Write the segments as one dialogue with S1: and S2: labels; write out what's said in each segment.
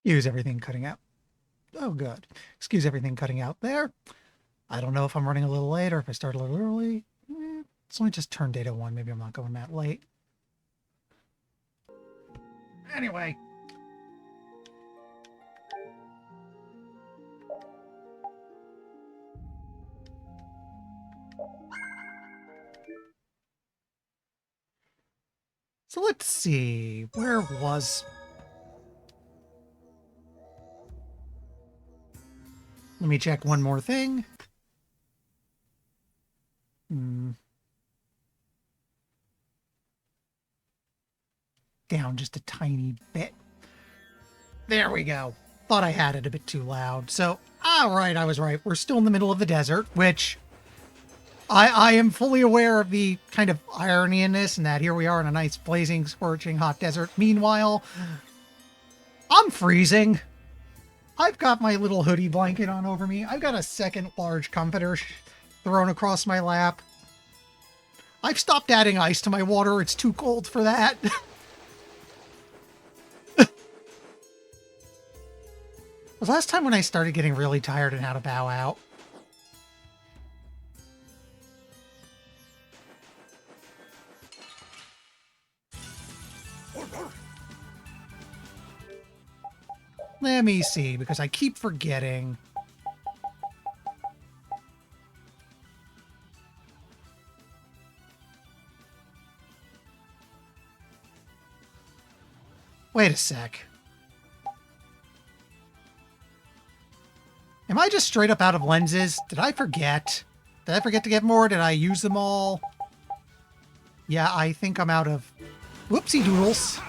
S1: Excuse everything cutting out. Oh, good. Excuse everything cutting out there. I don't know if I'm running a little late or if I start a little early. It's only just turned 8:01. Maybe I'm not going that late. Anyway. So let's see. Where was... Let me check one more thing. Down just a tiny bit. There we go. Thought I had it a bit too loud. So, alright, I was right. We're still in the middle of the desert, which I am fully aware of the kind of irony in this, and that here we are in a nice, blazing, scorching, hot desert. Meanwhile, I'm freezing. I've got my little hoodie blanket on over me. I've got a second large comforter thrown across my lap. I've stopped adding ice to my water. It's too cold for that. Was last time when I started getting really tired and had to bow out. Let me see, because I keep forgetting. Wait a sec. Am I just straight up out of lenses? Did I forget? Did I forget to get more? Did I use them all? Yeah, I think I'm out of... Whoopsie doodles.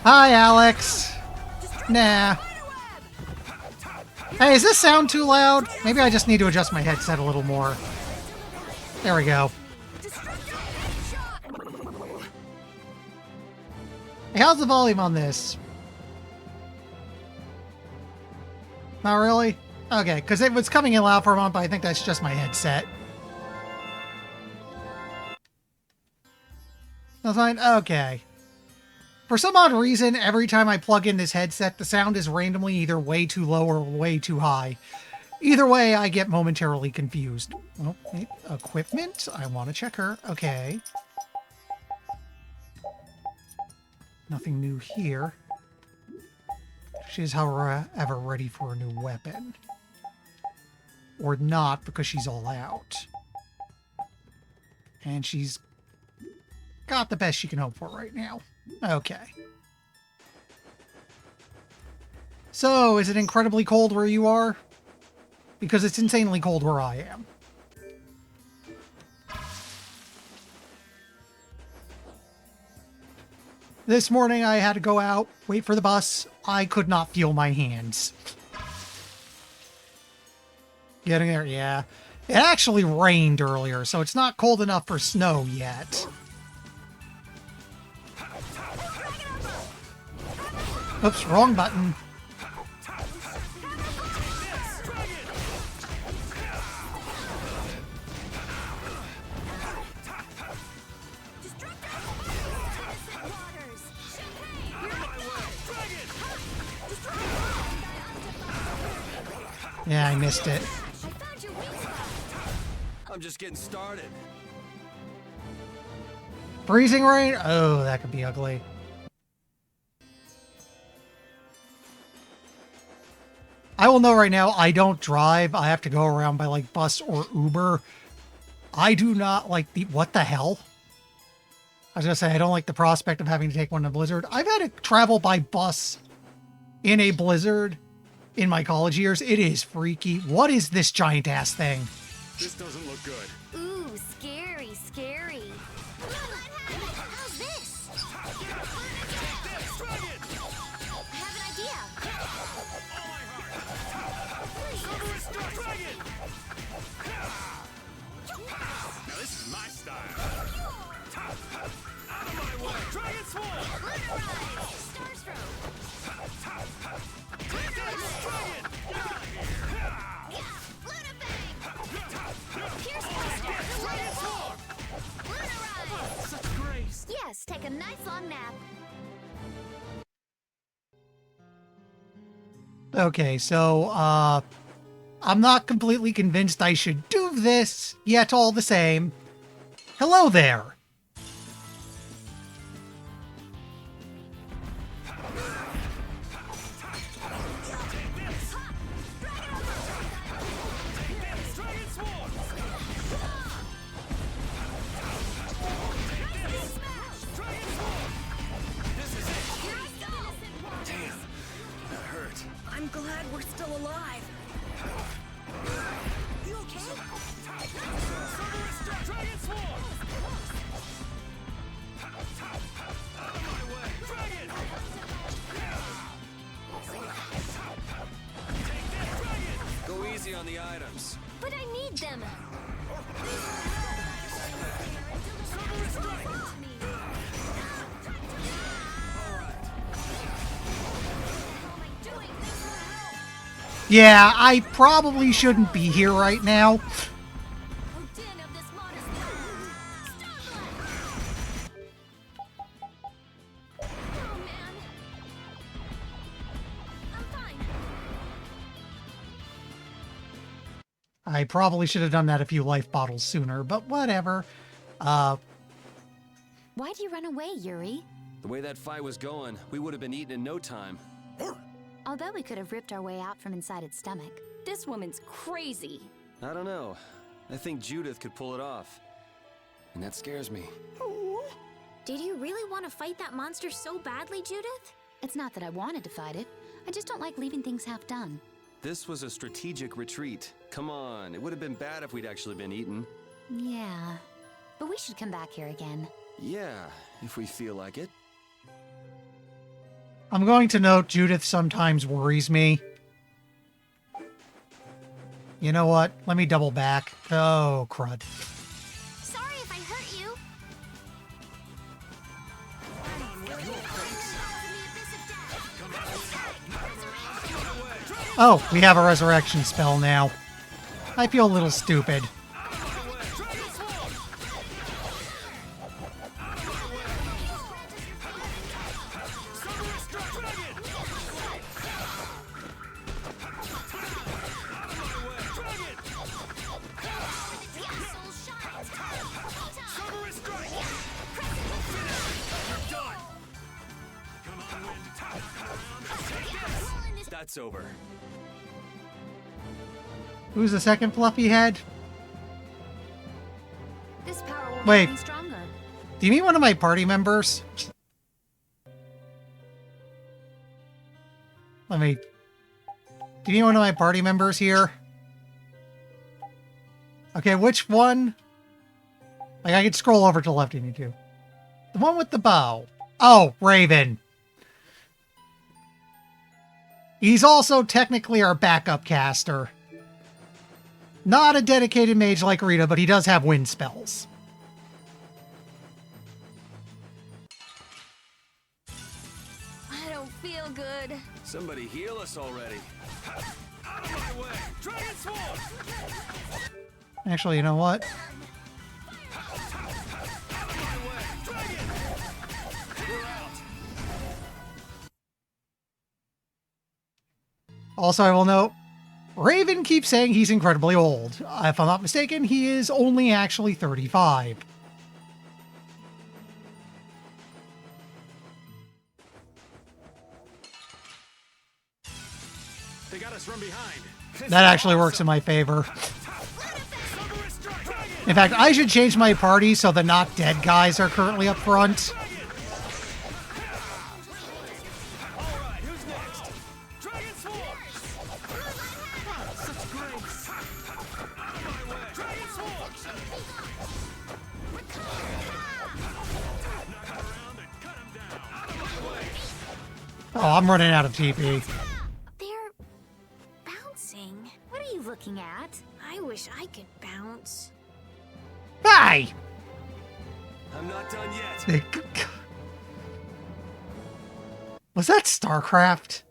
S1: Hi, Alex. Nah. Hey, does this sound too loud? Maybe I just need to adjust my headset a little more. There we go. Hey, how's the volume on this? Not really? Okay, because it was coming in loud for a moment, but I think that's just my headset. That's fine? Okay. For some odd reason, every time I plug in this headset, the sound is randomly either way too low or way too high. Either way, I get momentarily confused. Oh, wait, equipment? I want to check her. Okay. Nothing new here. She's, however, ready for a new weapon. Or not, because she's all out. And she's got the best she can hope for right now. Okay. So, is it incredibly cold where you are? Because it's insanely cold where I am. This morning I had to go out, wait for the bus. I could not feel my hands. Getting there, yeah. It actually rained earlier, so it's not cold enough for snow yet. Oops, wrong button. Yeah, I missed it.
S2: I'm just getting started.
S1: Freezing rain? Oh, that could be ugly. I will know right now, I don't drive. I have to go around by, like, bus or Uber. I do not like the... What the hell? I was going to say, I don't like the prospect of having to take one in a blizzard. I've had to travel by bus in a blizzard in my college years. It is freaky. What is this giant-ass thing?
S2: This doesn't look good.
S3: Ooh, scary, scary. How's this? I have an idea.
S2: Now this is my style. Out of my way. Dragon Swarm.
S3: Stars throw.
S2: Take this, dragon.
S3: Luna Fang. Pure Yes, take a nice long nap.
S1: Okay, so, I'm not completely convinced I should do this, yet all the same. Hello there!
S2: Dragon Sword! Dragon Sword! This is it! Damn, that hurt.
S4: I'm glad we're still alive. You okay?
S2: Cerberus Dragon Sword! Out of my way! Dragon! Take this, Dragon! Go easy on the items.
S3: But I need them.
S2: Cerberus Dragon!
S1: Yeah, I probably shouldn't be here right now.
S3: Oh, din of this modest land. Starlight! Oh, man. I'm fine.
S1: I probably should have done that a few life bottles sooner, but whatever.
S3: Why'd you run away, Yuri?
S2: The way that fight was going, we would have been eaten in no time.
S3: Although we could have ripped our way out from inside its stomach. This woman's crazy.
S2: I don't know. I think Judith could pull it off. And that scares me.
S3: Did you really want to fight that monster so badly, Judith? It's not that I wanted to fight it. I just don't like leaving things half done.
S2: This was a strategic retreat. Come on, it would have been bad if we'd actually been eaten.
S3: Yeah. But we should come back here again.
S2: Yeah, if we feel like it.
S1: I'm going to note Judith sometimes worries me. You know what? Let me double back. Oh, crud.
S3: Sorry if I hurt you.
S1: Oh, we have a resurrection spell now. I feel a little stupid.
S2: That's over.
S1: Who's the second fluffy head?
S3: This power will
S1: Wait.
S3: be even stronger.
S1: Do you mean one of my party members? Let me... Do you mean one of my party members here? Okay, which one? Like, I could scroll over to the left if you need to. The one with the bow. Oh, Raven. He's also technically our backup caster. Not a dedicated mage like Rita, but he does have wind spells.
S3: I don't feel good.
S2: Somebody heal us already. Out of my way! Dragon Sword!
S1: Actually, you know what?
S2: Out of my way! Dragon! We're out!
S1: Also, I will note, Raven keeps saying he's incredibly old. If I'm not mistaken, he is only actually 35.
S2: They got us from behind.
S1: That actually works in my favor. In fact, I should change my party so the not dead guys are currently up front.
S2: Alright, who's next? Dragon Sword! Such grace! Out of my way! Dragon Sword! Knock him around and cut him down! Out of my way!
S1: Oh, I'm running out of TP.
S3: They're bouncing. What are you looking at? I wish I could bounce.
S1: Hey!
S2: I'm not done yet!
S1: Was that StarCraft?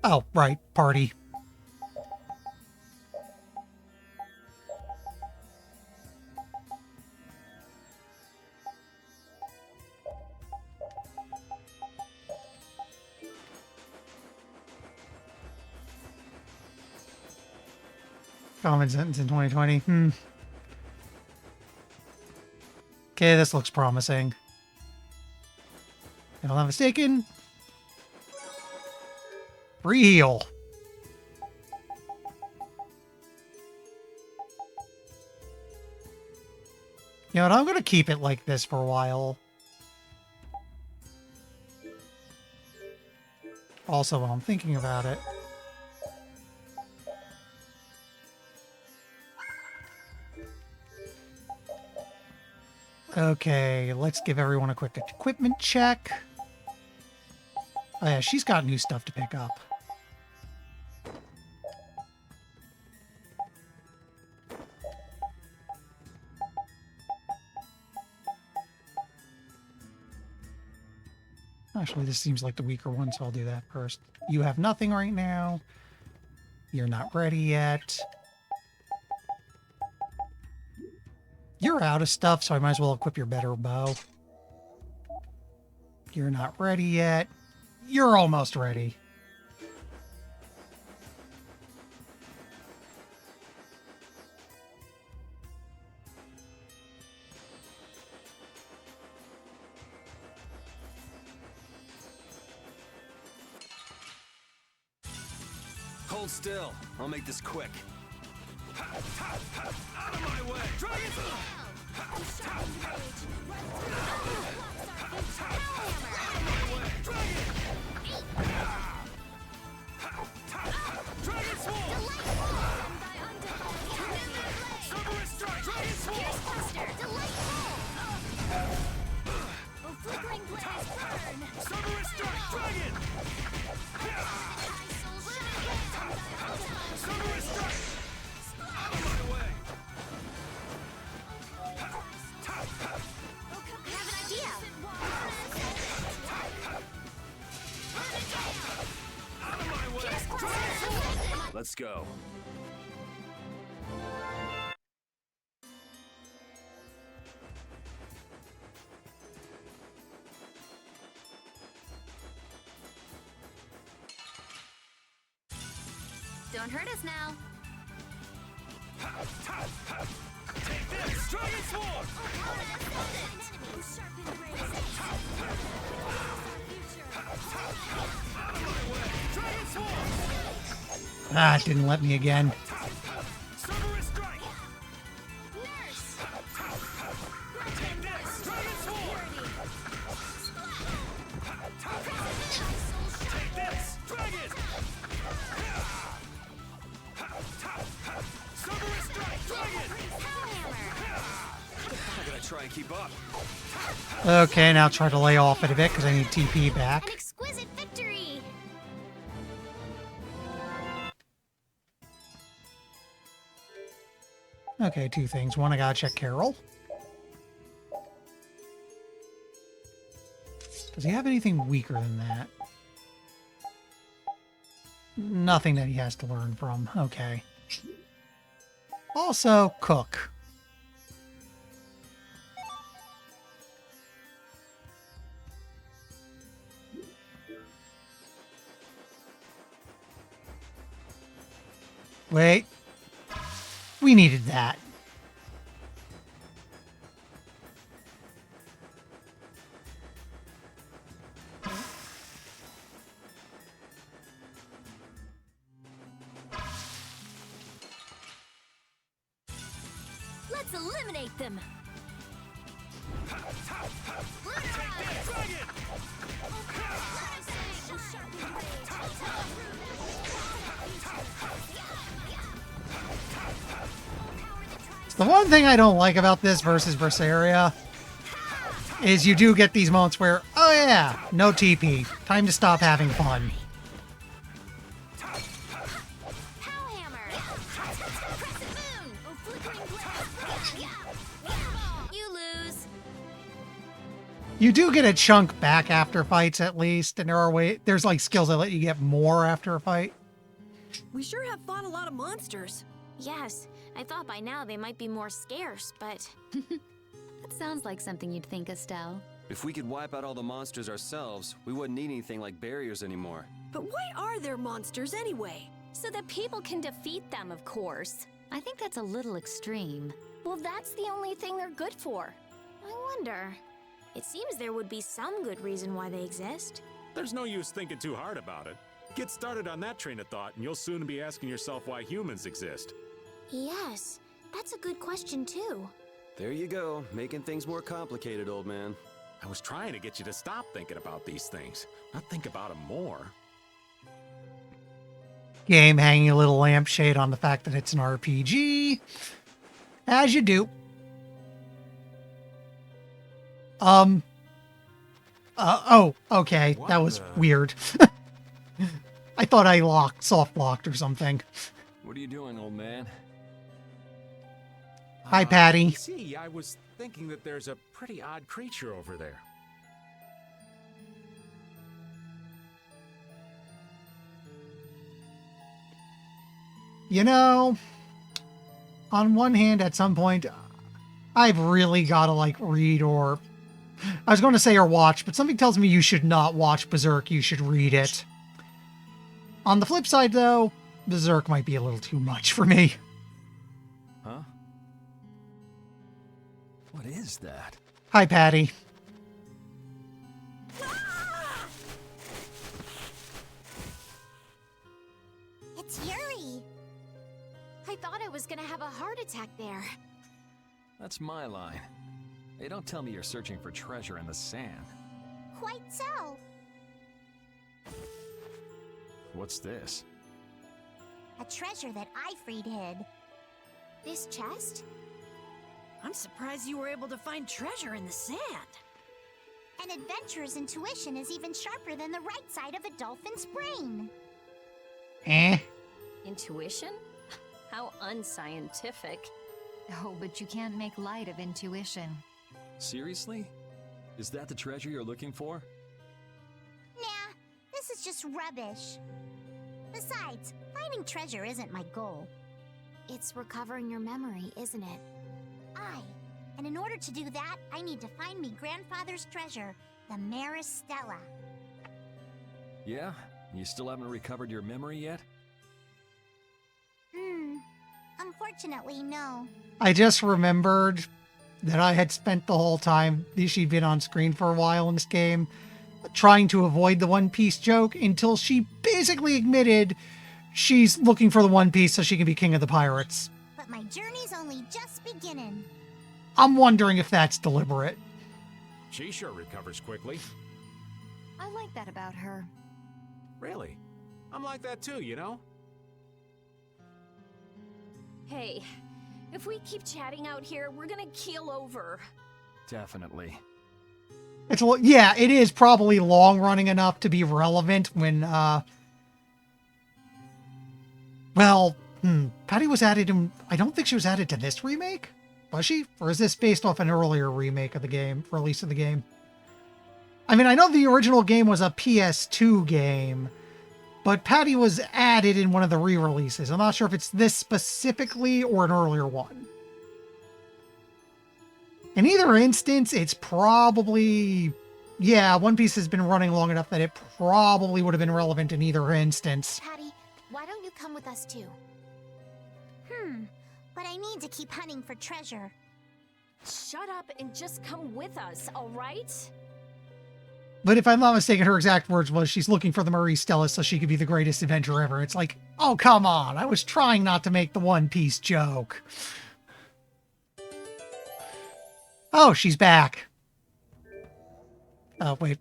S1: Oh, right, party. Common sentence in 2020. Okay, this looks promising. If I'm not mistaken, free heal. You know what? I'm going to keep it like this for a while. Also, while I'm thinking about it. Okay, let's give everyone a quick equipment check. Oh yeah, she's got new stuff to pick up. Actually, this seems like the weaker one, so I'll do that first. You have nothing right now. You're not ready yet. You're out of stuff, so I might as well equip your better bow. You're not ready yet. You're almost ready.
S2: Hold still. I'll make this quick. Out of my way! Dragon! Dragon Swarm! Cerberus Strike! Dragon Swarm! Cerberus Strike! Dragon! Cerberus Strike! Out of my way!
S3: I have an idea.
S2: Out of my way! Dragon Swarm! Let's go.
S3: Don't hurt us now.
S2: Take this! Dragon Swarm! Out of my way! Dragon Swarm!
S1: Ah, it didn't let me again.
S2: Cerberus Strike! Take this! Dragon Swarm! Take this! Dragon! Cerberus Strike! Dragon! I gotta try and keep up.
S1: Okay, now try to lay off it a bit because I need TP
S3: An
S1: back.
S3: exquisite victory.
S1: Okay, two things. One, I gotta check Carol. Does he have anything weaker than that? Nothing that he has to learn from. Okay. Also, cook. Wait. We needed that.
S3: Let's eliminate them.
S1: The one thing I don't like about this versus Vesperia is you do get these moments where, oh yeah, no TP. Time to stop having fun.
S3: You lose.
S1: You do get a chunk back after fights at least, and there's like skills that let you get more after a fight.
S4: We sure have fought a lot of monsters.
S3: Yes, I thought by now they might be more scarce, but...
S5: That sounds like something you'd think, Estelle.
S6: If we could wipe out all the monsters ourselves, we wouldn't need anything like barriers anymore.
S4: But why are there monsters anyway?
S3: So that people can defeat them, of course.
S5: I think that's a little extreme.
S3: Well, that's the only thing they're good for. I wonder. It seems there would be some good reason why they exist.
S2: There's no use thinking too hard about it. Get started on that train of thought, and you'll soon be asking yourself why humans exist.
S3: Yes, that's a good question too.
S6: There you go, making things more complicated, old man.
S2: I was trying to get you to stop thinking about these things, not think about them more.
S1: Game hanging a little lampshade on the fact that it's an RPG. As you do. Oh, okay.
S2: What
S1: That was
S2: the-
S1: weird. I thought I soft locked or something.
S6: What are you doing, old man?
S1: Hi, Patty.
S2: See, I was thinking that there's a pretty odd creature over there.
S1: You know, on one hand, at some point, I've really got to, like, read or... I was going to say or watch, but something tells me you should not watch Berserk. You should read it. On the flip side, though, Berserk might be a little too much for me.
S6: Huh? What is that?
S1: Hi, Patty.
S3: It's Yuri. I thought I was gonna have a heart attack there.
S7: That's my line. Hey, don't tell me you're searching for treasure in the sand.
S3: Quite so.
S7: What's this?
S3: A treasure that Ifrid hid. This chest?
S4: I'm surprised you were able to find treasure in the sand.
S3: An adventurer's intuition is even sharper than the right side of a dolphin's brain.
S1: Eh?
S8: Intuition? How unscientific.
S5: Oh, but you can't make light of intuition.
S7: Seriously? Is that the treasure you're looking for?
S3: Nah, this is just rubbish. Besides, finding treasure isn't my goal. It's recovering your memory, isn't it? And in order to do that, I need to find me grandfather's treasure, the Maris Stella.
S7: Yeah? You still haven't recovered your memory yet?
S3: Unfortunately, no.
S1: I just remembered that I had spent the whole time she'd been on screen for a while in this game trying to avoid the One Piece joke until she basically admitted she's looking for the One Piece so she can be king of the pirates.
S3: But my journey's only just beginning.
S1: I'm wondering if that's deliberate.
S2: She sure recovers quickly.
S5: I like that about her.
S2: Really? I'm like that too, you know?
S8: Hey, if we keep chatting out here, we're gonna keel over.
S7: Definitely.
S1: Yeah, it is probably long running enough to be relevant when, Patty was added in, I don't think she was added to this remake. Was she? Or is this based off an earlier remake of the game, release of the game? I mean, I know the original game was a PS2 game, but Patty was added in one of the re-releases. I'm not sure if it's this specifically or an earlier one. In either instance, it's probably... Yeah, One Piece has been running long enough that it probably would have been relevant in either instance.
S3: Patty, why don't you come with us too? But I need to keep hunting for treasure.
S8: Shut up and just come with us, all right?
S1: But if I'm not mistaken, her exact words was she's looking for the Marie Stella so she could be the greatest adventurer ever. It's like, oh, come on. I was trying not to make the One Piece joke. Oh, she's back. Oh, wait.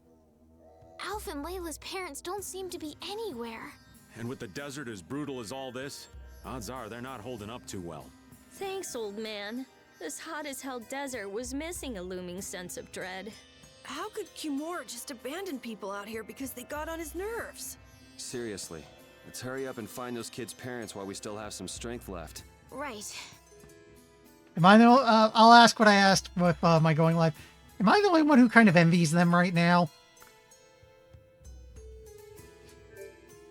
S3: Alf and Layla's parents don't seem to be anywhere.
S2: And with the desert as brutal as all this, odds are they're not holding up too well.
S8: Thanks, old man. This hot-as-hell desert was missing a looming sense of dread.
S4: How could Kimura just abandon people out here because they got on his nerves?
S6: Seriously, let's hurry up and find those kids' parents while we still have some strength left.
S3: Right.
S1: Am I the I'll ask what I asked with my going live. Am I the only one who kind of envies them right now?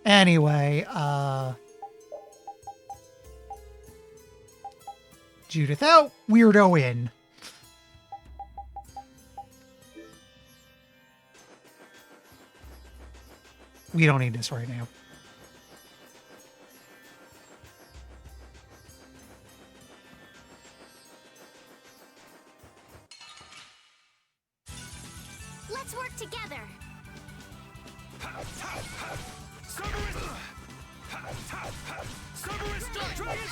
S1: Anyway, Judith out, weirdo in. We don't need this right now.
S3: Let's work together.
S2: Cerberus strike! Dragon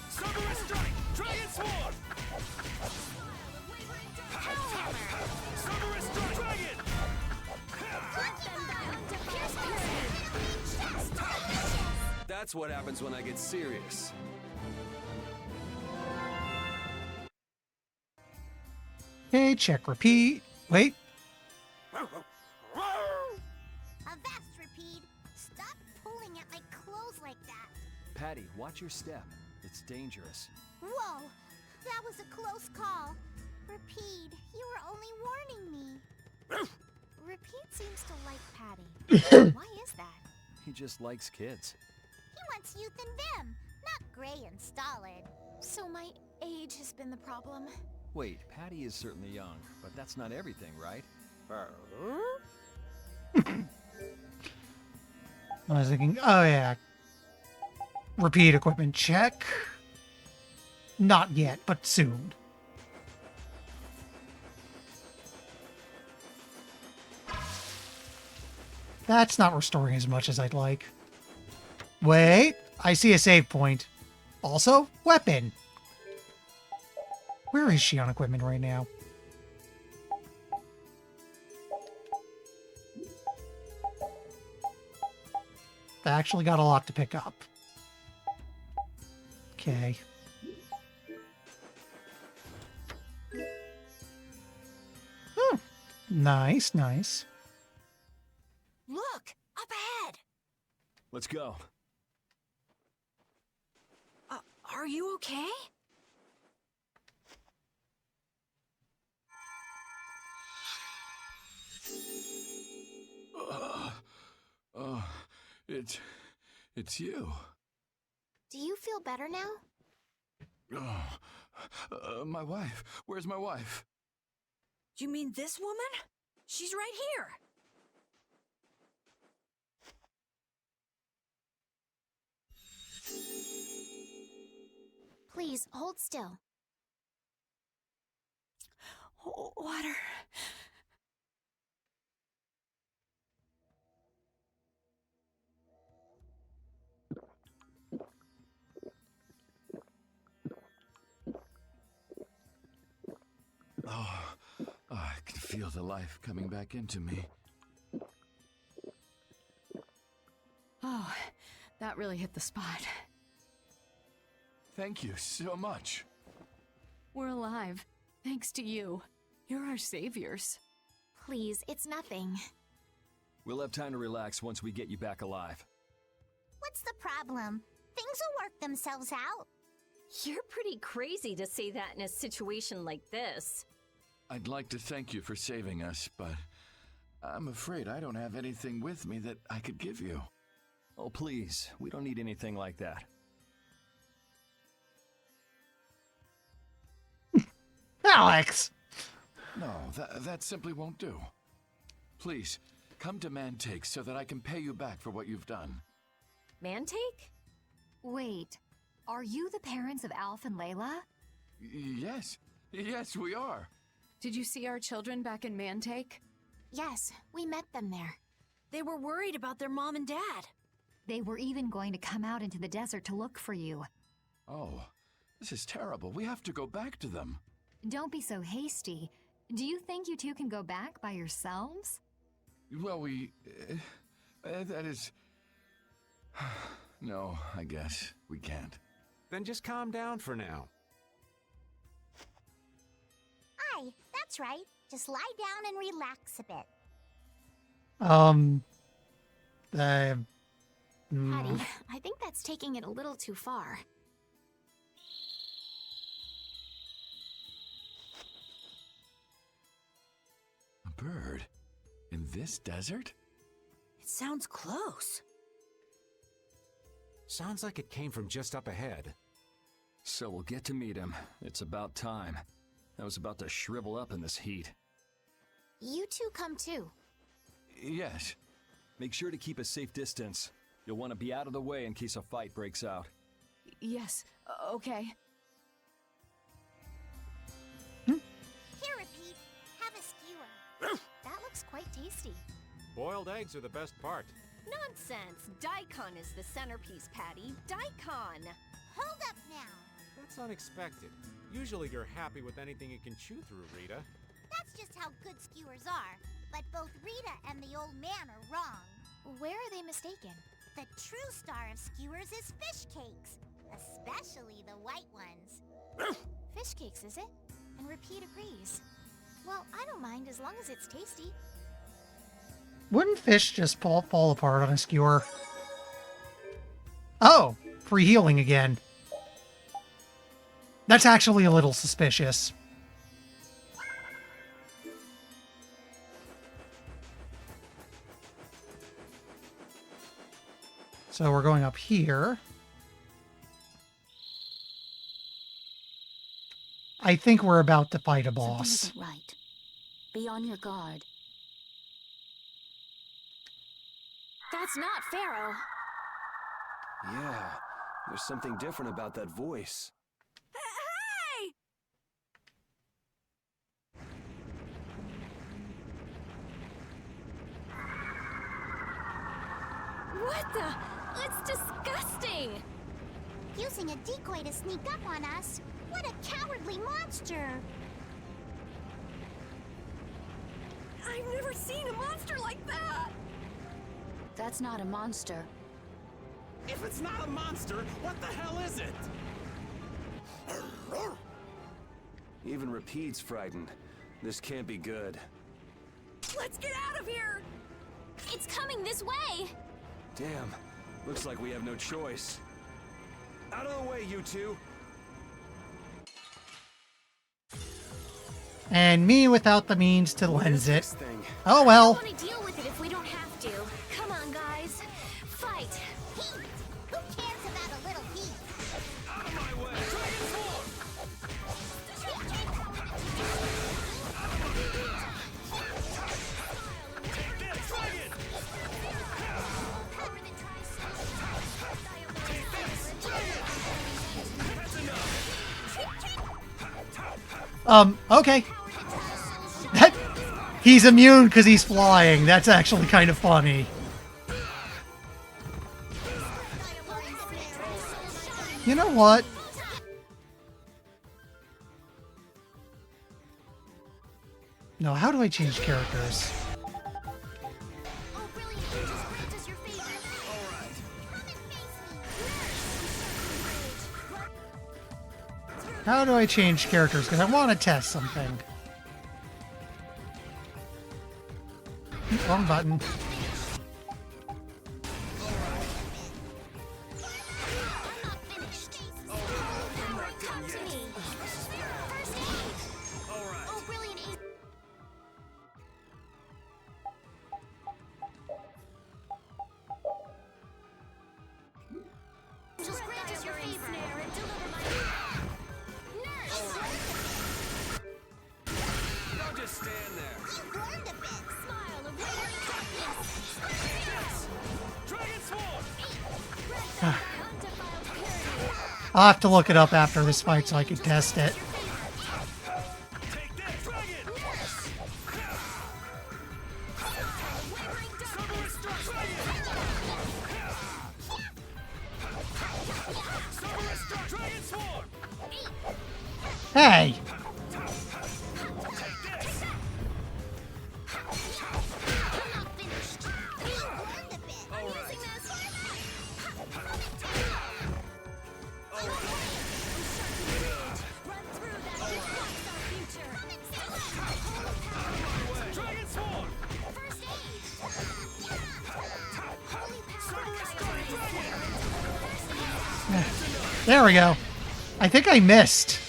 S2: Cerberus strike! Dragon Swarm! Cerberus strike! Dragon!
S6: That's what happens when I get serious.
S1: Okay, check, repeat. Wait.
S3: Avast, Repeat. Stop pulling at my clothes like that.
S7: Patty, watch your step. It's dangerous.
S3: Whoa, that was a close call. Repeat, you were only warning me. Repeat seems to like Patty. Why is that?
S7: He just likes kids.
S3: He wants youth and vim, not gray and stolid.
S4: So my age has been the problem.
S7: Wait, Patty is certainly young, but that's not everything, right?
S1: I was thinking, oh yeah. Repeat equipment check. Not yet, but soon. That's not restoring as much as I'd like. Wait, I see a save point. Also, weapon. Where is she on equipment right now? I actually got a lot to pick up. Okay. Nice, nice.
S4: Look! Up ahead!
S7: Let's go.
S4: Are you okay?
S9: It's you.
S3: Do you feel better now?
S9: My wife. Where's my wife?
S4: You mean this woman? She's right here.
S3: Please, hold still.
S4: Water.
S9: Oh, I can feel the life coming back into me.
S4: Oh, that really hit the spot.
S9: Thank you so much.
S4: We're alive, thanks to you. You're our saviors.
S3: Please, it's nothing.
S7: We'll have time to relax once we get you back alive.
S3: What's the problem? Things will work themselves out.
S8: You're pretty crazy to say that in a situation like this.
S9: I'd like to thank you for saving us, but I'm afraid I don't have anything with me that I could give you.
S7: Oh, please. We don't need anything like that.
S1: Alex!
S9: No, that simply won't do. Please, come to Mantake so that I can pay you back for what you've done.
S8: Mantake?
S5: Wait, are you the parents of Alf and Layla?
S9: Yes, we are.
S4: Did you see our children back in Mantake?
S3: Yes, we met them there.
S4: They were worried about their mom and dad.
S5: They were even going to come out into the desert to look for you.
S9: Oh, this is terrible. We have to go back to them.
S5: Don't be so hasty. Do you think you two can go back by yourselves?
S9: Well, that is... No, I guess we can't.
S2: Then just calm down for now.
S3: Aye, that's right. Just lie down and relax a bit. Patty, I think that's taking it a little too far.
S9: A bird? In this desert?
S4: It sounds close.
S2: Sounds like it came from just up ahead.
S7: So we'll get to meet him. It's about time. I was about to shrivel up in this heat.
S3: You two come too.
S9: Yes.
S7: Make sure to keep a safe distance. You'll want to be out of the way in case a fight breaks out.
S4: Yes, okay.
S3: skewer. That looks quite tasty.
S2: Boiled eggs are the best part.
S4: Nonsense! Daikon is the centerpiece, Patty. Daikon!
S3: Hold up now.
S2: That's unexpected. Usually you're happy with anything you can chew through, Rita.
S3: That's just how good skewers are. But both Rita and the old man are wrong.
S5: Where are they mistaken?
S3: The true star of skewers is fish cakes. Especially the white ones.
S5: Fish cakes, is it? And Repeat agrees. Well, I don't mind as long as it's tasty.
S1: Wouldn't fish just fall apart on a skewer? Oh, free healing again. That's actually a little suspicious. So we're going up here. I think we're about to fight a boss.
S10: Something isn't right. Be on your guard.
S4: That's not Pharaoh.
S6: Yeah, there's something different about that voice.
S4: Hey! What the? That's disgusting!
S3: Using a decoy to sneak up on us? What a cowardly monster!
S4: I've never seen a monster like that!
S10: That's not a monster.
S2: If it's not a monster, what the hell is it?
S6: Even Repeat's frightened. This can't be good.
S4: Let's get out of here!
S8: It's coming this way!
S6: Damn, looks like we have no choice. Out of the way, you two!
S1: And me without the means to lens it.
S6: This thing.
S1: Oh well.
S8: I want to deal with it if we don't have to. Come on, guys. Fight!
S3: Heat! Who cares about a little heat?
S2: Out of my way! Dragon Form! Take this, dragon! Take this, dragon! That's enough!
S1: Okay. He's immune because he's flying. That's actually kind of funny. You know what? No, how do I change characters?
S3: Oh, brilliant angels grant us your favor. Come and face me.
S1: How do I change characters? Because I want to test something. Wrong button.
S6: Don't just stand there.
S3: You've learned a bit.
S8: Smile of
S2: Dragon Swarm!
S1: I'll have to look it up after this fight so I can test it.
S2: Take this, dragon! Dragon Swarm!
S1: Hey!
S2: Dragon Swarm!
S1: There we go. I think I missed.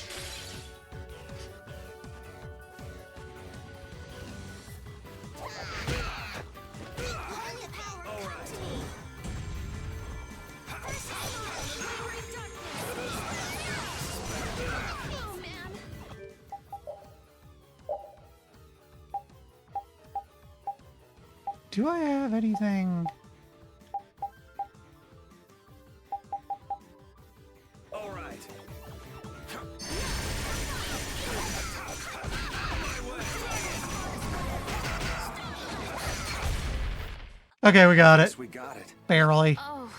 S1: Do I have anything?
S2: All right.
S1: Okay, we got it.
S6: Yes, we got it.
S1: Barely.
S5: Oh,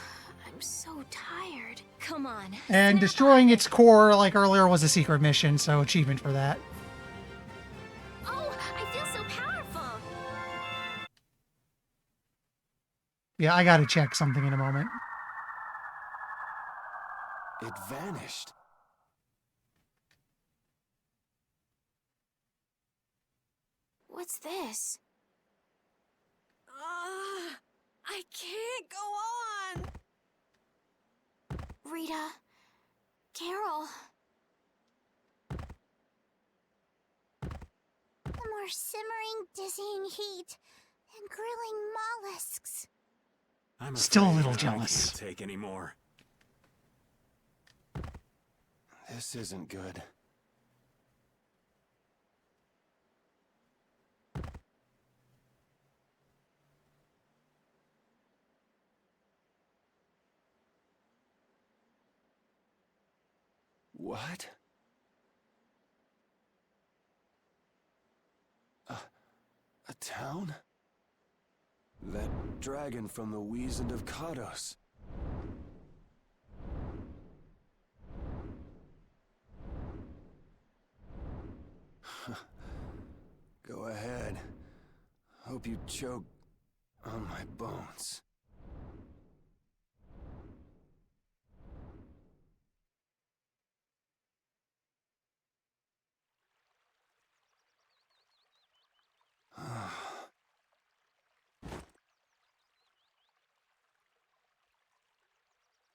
S5: I'm so tired.
S8: Come on.
S1: And
S8: snap
S1: destroying
S8: out of
S1: its core, like earlier, was a secret mission, so achievement for that.
S8: it. Oh, I feel so powerful.
S1: Yeah, I gotta check something in a moment.
S6: It vanished.
S5: What's this?
S4: I can't go on.
S5: Rita. Carol.
S3: The more simmering, dizzying heat and grilling mollusks.
S2: I'm
S1: Still a
S2: afraid
S1: little
S2: I
S1: jealous.
S2: can't take any more.
S6: This isn't good. What? A town? That dragon from the Wizened of Kados. Go ahead. Hope you choke on my bones.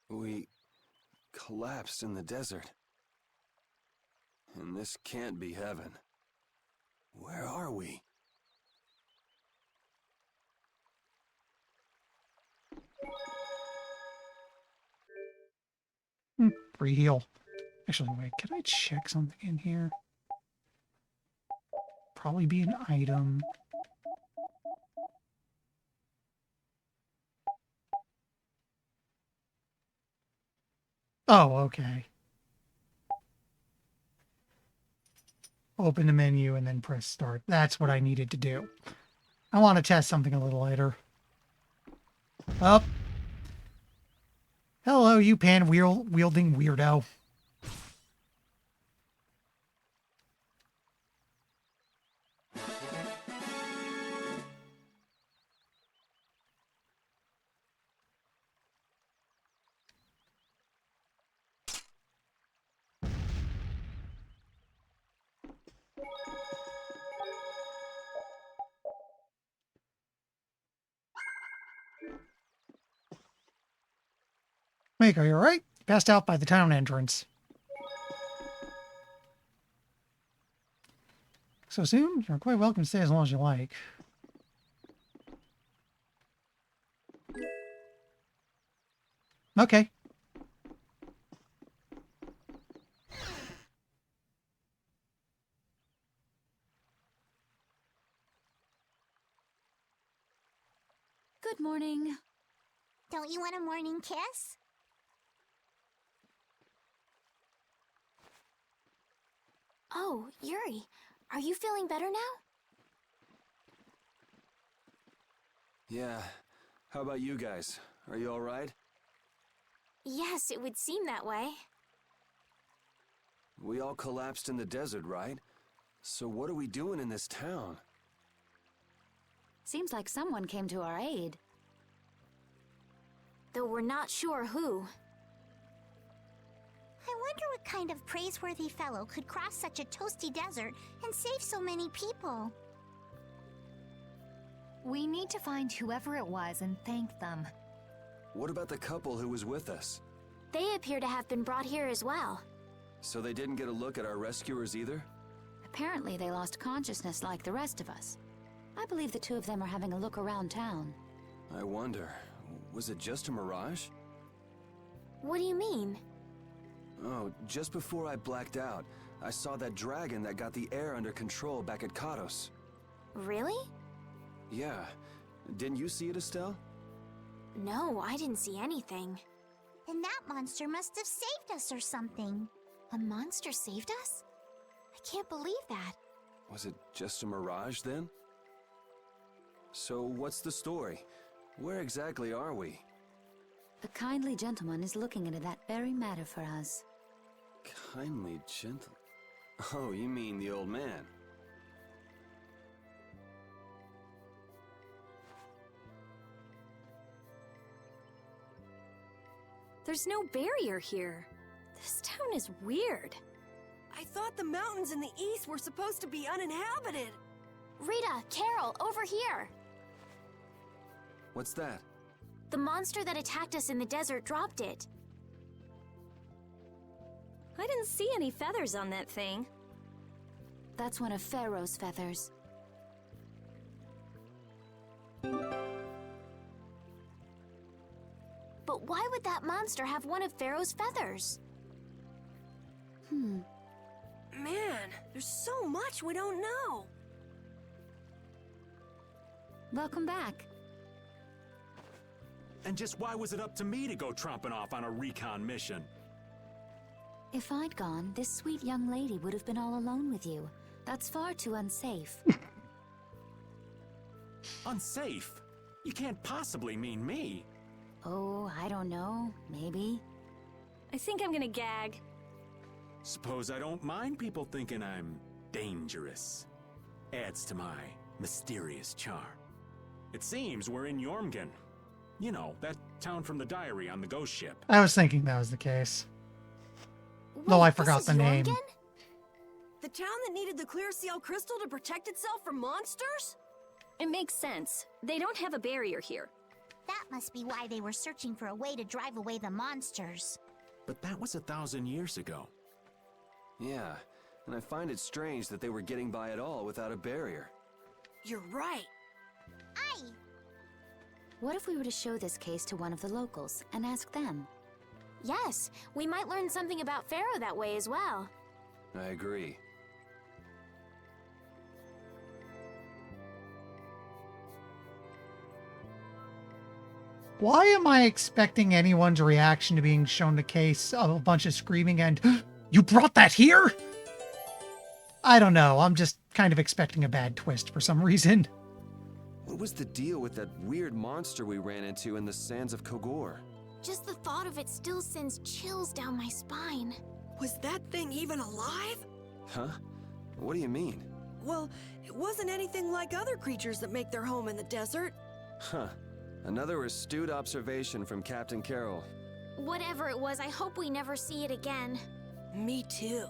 S6: We collapsed in the desert. And this can't be heaven. Where are we?
S1: Free heal. Actually, wait, can I check something in here? Probably be an item. Oh, okay. Open the menu and then press start. That's what I needed to do. I want to test something a little later. Up. Hello, you pan-wielding weirdo. Mako, you alright? Passed out by the town entrance. So soon? You're quite welcome to stay as long as you like. Okay.
S10: Good morning.
S3: Don't you want a morning kiss?
S5: Oh, Yuri. Are you feeling better now?
S6: Yeah. How about you guys? Are you all right?
S5: Yes, it would seem that way.
S6: We all collapsed in the desert, right? So what are we doing in this town?
S10: Seems like someone came to our aid.
S5: Though we're not sure who.
S3: I wonder what kind of praiseworthy fellow could cross such a toasty desert and save so many people.
S11: We need to find whoever it was and thank them.
S6: What about the couple who was with us?
S5: They appear to have been brought here as well.
S6: So they didn't get a look at our rescuers either?
S10: Apparently they lost consciousness like the rest of us. I believe the two of them are having a look around town.
S6: I wonder, was it just a mirage?
S5: What do you mean?
S6: Oh, just before I blacked out, I saw that dragon that got the air under control back at Kados.
S5: Really?
S6: Yeah. Didn't you see it, Estelle?
S5: No, I didn't see anything.
S3: And that monster must have saved us or something.
S5: A monster saved us? I can't believe that.
S6: Was it just a mirage then? So what's the story? Where exactly are we?
S10: A kindly gentleman is looking into that very matter for us.
S6: Kindly gentle... Oh, you mean the old man.
S8: There's no barrier here. This town is weird.
S4: I thought the mountains in the east were supposed to be uninhabited.
S5: Rita, Carol, over here!
S6: What's that?
S5: The monster that attacked us in the desert dropped it.
S8: I didn't see any feathers on that thing.
S10: That's one of Pharaoh's feathers.
S5: But why would that monster have one of Pharaoh's feathers?
S4: Man, there's so much we don't know.
S10: Welcome back.
S2: And just why was it up to me to go tromping off on a recon mission?
S10: If I'd gone, this sweet young lady would have been all alone with you. That's far too unsafe.
S2: Unsafe? You can't possibly mean me.
S10: Oh, I don't know. Maybe.
S8: I think I'm gonna gag.
S2: Suppose I don't mind people thinking I'm dangerous. Adds to my mysterious charm. It seems we're in Jormungand. You know, that town from the diary on the ghost ship.
S1: I was thinking that was the case. Though I forgot the name.
S4: The town that needed the clear seal crystal to protect itself from monsters?
S8: It makes sense. They don't have a barrier here.
S3: That must be why they were searching for a way to drive away the monsters.
S2: But that was 1,000 years ago.
S6: Yeah, and I find it strange that they were getting by at all without a barrier.
S4: You're right.
S3: Aye!
S10: What if we were to show this case to one of the locals and ask them?
S5: Yes, we might learn something about Pharaoh that way as well.
S6: I agree.
S1: Why am I expecting anyone's reaction to being shown the case of a bunch of screaming and, "You brought that here?" I don't know. I'm just kind of expecting a bad twist for some reason.
S6: What was the deal with that weird monster we ran into in the sands of Kogor?
S5: Just the thought of it still sends chills down my spine.
S4: Was that thing even alive?
S6: Huh? What do you mean?
S4: Well, it wasn't anything like other creatures that make their home in the desert.
S6: Huh. Another astute observation from Captain Carroll.
S5: Whatever it was, I hope we never see it again.
S4: Me too.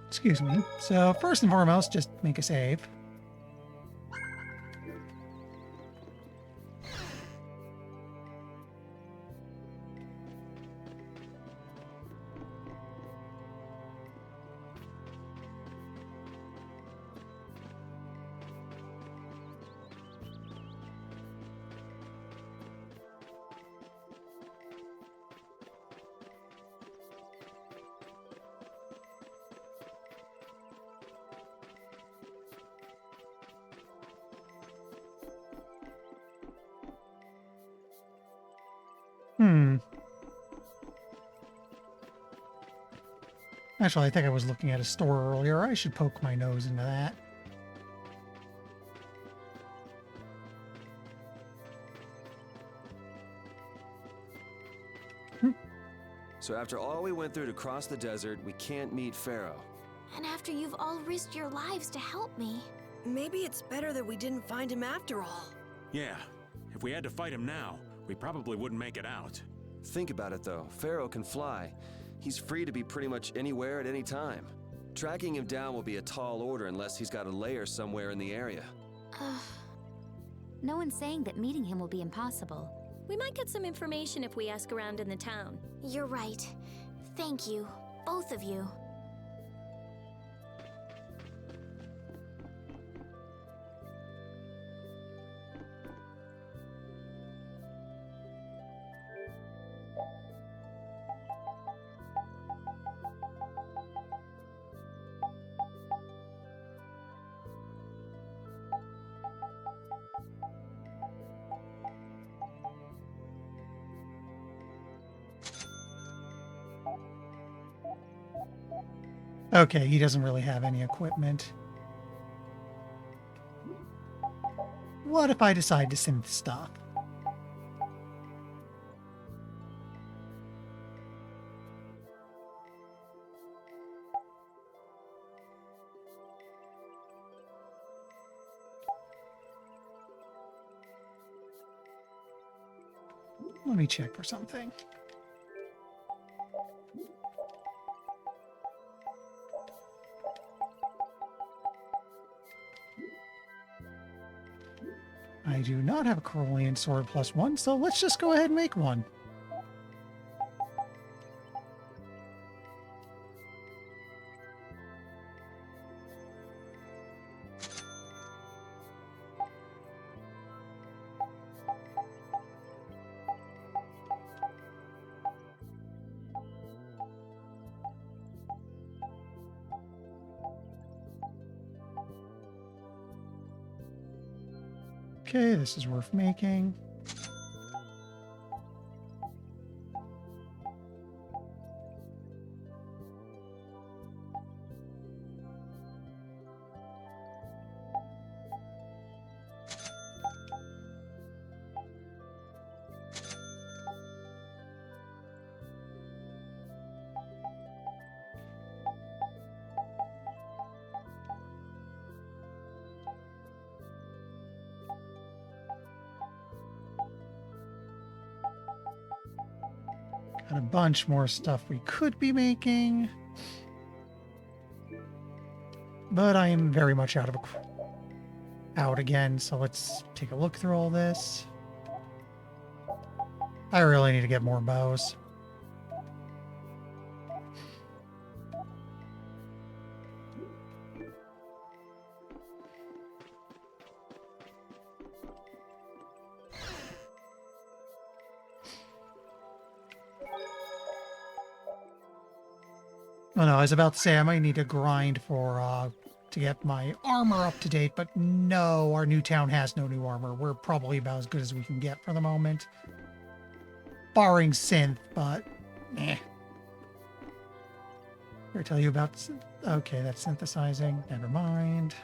S1: Excuse me. So first and foremost, just make a save. Actually, I think I was looking at a store earlier. I should poke my nose into that.
S6: So after all we went through to cross the desert, we can't meet Pharaoh.
S5: And after you've all risked your lives to help me.
S4: Maybe it's better that we didn't find him after all.
S2: Yeah, if we had to fight him now, we probably wouldn't make it out.
S6: Think about it though, Pharaoh can fly. He's free to be pretty much anywhere at any time. Tracking him down will be a tall order unless he's got a lair somewhere in the area.
S10: No one's saying that meeting him will be impossible.
S8: We might get some information if we ask around in the town.
S5: You're right. Thank you, both of you.
S1: Okay, he doesn't really have any equipment. What if I decide to synth stuff? Let me check for something. I do not have a Corellian sword +1, so let's just go ahead and make one. Okay, this is worth making. Got a bunch more stuff we could be making. But I am very much out again, so let's take a look through all this. I really need to get more bows. Oh no, I was about to say I might need to grind for to get my armor up to date, but no, our new town has no new armor. We're probably about as good as we can get for the moment. Barring synth, but eh. Here, tell you about... Okay, that's synthesizing. Never mind.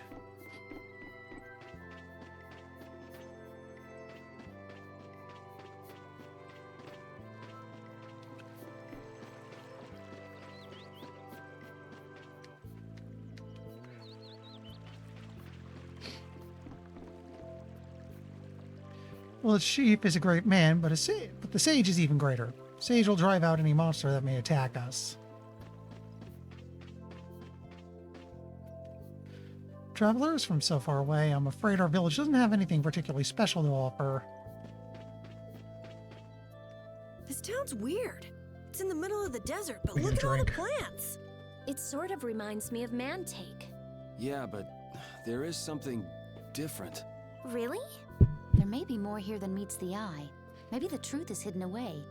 S1: Well, a sheep is a great man, but the sage is even greater. Sage will drive out any monster that may attack us. Travelers from so far away, I'm afraid our village doesn't have anything particularly special to offer.
S4: This town's weird. It's in the middle of the desert, but look at all the plants.
S8: It sort of reminds me of Mantake.
S6: Yeah, but there is something different.
S10: Really? There may be more here than meets the eye. Maybe the truth is hidden away.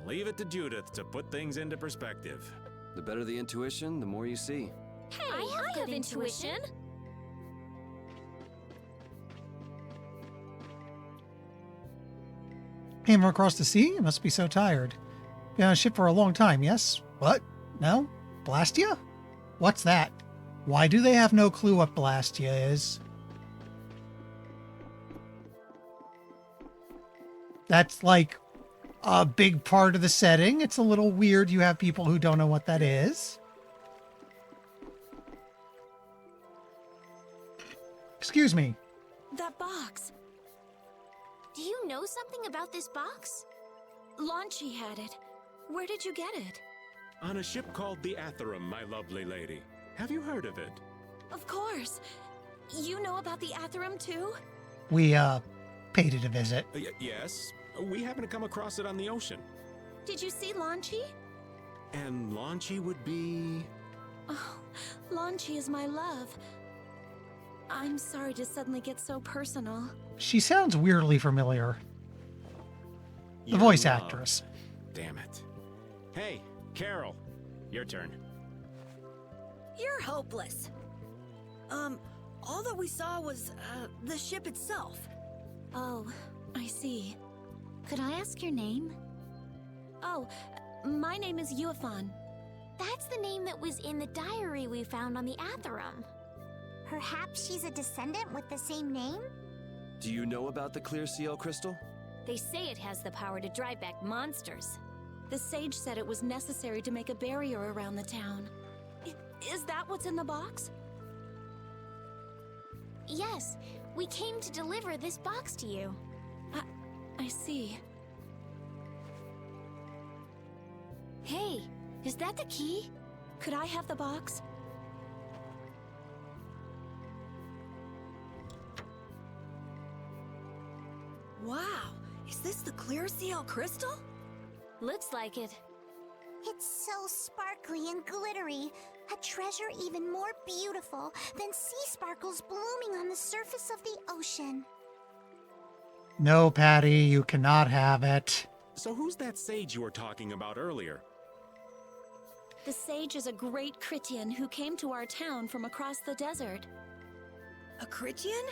S2: Leave it to Judith to put things into perspective.
S6: The better the intuition, the more you see.
S8: Hey, I have intuition.
S1: Came from across the sea? You must be so tired. Been on a ship for a long time, yes? What? No? Blastia? What's that? Why do they have no clue what Blastia is? That's like a big part of the setting. It's a little weird you have people who don't know what that is. Excuse me.
S4: That box.
S5: Do you know something about this box?
S4: Launchy had it. Where did you get it?
S2: On a ship called the Atherum, my lovely lady. Have you heard of it?
S4: Of course. You know about the Atherum too?
S1: We, paid it a visit.
S2: Yes. We happened to come across it on the ocean.
S4: Did you see Launchy?
S2: And Launchy would be...
S4: Oh, Launchy is my love. I'm sorry to suddenly get so personal.
S1: She sounds weirdly familiar. The voice actress.
S2: Damn it. Hey, Carol. Your turn.
S4: You're hopeless. All that we saw was, the ship itself. Oh, I see.
S10: Could I ask your name?
S4: Oh, my name is Yuafan.
S5: That's the name that was in the diary we found on the Atherum.
S3: Perhaps she's a descendant with the same name?
S6: Do you know about the clear seal crystal?
S8: They say it has the power to drive back monsters.
S4: The sage said it was necessary to make a barrier around the town. Is that what's in the box?
S5: Yes, we came to deliver this box to you.
S4: I see.
S5: Hey, is that the key?
S4: Could I have the box? Wow, is this the clear seal crystal?
S8: Looks like it.
S3: It's so sparkly and glittery. A treasure even more beautiful than sea sparkles blooming on the surface of the ocean.
S1: No, Patty, you cannot have it.
S2: So who's that sage you were talking about earlier?
S4: The sage is a great Critian who came to our town from across the desert. A Critian?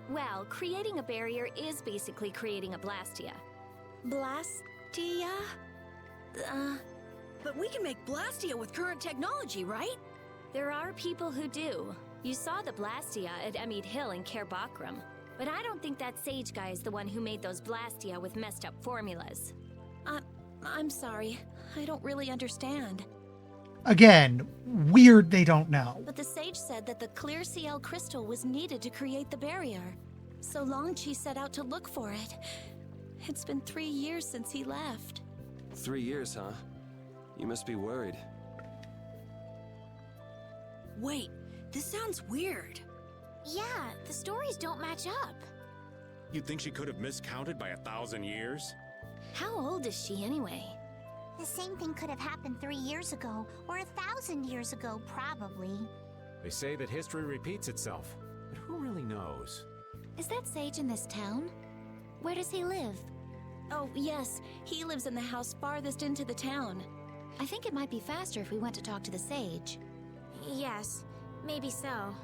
S8: Well, creating a barrier is basically creating a Blastia.
S4: Blastia? But we can make Blastia with current technology, right?
S8: There are people who do. You saw the Blastia at Emmett Hill in Kerbakram. But I don't think that sage guy is the one who made those Blastia with messed up formulas.
S4: I'm sorry. I don't really understand.
S1: Again, weird they don't know.
S4: But the sage said that the clear CL crystal was needed to create the barrier. So Longchi set out to look for it. It's been 3 years since he left.
S6: 3 years, huh? You must be worried.
S4: Wait, this sounds weird.
S5: Yeah, the stories don't match up.
S2: You'd think she could have miscounted by 1,000 years?
S8: How old is she anyway?
S3: The same thing could have happened 3 years ago, or 1,000 years ago, probably.
S2: They say that history repeats itself, but who really knows?
S10: Is that sage in this town? Where does he live?
S4: Oh, yes. He lives in the house farthest into the town.
S10: I think it might be faster if we went to talk to the sage.
S5: Yes, maybe so.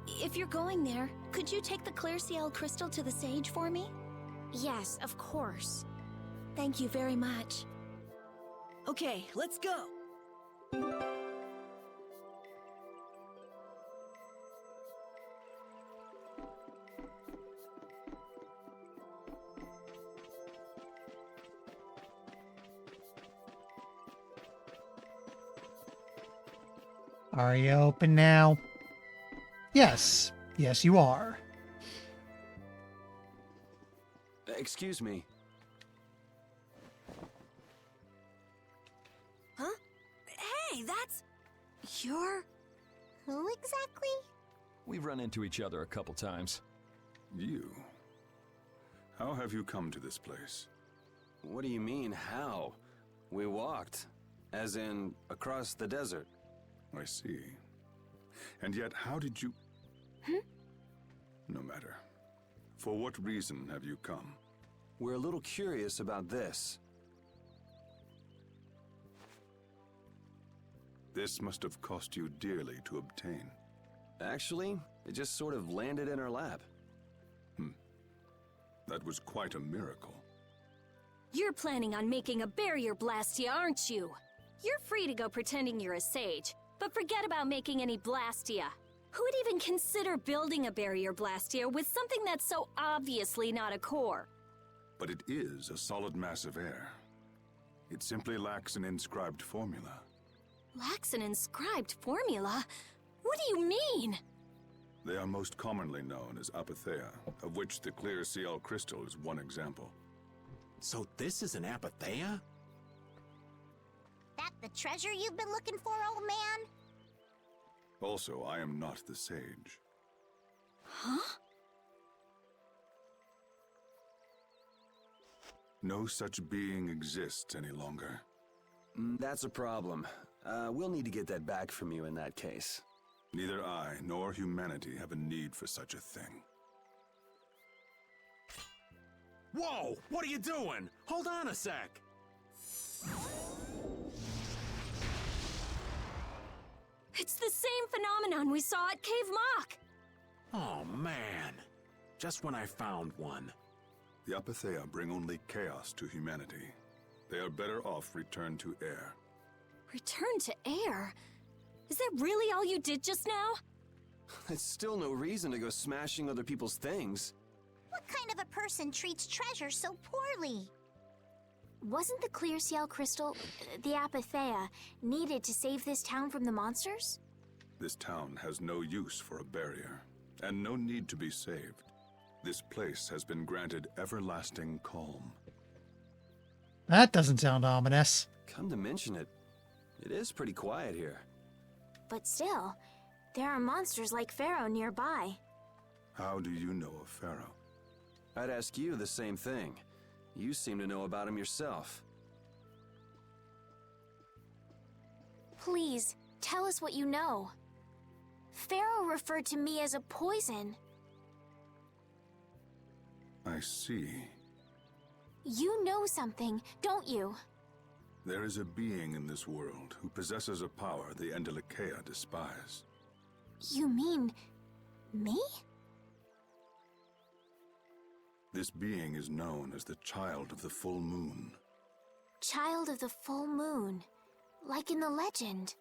S4: If you're going there, could you take the clear CL crystal to the sage for me?
S5: Yes, of course.
S4: Thank you very much. Okay, let's go.
S1: Are you open now? Yes. Yes, you are.
S6: Excuse me.
S4: Huh? Hey, that's... You're...
S3: Who exactly?
S7: We've run into each other a couple times.
S12: You? How have you come to this place?
S6: What do you mean, how? We walked. As in, across the desert.
S12: I see. And yet, how did you... No matter. For what reason have you come?
S6: We're a little curious about this.
S12: This must have cost you dearly to obtain.
S6: Actually, it just sort of landed in our lap.
S12: That was quite a miracle.
S8: You're planning on making a barrier Blastia, aren't you? You're free to go pretending you're a sage, but forget about making any Blastia. Who would even consider building a barrier Blastia with something that's so obviously not a core?
S12: But it is a solid mass of air. It simply lacks an inscribed formula.
S8: Lacks an inscribed formula? What do you mean?
S12: They are most commonly known as apatheia, of which the clear CL crystal is one example.
S2: So this is an apatheia?
S3: That the treasure you've been looking for, old man?
S12: Also, I am not the sage.
S8: Huh?
S12: No such being exists any longer.
S6: That's a problem. We'll need to get that back from you in that case.
S12: Neither I nor humanity have a need for such a thing.
S2: Whoa! What are you doing? Hold on a sec!
S8: It's the same phenomenon we saw at Cave Mock!
S2: Oh, man. Just when I found one.
S12: The apatheia bring only chaos to humanity. They are better off returned to air.
S8: Return to air? Is that really all you did just now?
S6: It's still no reason to go smashing other people's things.
S3: What kind of a person treats treasure so poorly?
S5: Wasn't the clear CL crystal, the apatheia, needed to save this town from the monsters?
S12: This town has no use for a barrier, and no need to be saved. This place has been granted everlasting calm.
S1: That doesn't sound ominous.
S6: Come to mention it, it is pretty quiet here.
S5: But still, there are monsters like Pharaoh nearby.
S12: How do you know of Pharaoh?
S6: I'd ask you the same thing. You seem to know about him yourself.
S5: Please, tell us what you know. Pharaoh referred to me as a poison.
S12: I see.
S5: You know something, don't you?
S12: There is a being in this world who possesses a power the Endelikeia despise.
S5: You mean... me?
S12: This being is known as the Child of the Full Moon.
S5: Child of the Full Moon, like in the legend.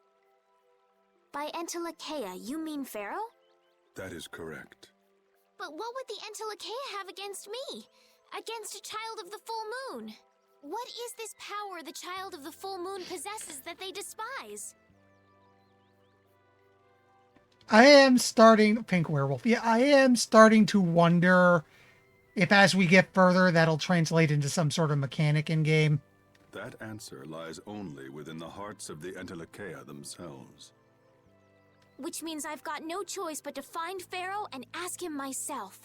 S5: By Endelikeia, you mean Pharaoh?
S12: That is correct.
S5: But what would the Endelikeia have against me? Against a Child of the Full Moon? What is this power the Child of the Full Moon possesses that they despise?
S1: I am starting... Pink Werewolf. Yeah, I am starting to wonder if as we get further, that'll translate into some sort of mechanic in-game.
S12: That answer lies only within the hearts of the Endelikeia themselves.
S5: Which means I've got no choice but to find Pharaoh and ask him myself.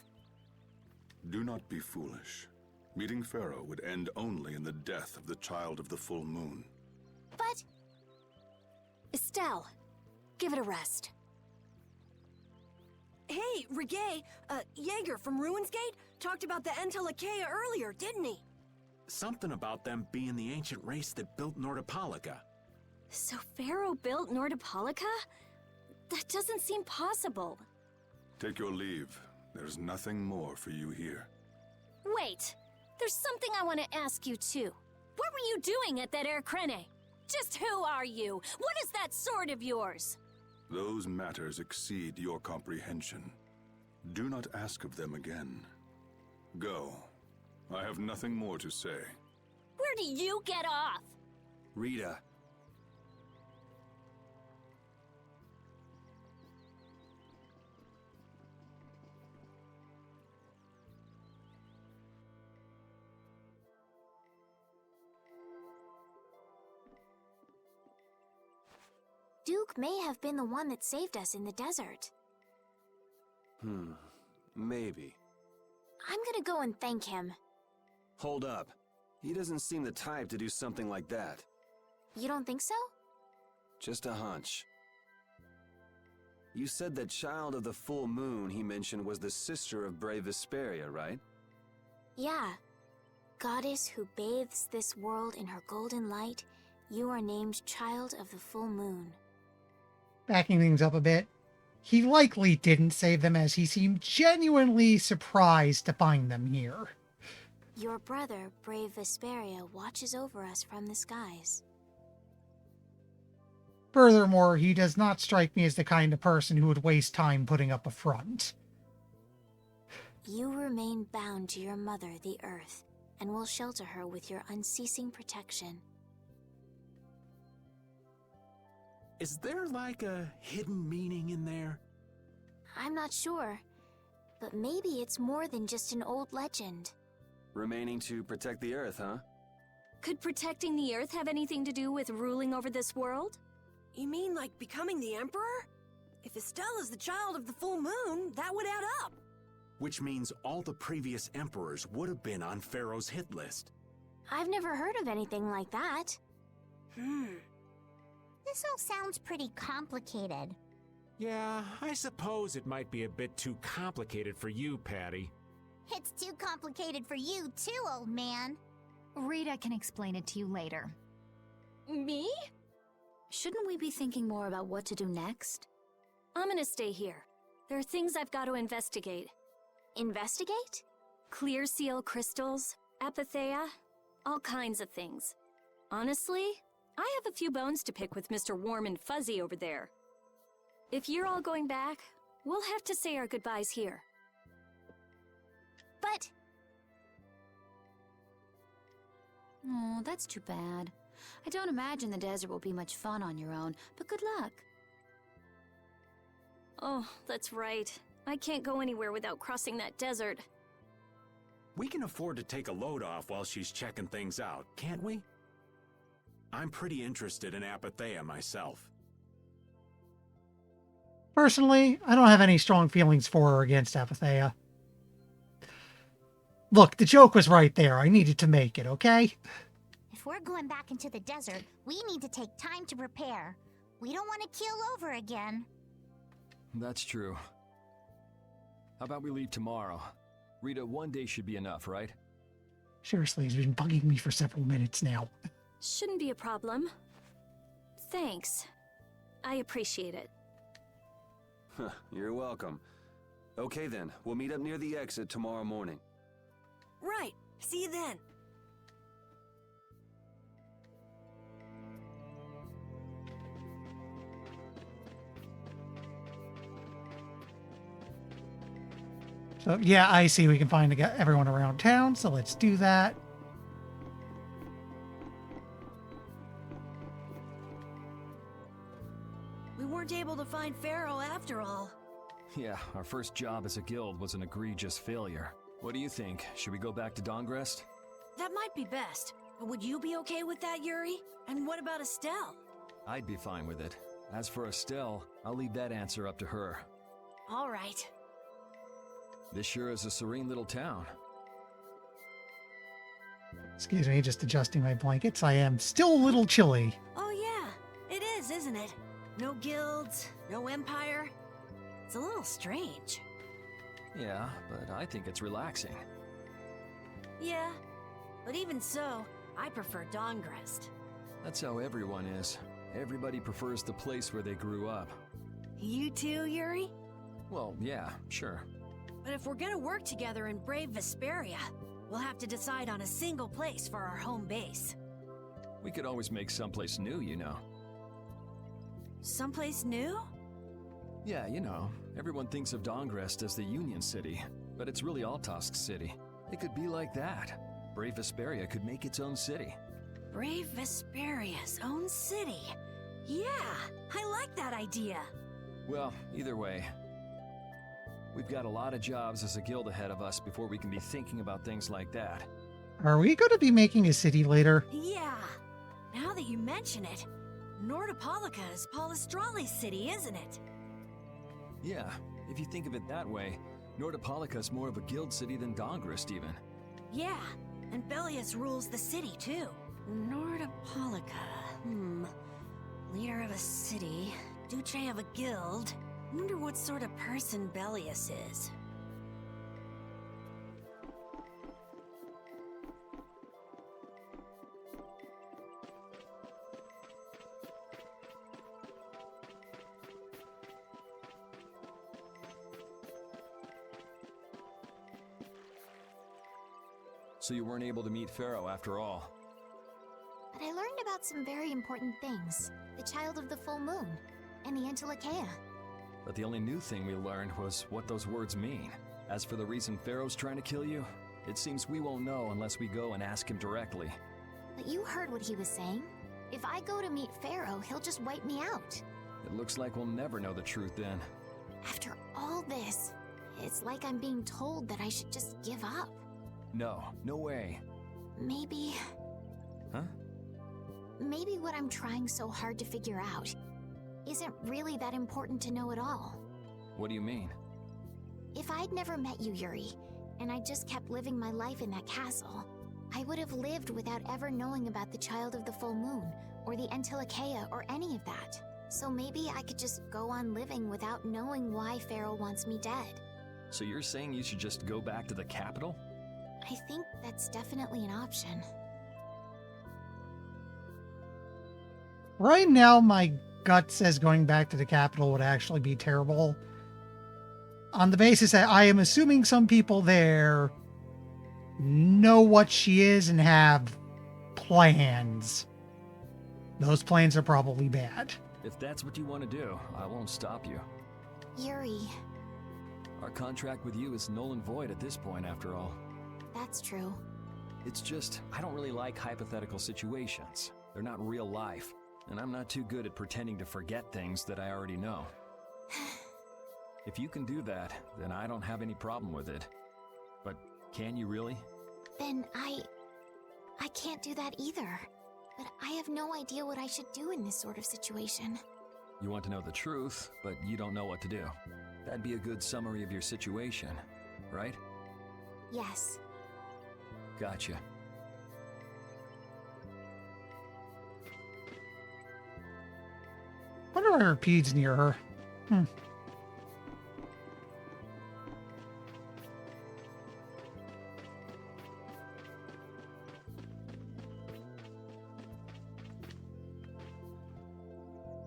S12: Do not be foolish. Meeting Pharaoh would end only in the death of the Child of the Full Moon.
S5: But...
S8: Estelle, give it a rest.
S13: Hey, Reggae, Jaeger from Ruins Gate talked about the Endelikeia earlier, didn't he?
S2: Something about them being the ancient race that built Nordopolica.
S8: So Pharaoh built Nordopolica? That doesn't seem possible.
S12: Take your leave. There's nothing more for you here.
S8: Wait, there's something I want to ask you too. What were you doing at that Air Krene? Just who are you? What is that sword of yours?
S12: Those matters exceed your comprehension. Do not ask of them again. Go. I have nothing more to say.
S8: Where do you get off?
S6: Rita.
S5: Duke may have been the one that saved us in the desert.
S6: Maybe.
S5: I'm gonna go and thank him.
S6: Hold up. He doesn't seem the type to do something like that.
S5: You don't think so?
S6: Just a hunch. You said that Child of the Full Moon he mentioned was the sister of brave Vesperia, right?
S5: Yeah. Goddess who bathes this world in her golden light, you are named Child of the Full Moon.
S1: Backing things up a bit, he likely didn't save them as he seemed genuinely surprised to find them here.
S5: Your brother, brave Vesperia, watches over us from the skies.
S1: Furthermore, he does not strike me as the kind of person who would waste time putting up a front.
S5: You remain bound to your mother, the Earth, and will shelter her with your unceasing protection.
S2: Is there like a hidden meaning in there?
S5: I'm not sure, but maybe it's more than just an old legend.
S6: Remaining to protect the Earth, huh?
S8: Could protecting the Earth have anything to do with ruling over this world?
S13: You mean like becoming the Emperor? If Estelle is the Child of the Full Moon, that would add up.
S2: Which means all the previous emperors would have been on Pharaoh's hit list.
S5: I've never heard of anything like that.
S3: This all sounds pretty complicated.
S2: Yeah, I suppose it might be a bit too complicated for you, Patty.
S3: It's too complicated for you too, old man.
S11: Rita can explain it to you later.
S8: Me?
S10: Shouldn't we be thinking more about what to do next?
S8: I'm gonna stay here. There are things I've got to investigate.
S5: Investigate?
S8: Clear seal crystals, apatheia, all kinds of things. Honestly, I have a few bones to pick with Mr. Warm and Fuzzy over there. If you're all going back, we'll have to say our goodbyes here.
S3: But
S10: Oh, that's too bad. I don't imagine the desert will be much fun on your own, but good luck.
S8: Oh, that's right. I can't go anywhere without crossing that desert.
S2: We can afford to take a load off while she's checking things out, can't we? I'm pretty interested in Apathea myself.
S1: Personally, I don't have any strong feelings for or against Apathea. Look, the joke was right there. I needed to make it, okay?
S3: if we're going back into the desert, we need to take time to prepare. We don't want to keel over again.
S7: That's true. How about we leave tomorrow? Rita, one day should be enough, right?
S1: Seriously, he's been bugging me for several minutes now.
S8: Shouldn't be a problem. Thanks. I appreciate it.
S6: You're welcome. Okay then, we'll meet up near the exit tomorrow morning.
S13: Right. See you then.
S1: So, yeah, I see we can find everyone around town, so let's do that.
S13: We weren't able to find Pharaoh after all.
S7: Yeah, our first job as a guild was an egregious failure. What do you think? Should we go back to Dongrest?
S13: That might be best. But would you be okay with that, Yuri? And what about Estelle?
S7: I'd be fine with it. As for Estelle, I'll leave that answer up to her.
S13: All right.
S7: This sure is a serene little town.
S1: Excuse me, just adjusting my blankets. I am still a little chilly.
S13: Oh yeah, it is, isn't it? No guilds, no empire. It's a little strange.
S7: Yeah, but I think it's relaxing.
S13: Yeah, but even so, I prefer Dongrest.
S7: That's how everyone is. Everybody prefers the place where they grew up.
S13: You too, Yuri?
S7: Well, yeah, sure.
S13: But if we're gonna work together in brave Vesperia, we'll have to decide on a single place for our home base.
S7: We could always make someplace new, you know.
S13: Someplace new?
S7: Yeah, you know, everyone thinks of Dongrest as the Union City, but it's really Altosk City. It could be like that. Brave Vesperia could make its own city.
S13: Brave Vesperia's own city. Yeah, I like that idea.
S7: Well, either way, we've got a lot of jobs as a guild ahead of us before we can be thinking about things like that.
S1: Are we going to be making a city later?
S13: Yeah. Now that you mention it, Nordopolica is Palestrale's city, isn't it?
S7: Yeah, if you think of it that way, Nordopolica's more of a guild city than Dongrest even.
S13: Yeah, and Bellius rules the city too. Nordopolica, leader of a city, Duce of a guild. Wonder what sort of person Bellius is.
S7: So you weren't able to meet Pharaoh after all.
S3: But I learned about some very important things. The Child of the Full Moon, and the Entelechea.
S7: But the only new thing we learned was what those words mean. As for the reason Pharaoh's trying to kill you, it seems we won't know unless we go and ask him directly.
S3: But you heard what he was saying. If I go to meet Pharaoh, he'll just wipe me out.
S7: It looks like we'll never know the truth then.
S3: After all this, it's like I'm being told that I should just give up.
S7: No, no way.
S3: Maybe...
S7: Huh?
S3: Maybe what I'm trying so hard to figure out isn't really that important to know at all.
S7: What do you mean?
S3: If I'd never met you, Yuri, and I just kept living my life in that castle, I would have lived without ever knowing about the Child of the Full Moon, or the Entelechea, or any of that. So maybe I could just go on living without knowing why Pharaoh wants me dead.
S7: So you're saying you should just go back to the capital?
S3: I think that's definitely an option.
S1: Right now, my gut says going back to the capital would actually be terrible. On the basis that I am assuming some people there know what she is and have plans. Those planes are probably bad.
S7: If that's what you want to do, I won't stop you.
S5: Yuri,
S7: Our contract with you is null and void at this point, after all.
S5: that's true.
S7: It's just, I don't really like hypothetical situations. They're not real life, and I'm not too good at pretending to forget things that I already know. If you can do that, then I don't have any problem with it. But can you really?
S5: Then I can't do that either. But I have no idea what I should do in this sort of situation.
S7: You want to know the truth, but you don't know what to do. That'd be a good summary of your situation, right?
S5: Yes.
S7: Gotcha.
S1: Wonder why her pede's near her.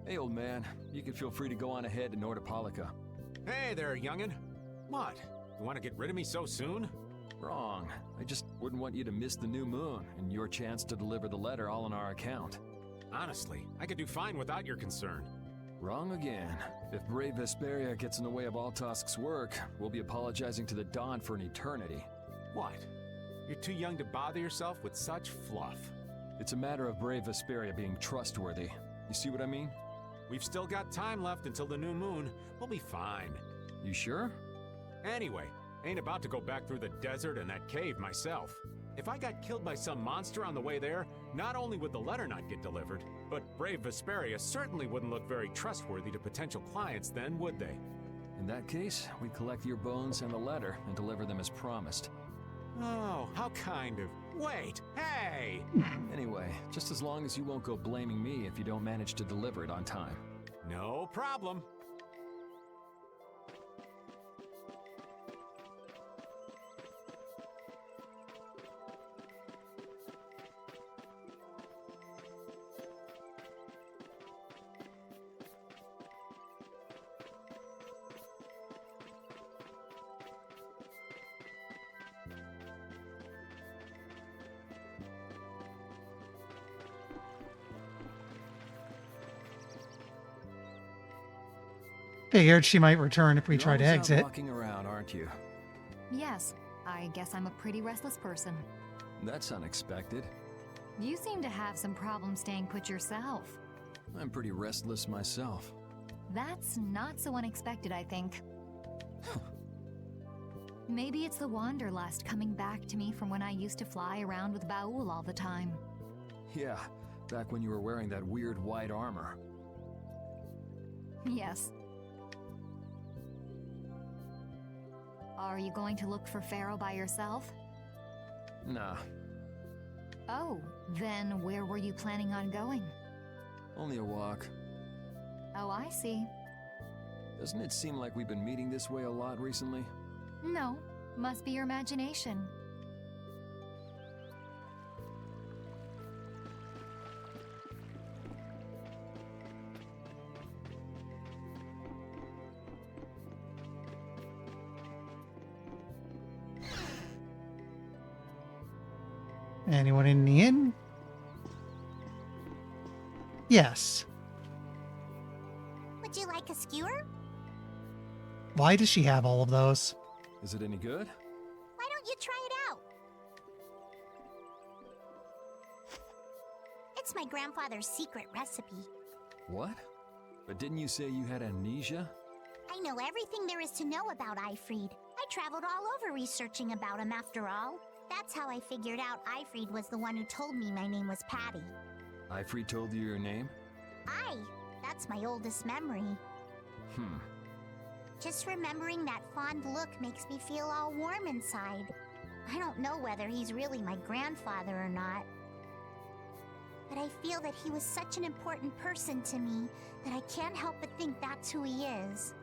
S7: Hey, old man. You can feel free to go on ahead to Nordopolica.
S2: Hey there, youngin'. What? You want to get rid of me so soon?
S7: Wrong. I just wouldn't want you to miss the new moon and your chance to deliver the letter all on our account.
S2: Honestly, I could do fine without your concern.
S7: Wrong again. If brave Vesperia gets in the way of Altosk's work, we'll be apologizing to the Dawn for an eternity.
S2: What? You're too young to bother yourself with such fluff.
S7: It's a matter of brave Vesperia being trustworthy. You see what I mean?
S2: We've still got time left until the new moon. We'll be fine.
S7: You sure?
S2: Anyway, ain't about to go back through the desert and that cave myself. If I got killed by some monster on the way there, not only would the letter not get delivered, but brave Vesperia certainly wouldn't look very trustworthy to potential clients then, would they?
S7: In that case, we collect your bones and the letter and deliver them as promised.
S2: Oh, how kind of... Wait, hey!
S7: Anyway, just as long as you won't go blaming me if you don't manage to deliver it on time.
S2: No problem.
S1: Figured she might return if we try to
S7: You're always out
S1: exit.
S7: walking around, aren't you?
S11: Yes, I guess I'm a pretty restless person.
S7: That's unexpected.
S11: You seem to have some problems staying put yourself.
S7: I'm pretty restless myself.
S11: That's not so unexpected, I think. Maybe it's the wanderlust coming back to me from when I used to fly around with Baul all the time.
S7: Yeah, back when you were wearing that weird white armor.
S11: Yes. Are you going to look for Pharaoh by yourself?
S7: Nah,
S11: Oh, then where were you planning on going?
S7: only a walk.
S11: Oh, I see.
S7: Doesn't it seem like we've been meeting this way a lot recently?
S11: No, must be your imagination.
S1: Anyone in the inn? Yes.
S3: Would you like a skewer?
S1: Why does she have all of those?
S7: Is it any good?
S3: Why don't you try it out? It's my grandfather's secret recipe.
S7: What? But didn't you say you had amnesia?
S3: I know everything there is to know about Eifried. I traveled all over researching about him after all. That's how I figured out Eifried was the one who told me my name was Patty.
S7: Eifried told you your name?
S3: That's my oldest memory. Just remembering that fond look makes me feel all warm inside. I don't know whether he's really my grandfather or not. But I feel that he was such an important person to me that I can't help but think that's who he is.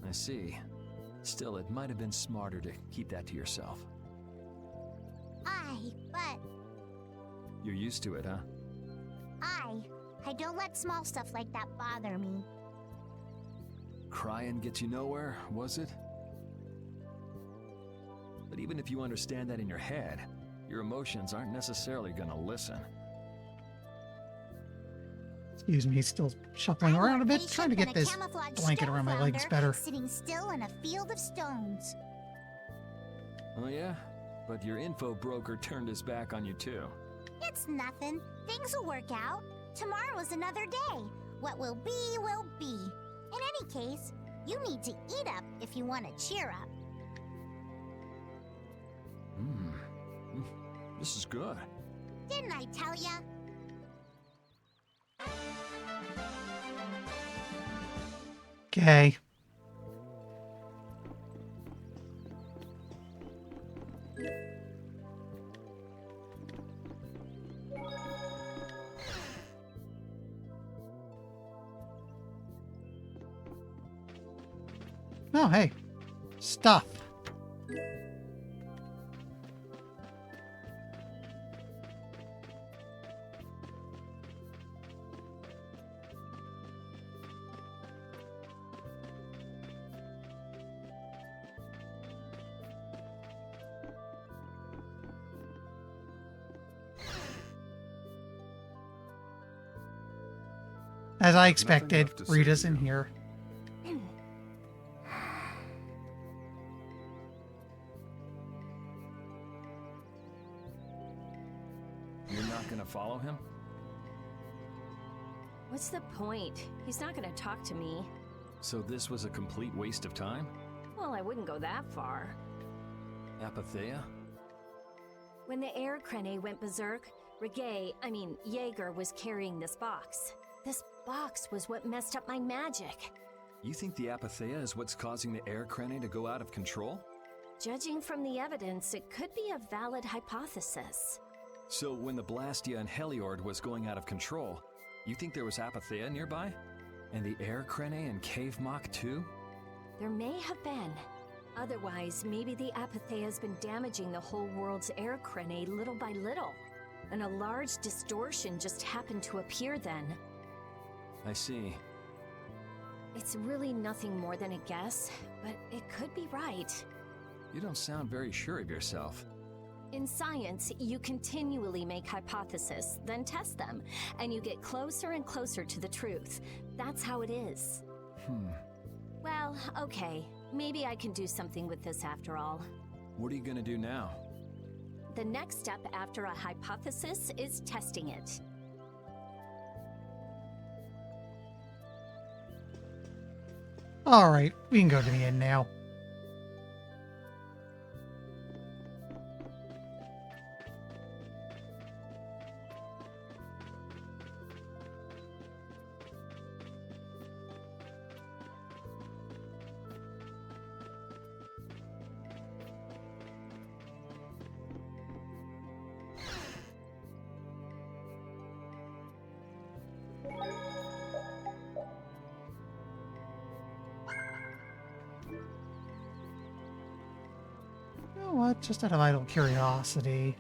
S7: I see. Still, it might have been smarter to keep that to yourself.
S3: But
S7: You're used to it, huh?
S3: I don't let small stuff like that bother me.
S7: Crying gets you nowhere, was it? But even if you understand that in your head, your emotions aren't necessarily gonna listen.
S1: Excuse me, still shuffling around a bit, trying to get this blanket around my legs better.
S3: Sitting still in a field of stones.
S7: Oh yeah? But your info broker turned his back on you too.
S3: It's nothing. Things will work out. Tomorrow is another day. What will be, will be. In any case, you need to eat up if you want to cheer up.
S7: This is good.
S3: Didn't I tell ya?
S1: Okay. Oh, hey. Stuff. As I expected, Rita's in here.
S7: You're not gonna follow him?
S8: What's the point? He's not gonna talk to me.
S7: So this was a complete waste of time?
S8: Well, I wouldn't go that far.
S7: Apatheia?
S8: When the air crane went berserk, Jaeger was carrying this box. This box was what messed up my magic.
S7: You think the Apatheia is what's causing the air crane to go out of control?
S8: Judging from the evidence, it could be a valid hypothesis.
S7: So when the Blastia and Heliord was going out of control, you think there was Apatheia nearby? And the air crane and Cave Mock too?
S8: There may have been. Otherwise, maybe the Apatheia's been damaging the whole world's air crane little by little. And a large distortion just happened to appear then.
S7: I see.
S8: It's really nothing more than a guess, but it could be right.
S7: You don't sound very sure of yourself.
S8: In science, you continually make hypotheses, then test them, and you get closer and closer to the truth. That's how it is. Well, okay. Maybe I can do something with this after all.
S7: What are you gonna do now?
S8: The next step after a hypothesis is testing it.
S1: Alright, we can go to the inn now. You know what? Just out of idle curiosity.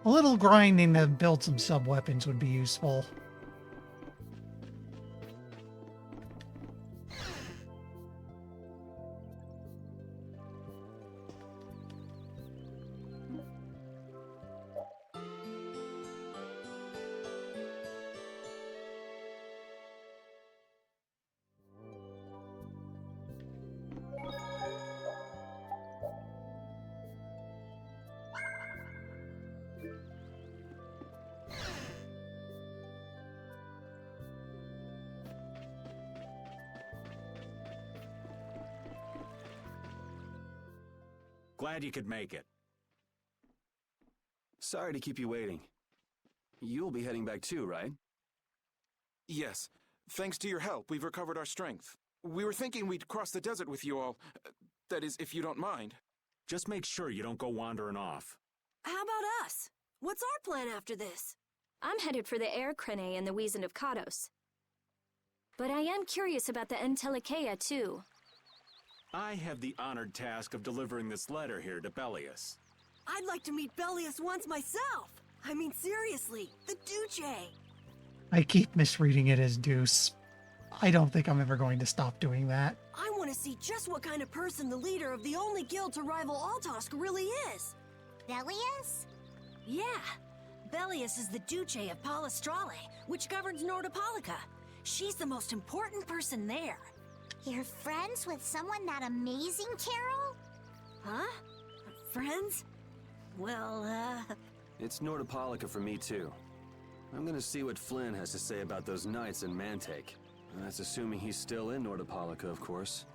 S1: A little grinding to build some sub-weapons would be useful.
S2: Glad you could make it.
S6: Sorry to keep you waiting. You'll be heading back too, right?
S14: Yes. Thanks to your help, we've recovered our strength. We were thinking we'd cross the desert with you all. That is, if you don't mind.
S2: Just make sure you don't go wandering off.
S13: How about us? What's our plan after this?
S8: I'm headed for the Air Crane and the Wizened of Kados. But I am curious about the Entelikeia, too.
S2: I have the honored task of delivering this letter here to Belius.
S13: I'd like to meet Belius once myself. I mean, seriously, the Duce.
S1: I keep misreading it as Deuce. I don't think I'm ever going to stop doing that.
S13: I want to see just what kind of person the leader of the only guild to rival Altosk really is.
S3: Belius?
S13: Yeah. Belius is the Duce of Palestrale, which governs Nordopolica. She's the most important person there.
S3: You're friends with someone that amazing, Carol?
S13: Huh? Friends? Well,
S6: It's Nordopolica for me, too. I'm gonna see what Flynn has to say about those knights in Mantake. That's assuming he's still in Nordopolica, of course.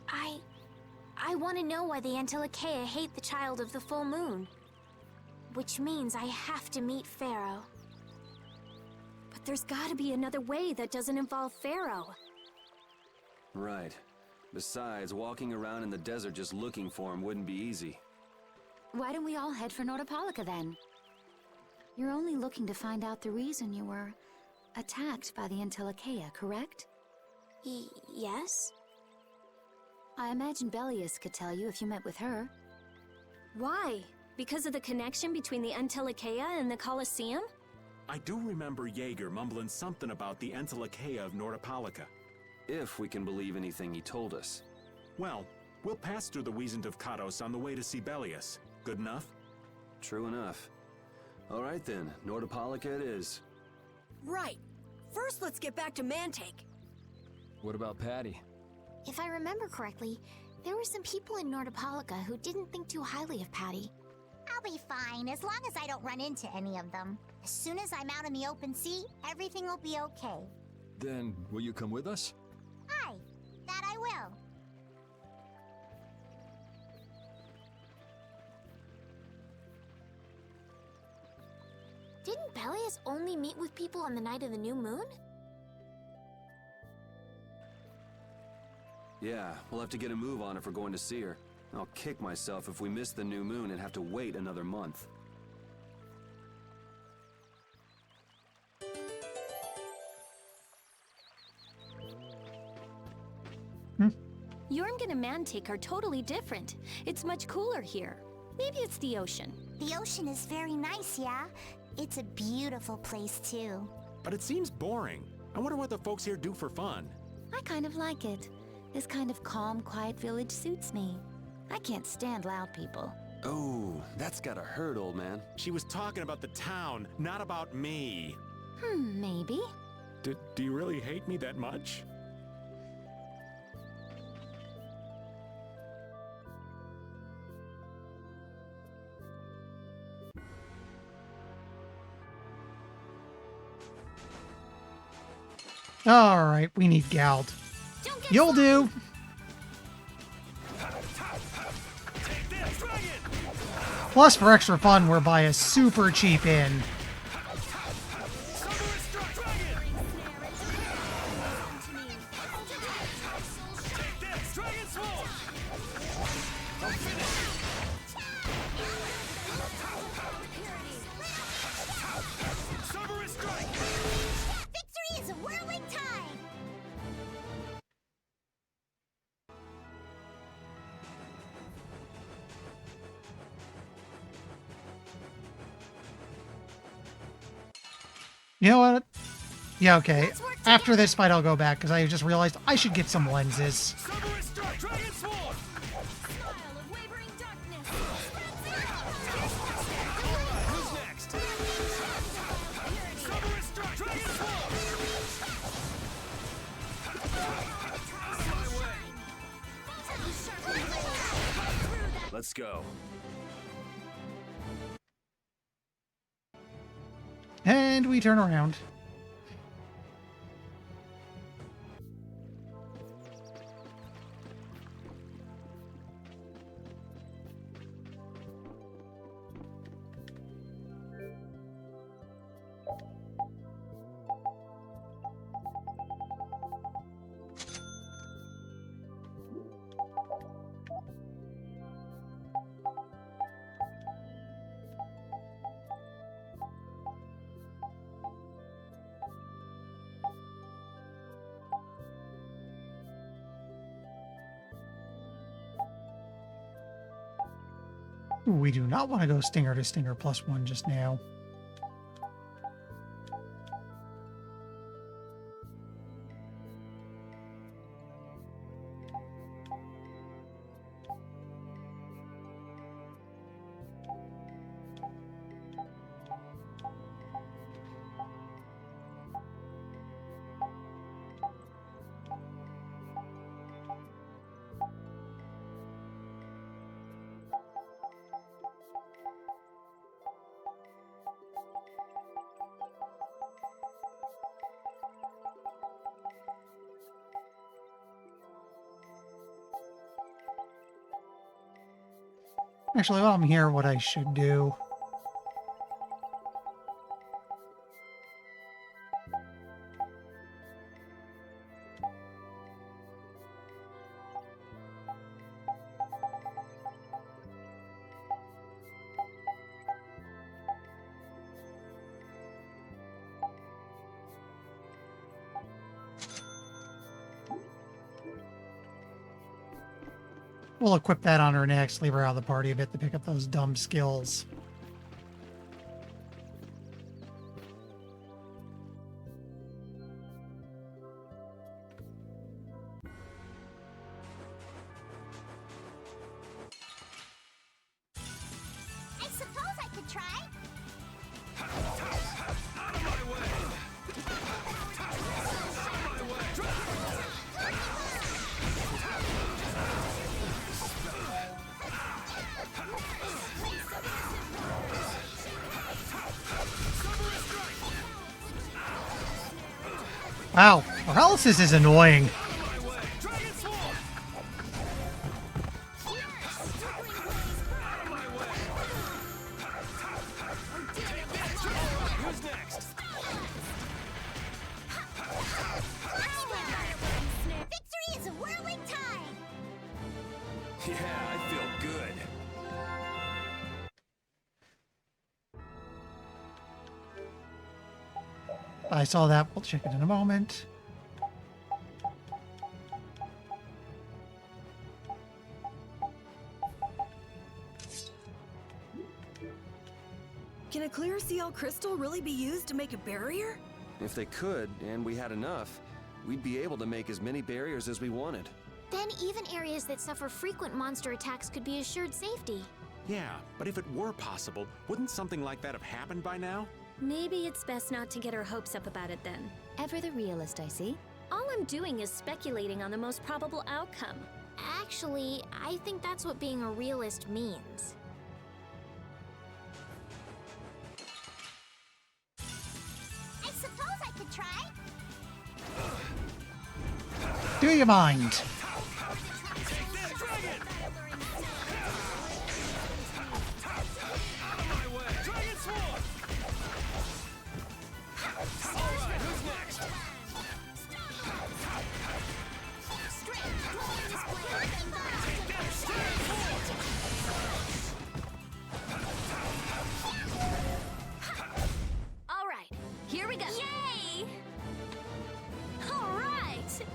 S3: I want to know why the Entelikeia hate the Child of the Full Moon. Which means I have to meet Pharaoh.
S8: But there's gotta be another way that doesn't involve Pharaoh.
S6: Right. Besides, walking around in the desert just looking for him wouldn't be easy.
S10: Why don't we all head for Nordopolica then? You're only looking to find out the reason you were attacked by the Entelikeia, correct?
S3: Yes?
S10: I imagine Belius could tell you if you met with her.
S8: Why? Because of the connection between the Entelikeia and the Colosseum?
S2: I do remember Jaeger mumbling something about the Entelikeia of Nordopolica.
S6: If we can believe anything he told us.
S2: Well, we'll pass through the Wizened of Kados on the way to see Belius. Good enough?
S6: True enough. All right then, Nordopolica it is.
S13: right. First, let's get back to Mantake.
S7: What about Patty?
S3: If I remember correctly, there were some people in Nordopolica who didn't think too highly of Patty. I'll be fine, as long as I don't run into any of them. As soon as I'm out in the open sea, everything will be okay.
S7: Then, will you come with us?
S3: Aye, that I will. Didn't Belius only meet with people on the night of the new moon?
S6: Yeah, we'll have to get a move on if we're going to see her. I'll kick myself if we miss the new moon and have to wait another month.
S8: Jormungand and Mantake are totally different. It's much cooler here. Maybe it's the ocean.
S3: The ocean is very nice, yeah? It's a beautiful place, too.
S2: But it seems boring. I wonder what the folks here do for fun.
S10: I kind of like it. This kind of calm, quiet village suits me. I can't stand loud people.
S6: Oh, that's gotta hurt, old man.
S2: She was talking about the town, not about me.
S10: Maybe.
S2: Do you really hate me that much?
S1: All right, we need Gald. You'll do. Plus, for extra fun, we're by a super cheap inn.
S3: Victory is a whirling time!
S1: You know what? Yeah, okay. After this fight, I'll go back, because I just realized I should get some lenses.
S6: Let's go.
S1: And we turn around. Ooh, we do not want to go Stinger to Stinger +1 just now. Actually, while I'm here, what I should do... We'll equip that on her next, leave her out of the party a bit to pick up those dumb skills.
S3: I suppose I could try.
S1: Wow, paralysis is annoying.
S3: Victory is a whirling tide.
S6: Yeah, I feel good.
S1: I saw that. We'll check it in a moment.
S13: Can a clear CL crystal really be used to make a barrier?
S6: If they could, and we had enough, we'd be able to make as many barriers as we wanted.
S5: Then even areas that suffer frequent monster attacks could be assured safety.
S2: Yeah, but if it were possible, wouldn't something like that have happened by now?
S4: Maybe it's best not to get our hopes up about it then.
S10: Ever the realist, I see.
S4: All I'm doing is speculating on the most probable outcome.
S5: Actually, I think that's what being a realist means.
S3: I suppose I could try.
S1: Do you mind?
S4: All right, here we go.
S5: Yay!
S4: All right.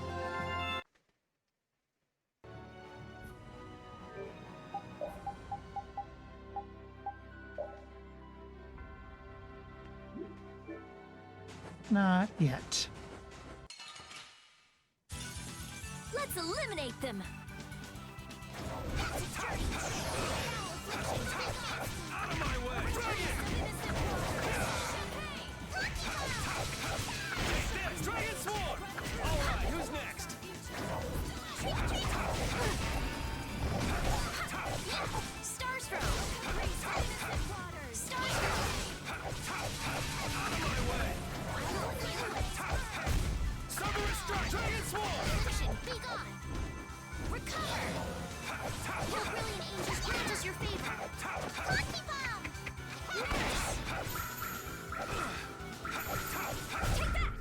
S1: Not yet.
S4: Let's eliminate them.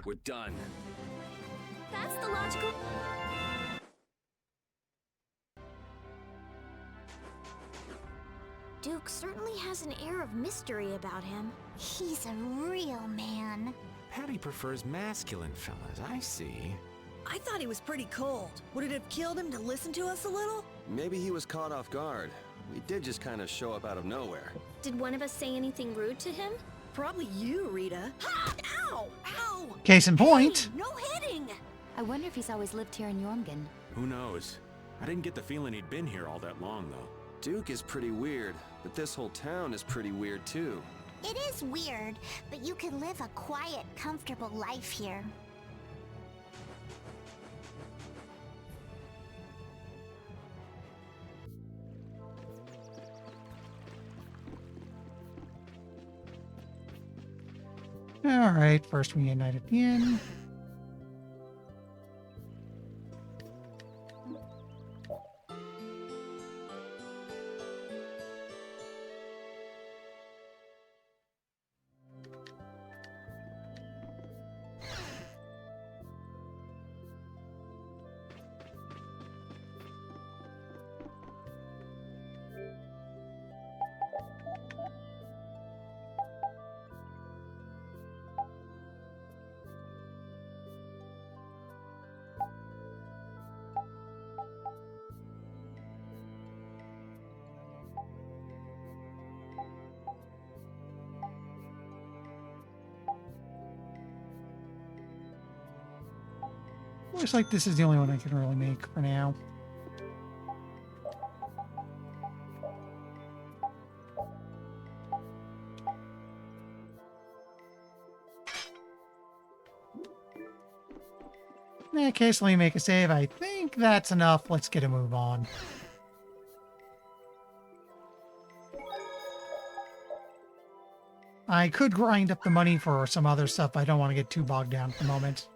S6: We're done.
S4: That's the logical...
S5: Duke certainly has an air of mystery about him.
S3: He's a real man.
S2: Patty prefers masculine fellas, I see.
S13: I thought he was pretty cold. Would it have killed him to listen to us a little?
S6: Maybe he was caught off guard. He did just kind of show up out of nowhere.
S8: Did one of us say anything rude to him?
S13: Probably you, Rita. Ha! Ow! Ow!
S1: Case in point.
S13: Hey, no hitting!
S10: I wonder if he's always lived here in Jormungand.
S2: Who knows? I didn't get the feeling he'd been here all that long, though.
S6: Duke is pretty weird, but this whole town is pretty weird too.
S3: It is weird, but you can live a quiet, comfortable life here.
S1: Alright, first we unite at the inn. Looks like this is the only one I can really make for now. In that case, let me make a save. I think that's enough. Let's get a move on. I could grind up the money for some other stuff, but I don't want to get too bogged down at the moment.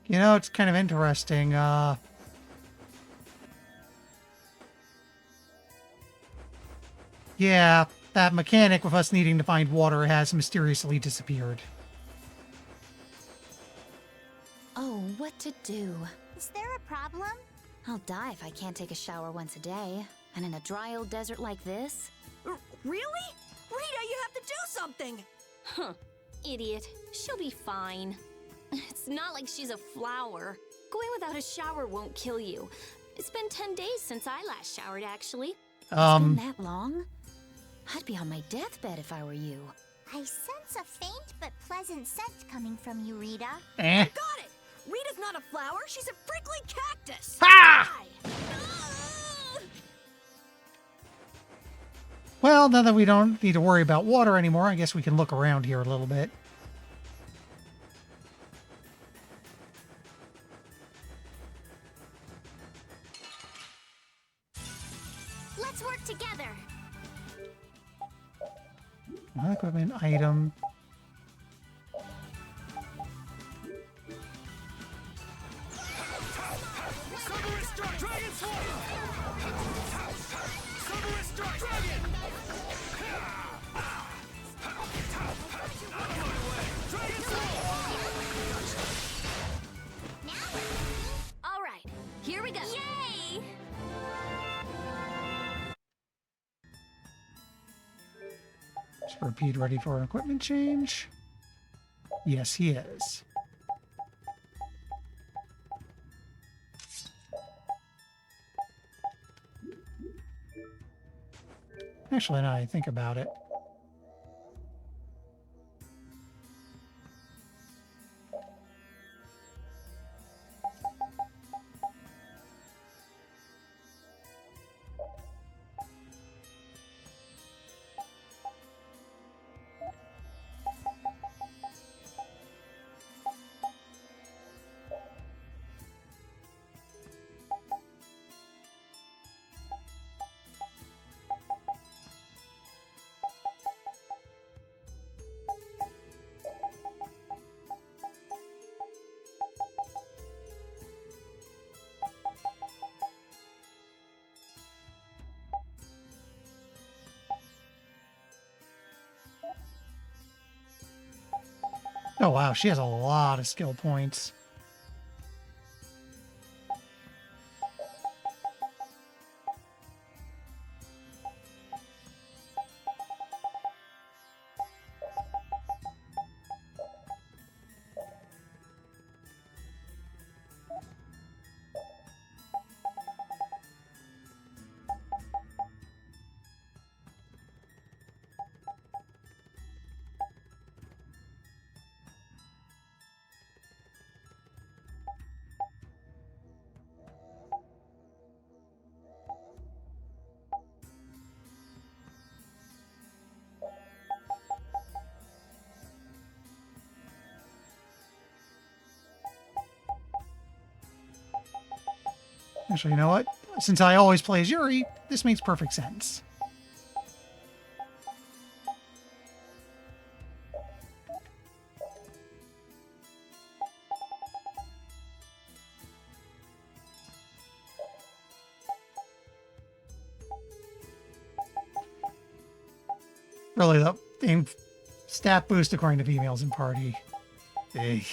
S1: You know, it's kind of interesting. Yeah, that mechanic with us needing to find water has mysteriously disappeared.
S10: Oh, what to do?
S3: Is there a problem?
S10: I'll die if I can't take a shower once a day. And in a dry old desert like this?
S13: Really? Rita, you have to do something!
S8: Huh. Idiot. She'll be fine. It's not like she's a flower. Going without a shower won't kill you. It's been 10 days since I last showered, actually.
S10: It's been that long? I'd be on my deathbed if I were you.
S3: I sense a faint but pleasant scent coming from you, Rita.
S13: I got it! Rita's not a flower, she's a prickly cactus!
S1: Ha! Well, now that we don't need to worry about water anymore, I guess we can look around here a little bit.
S3: Let's work together.
S1: Equipment item.
S8: All right, here we go. Yay!
S1: Is Repeat ready for an equipment change? Yes, he is. Actually, now I think about it. Oh wow, she has a lot of skill points. Actually, you know what? Since I always play as Yuri, this makes perfect sense. Really, the aim stat boost according to females in party. Big.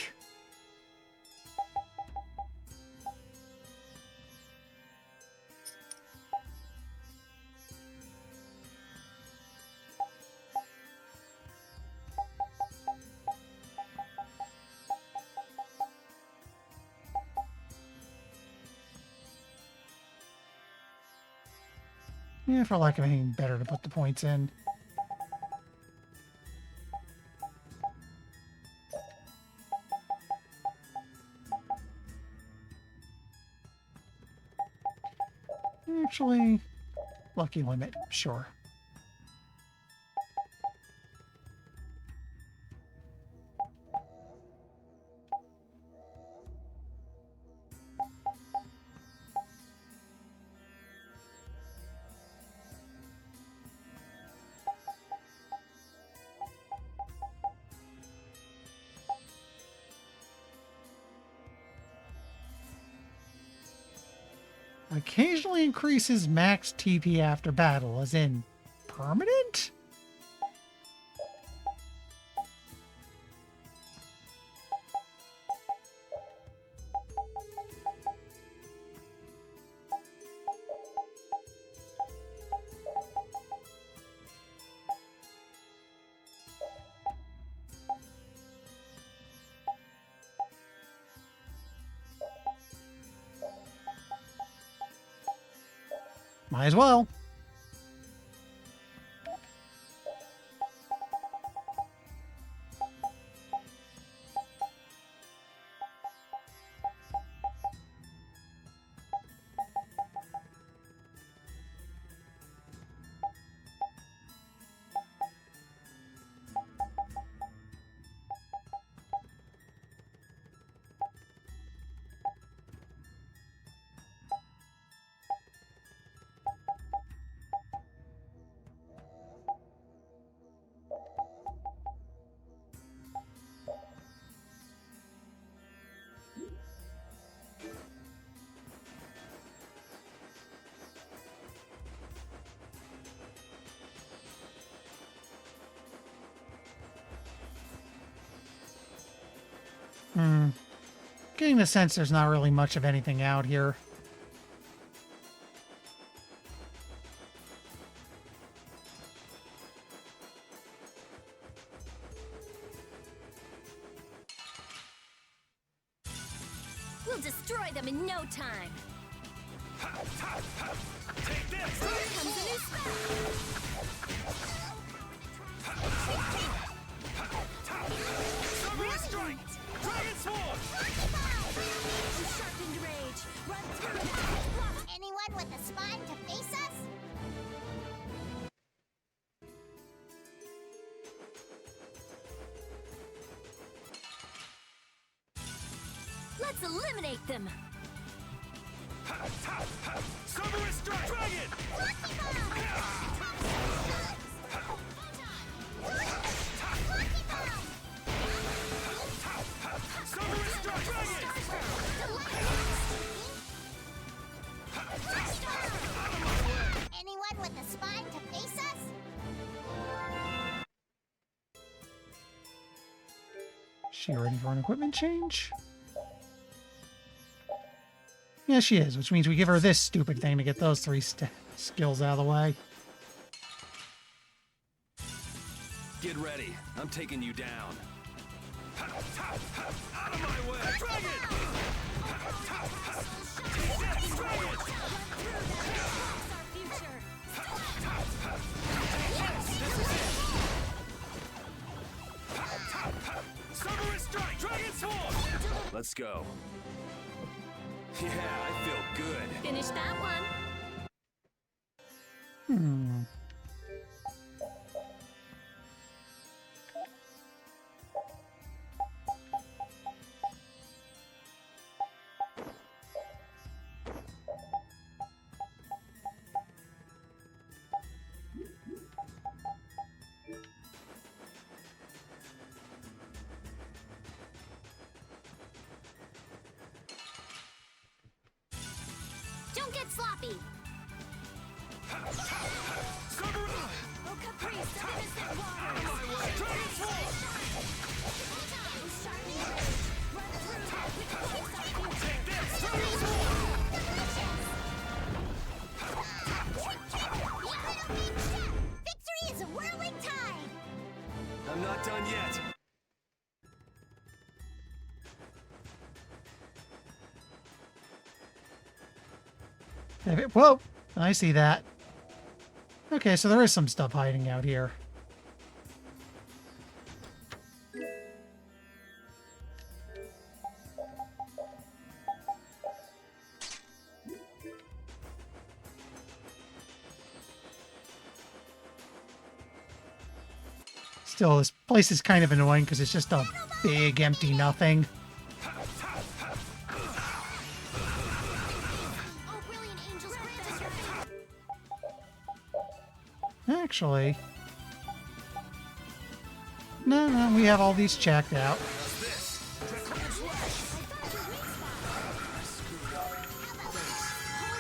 S1: Yeah, for lack of anything better to put the points in. Actually, lucky limit, sure. Occasionally increases max TP after battle, as in permanent? Might as well. Getting the sense there's not really much of anything out here.
S8: We'll destroy them in no time.
S2: Take this!
S8: Here comes a new spell.
S2: Summoning strike! Dragon sword!
S8: Sharpened rage. Run through it.
S3: Anyone with a spine to face us?
S8: Let's eliminate them.
S2: Summoning strike! Dragon! Summoning strike! Dragon!
S3: Anyone with a spine to face us?
S1: She ready for an equipment change? Yeah, she is, which means we give her this stupid thing to get those three skills out of the way.
S6: Get ready. I'm taking you down. Out of my way! Dragon! Let's go. Yeah, I feel good.
S8: Finish that one.
S5: Don't get sloppy! Oh, Caprice, of innocent water! Dragon Sword! Run through
S6: Take this! Dragon
S3: Victory is a whirling tide!
S6: I'm not done yet.
S1: Whoa! I see that. Okay, so there is some stuff hiding out here. Still, this place is kind of annoying because it's just a big empty nothing. Actually, no, we have all these checked out.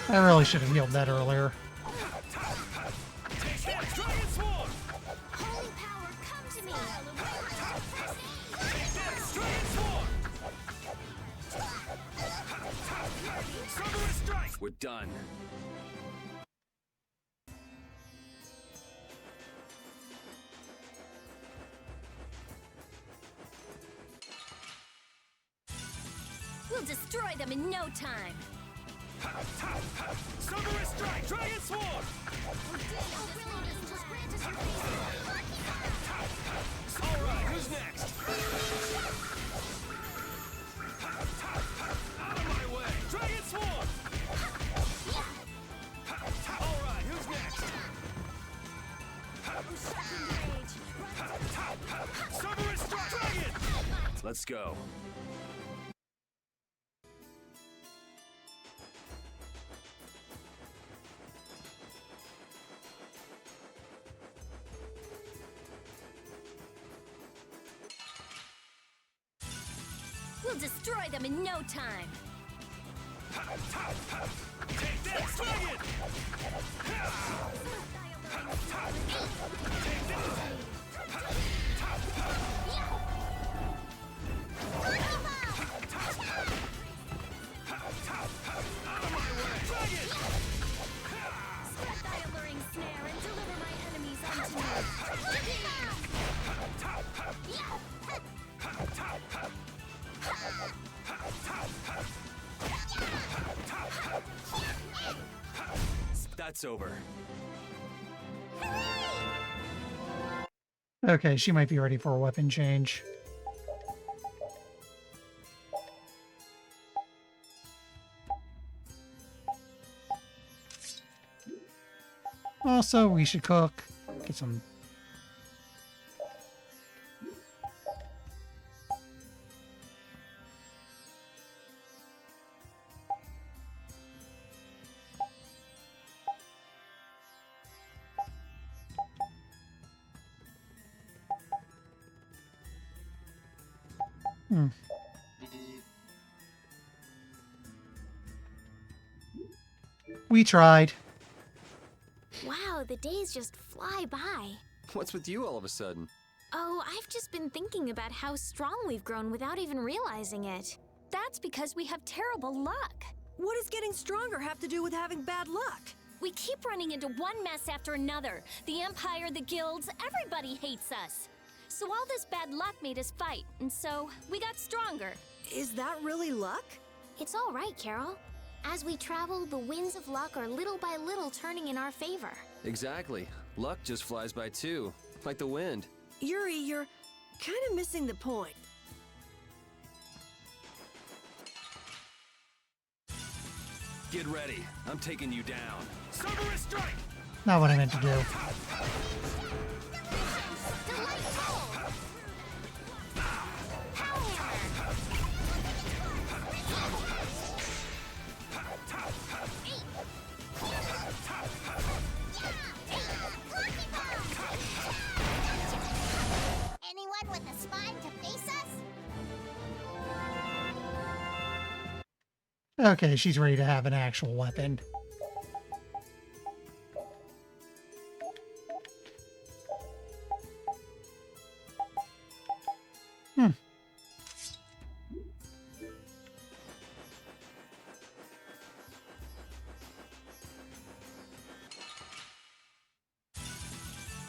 S1: I really should have healed that earlier.
S6: We're done.
S8: We'll destroy them in no time.
S6: Summer strike! Dragon Sword! Alright, who's next? Out of my way! Dragon Sword! Alright, who's next? Summer strike! Dragon! Let's go.
S8: We'll destroy them in no time.
S6: Take this, dragon! Out of my way! Dragon!
S8: Set thy alluring snare and deliver my enemies unto me.
S6: That's over.
S1: Okay, she might be ready for a weapon change. Also, we should cook. Get some... We tried.
S5: Wow, the days just fly by.
S6: What's with you all of a sudden?
S5: Oh, I've just been thinking about how strong we've grown without even realizing it.
S8: That's because we have terrible luck.
S13: What does getting stronger have to do with having bad luck?
S8: We keep running into one mess after another. The Empire, the guilds, everybody hates us. So all this bad luck made us fight, and so we got stronger.
S13: Is that really luck?
S5: It's all right, Carol. As we travel, the winds of luck are little by little turning in our favor.
S6: Exactly. Luck just flies by too, like the wind.
S13: Yuri, you're kind of missing the point.
S6: Get ready. I'm taking you down.
S14: Cerberus strike!
S1: Not what I meant to do.
S3: Anyone with a spine to face us?
S1: Okay, she's ready to have an actual weapon.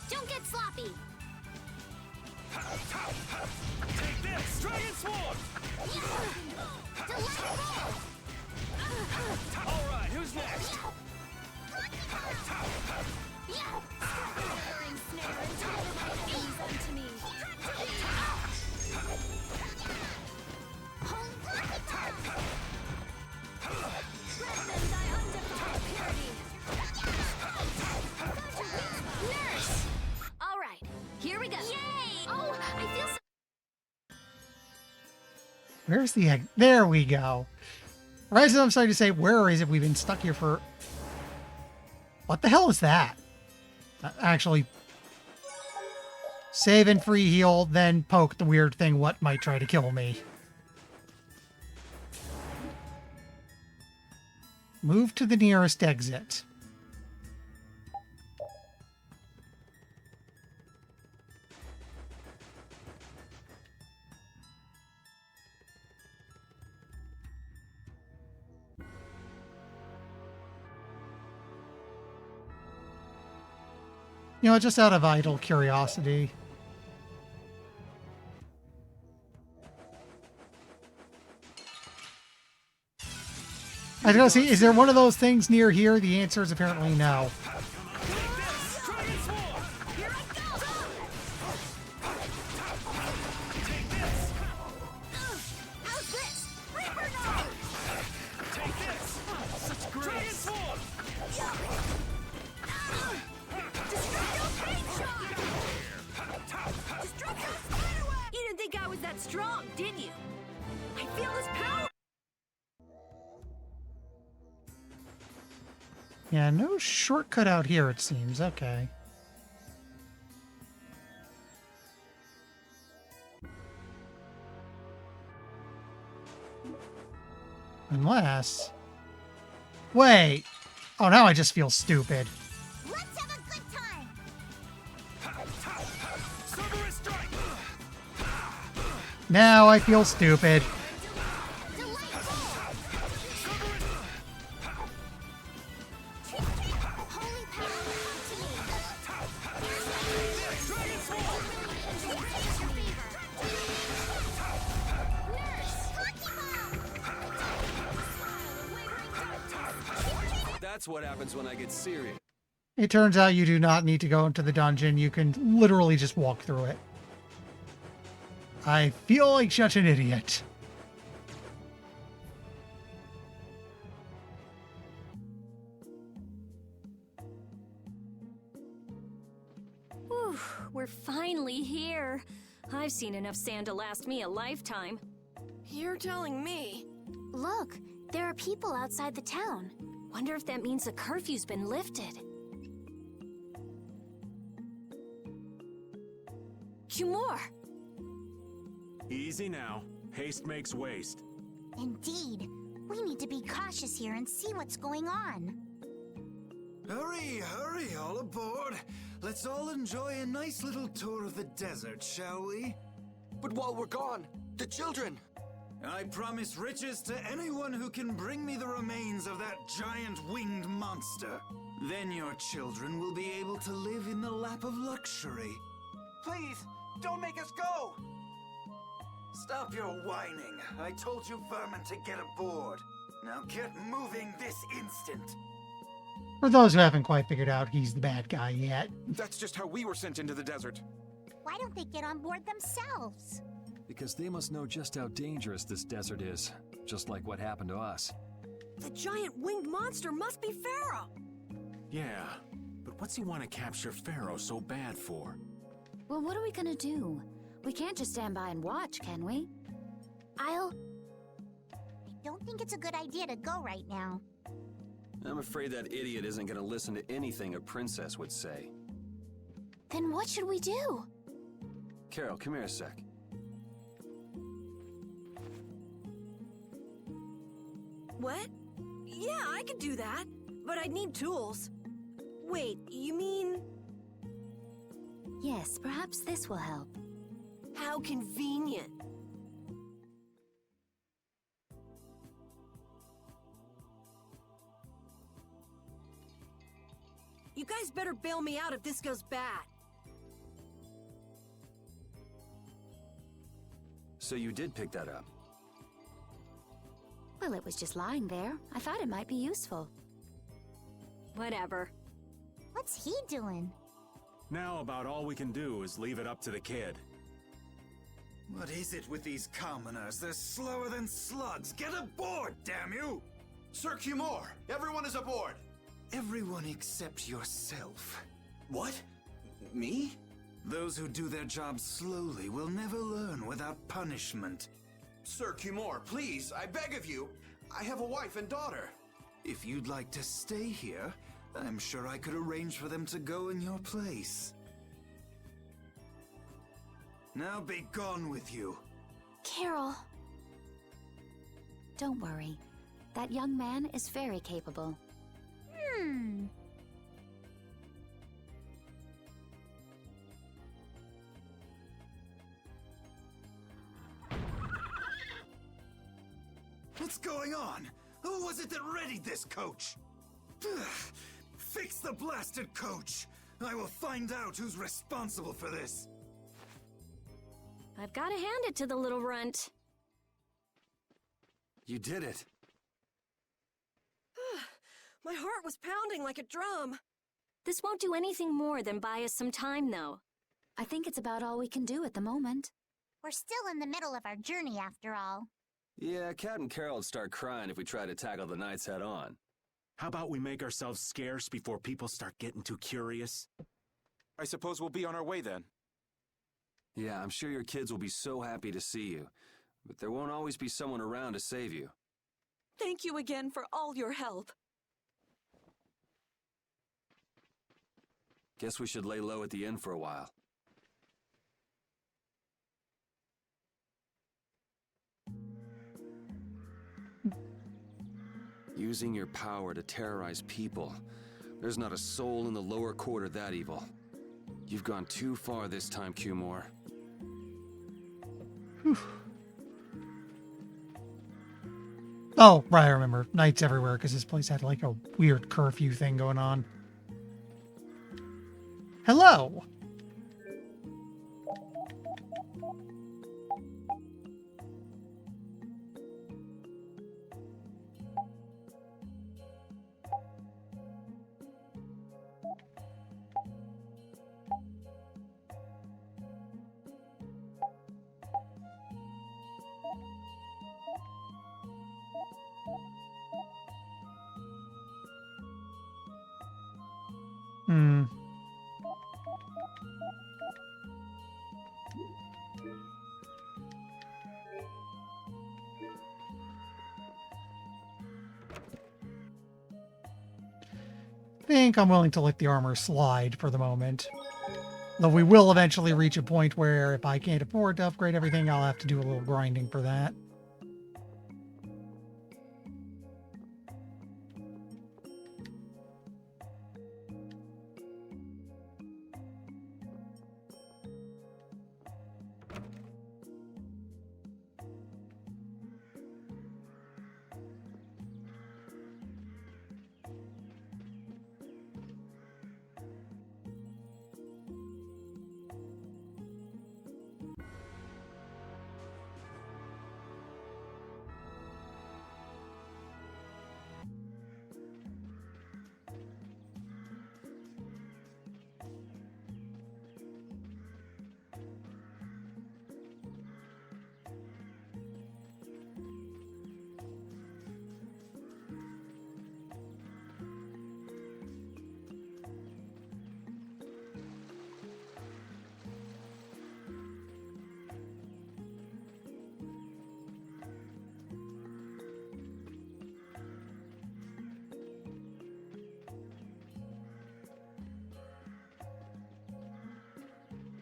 S5: Don't get sloppy!
S14: Take this! Dragon Sword! Alright, who's next?
S8: All right, here we go.
S5: Yay! Oh, I feel so...
S1: Where's the egg? There we go. Right as I'm starting to say, where is it? We've been stuck here for... What the hell is that? Actually, save and free heal, then poke the weird thing what might try to kill me. Move to the nearest exit. You know, just out of idle curiosity. I was gonna see, is there one of those things near here? The answer is apparently no.
S13: You didn't think I was that strong, did you? I feel this power!
S1: Yeah, no shortcut out here, it seems. Okay. Unless... Wait! Oh, now I just feel stupid.
S3: Let's have a good time!
S14: Cerberus strike!
S1: Now I feel stupid.
S6: That's what happens when I get serious.
S1: It turns out you do not need to go into the dungeon. You can literally just walk through it. I feel like such an idiot.
S8: Whew, we're finally here. I've seen enough sand to last me a lifetime.
S13: You're telling me.
S5: Look, there are people outside the town.
S8: Wonder if that means the curfew's been lifted. Cumore!
S2: Easy now. Haste makes waste.
S3: Indeed. We need to be cautious here and see what's going on.
S15: Hurry, hurry, all aboard. Let's all enjoy a nice little tour of the desert, shall we?
S6: But while we're gone, the children!
S15: I promise riches to anyone who can bring me the remains of that giant winged monster. Then your children will be able to live in the lap of luxury.
S16: Please, don't make us go!
S15: Stop your whining. I told you vermin to get aboard. Now get moving this instant.
S1: For those who haven't quite figured out, he's the bad guy yet.
S14: That's just how we were sent into the desert.
S3: Why don't they get on board themselves?
S7: Because they must know just how dangerous this desert is, just like what happened to us.
S13: The giant winged monster must be Pharaoh!
S2: Yeah, but what's he want to capture Pharaoh so bad for?
S10: Well, what are we gonna do? We can't just stand by and watch, can we?
S3: I don't think it's a good idea to go right now.
S6: I'm afraid that idiot isn't gonna listen to anything a princess would say.
S5: Then what should we do?
S6: Carol, come here a sec.
S13: What? Yeah, I could do that, but I'd need tools. Wait, you mean...
S10: Yes, perhaps this will help.
S13: How convenient. You guys better bail me out if this goes bad.
S6: So you did pick that up?
S10: Well, it was just lying there. I thought it might be useful.
S8: Whatever.
S3: What's he doing?
S2: Now about all we can do is leave it up to the kid.
S15: What is it with these commoners? They're slower than slugs. Get aboard, damn you!
S16: Sir Cumore, everyone is aboard.
S15: Everyone except yourself.
S16: What? Me?
S15: Those who do their jobs slowly will never learn without punishment.
S16: Sir Cumore, please, I beg of you. I have a wife and daughter.
S15: If you'd like to stay here, I'm sure I could arrange for them to go in your place. Now be gone with you.
S5: Carol.
S10: Don't worry. That young man is very capable.
S15: What's going on? Who was it that readied this coach? Fix the blasted coach! I will find out who's responsible for this.
S8: I've got to hand it to the little runt.
S6: You did it.
S13: My heart was pounding like a drum.
S8: This won't do anything more than buy us some time, though.
S10: I think it's about all we can do at the moment.
S3: We're still in the middle of our journey after all.
S6: Yeah, Captain Carol would start crying if we tried to tackle the knights head on.
S2: How about we make ourselves scarce before people start getting too curious?
S14: I suppose we'll be on our way then.
S6: Yeah, I'm sure your kids will be so happy to see you. But there won't always be someone around to save you.
S13: Thank you again for all your help.
S6: Guess we should lay low at the inn for a while. Using your power to terrorize people. There's not a soul in the lower quarter that evil. You've gone too far this time, Cumore.
S1: Oh, right, I remember. Knights everywhere, because this place had like a weird curfew thing going on. Hello! I think I'm willing to let the armor slide for the moment. Though we will eventually reach a point where if I can't afford to upgrade everything, I'll have to do a little grinding for that.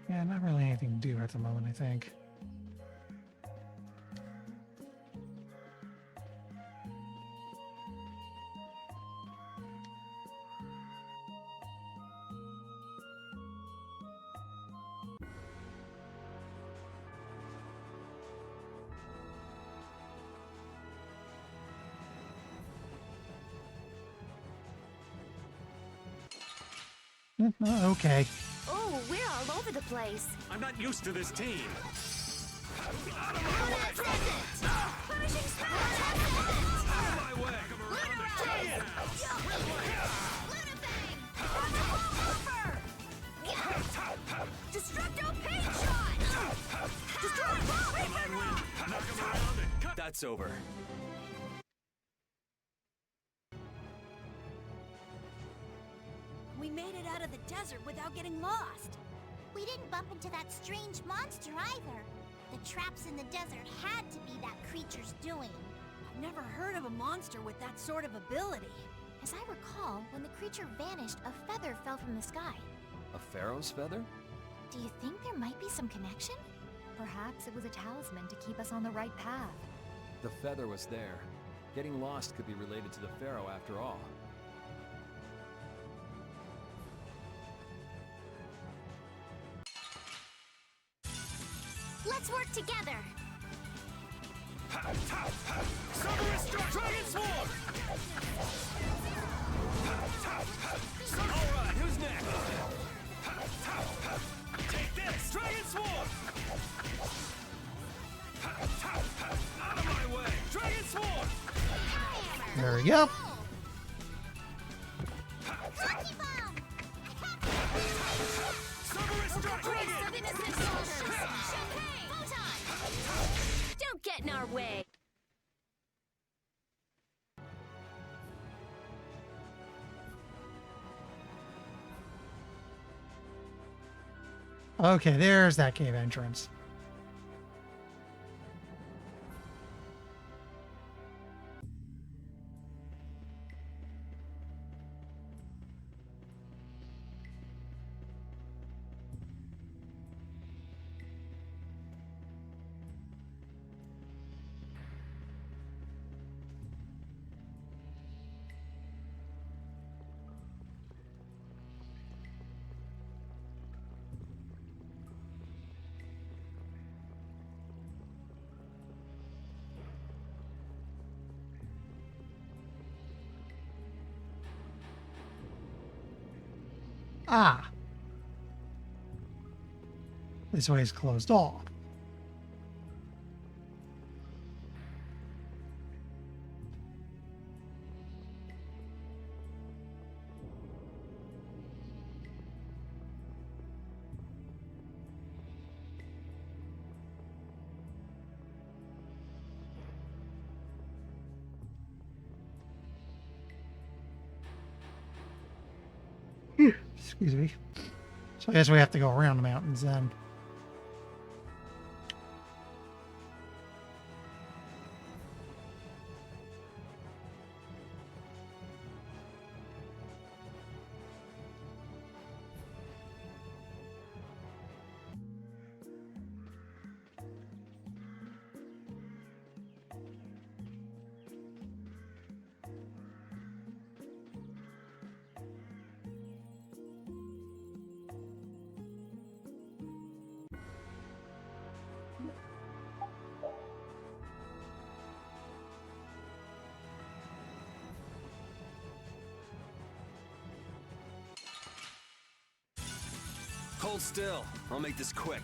S1: Yeah, not really anything to do at the moment, I think. Okay.
S5: Oh, we're all over the place.
S2: I'm not used to this team.
S6: That's over.
S13: We made it out of the desert without getting lost.
S3: We didn't bump into that strange monster either. The traps in the desert had to be that creature's doing.
S13: I've never heard of a monster with that sort of ability.
S3: As I recall, when the creature vanished, a feather fell from the sky.
S6: A pharaoh's feather?
S11: Do you think there might be some connection? Perhaps it was a talisman to keep us on the right path.
S7: The feather was there. Getting lost could be related to the pharaoh after all.
S5: Let's work together.
S2: Dragon Swarm! Alright, who's next? Take this! Dragon Swarm! Out of my way! Dragon Swarm!
S1: There we go.
S8: Don't get in our way.
S1: Okay, there's that cave entrance. Ah. This way is closed off. Excuse me. So I guess we have to go around the mountains then.
S6: Hold still. I'll make this quick.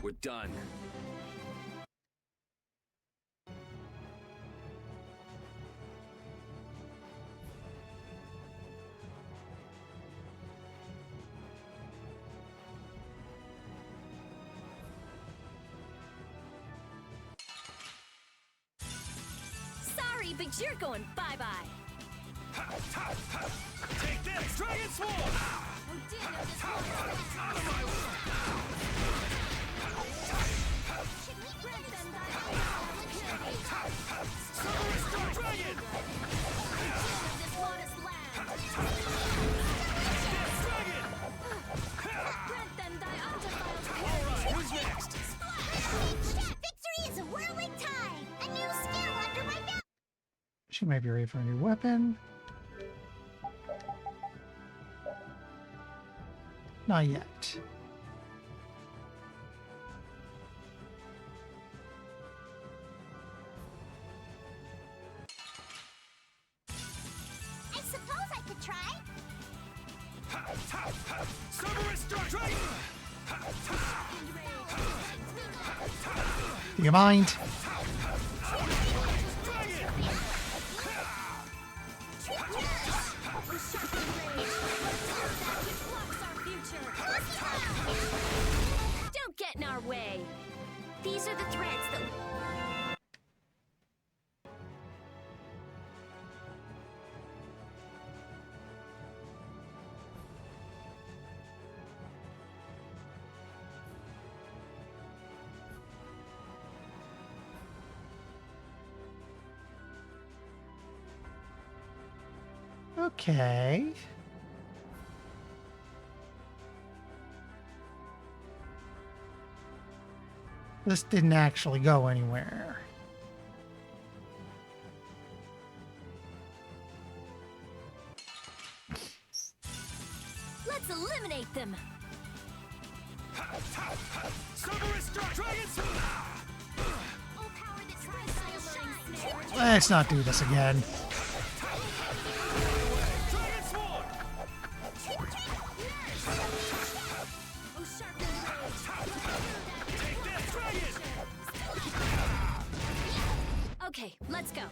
S6: We're done.
S8: Sorry, but you're going bye-bye.
S2: Take this, Dragon Sword! Out of my way! Superstar Dragon! Alright, who's next?
S3: Victory is a whirling tide! A new skill under my belt!
S1: She might be ready for a new weapon. Not yet.
S3: I suppose I could try.
S2: Superstar Dragon!
S1: Do you mind?
S8: Don't get in our way.
S5: These are the threads that...
S1: Okay. This didn't actually go anywhere.
S8: Let's eliminate them.
S2: Superstar Dragon!
S1: Let's not do this again.
S8: Okay, let's go.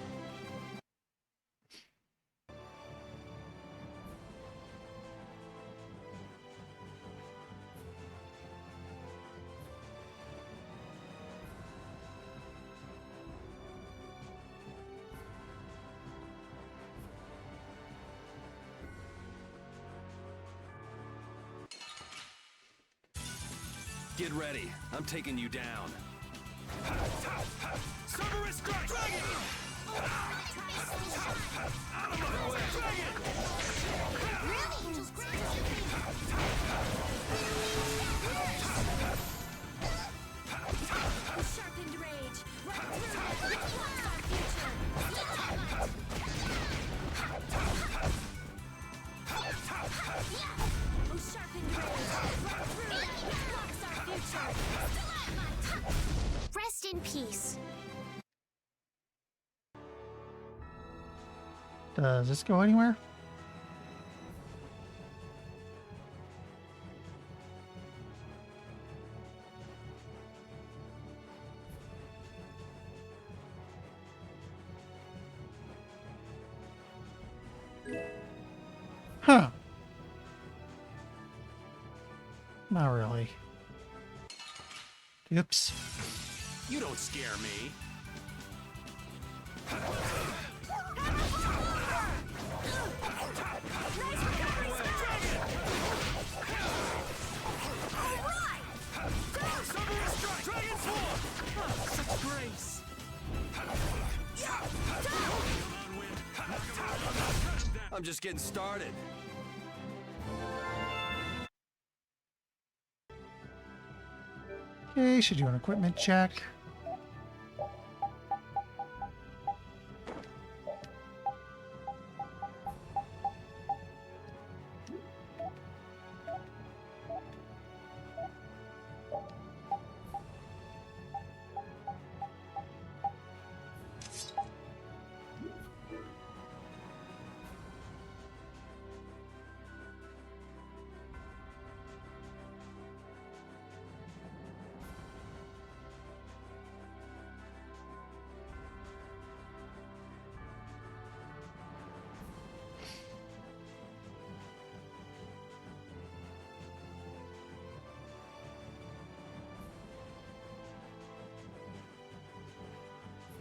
S6: Get ready. I'm taking you down.
S2: Superstar Dragon! Out of my way!
S8: Sharpened rage. Right through it. Blocks our future. Sharpened rage. Right through it. Blocks our future.
S5: Rest in peace.
S1: Does this go anywhere? Huh. Not really. Oops.
S2: You don't scare me. Such grace.
S6: I'm just getting started.
S1: Okay, should do an equipment check.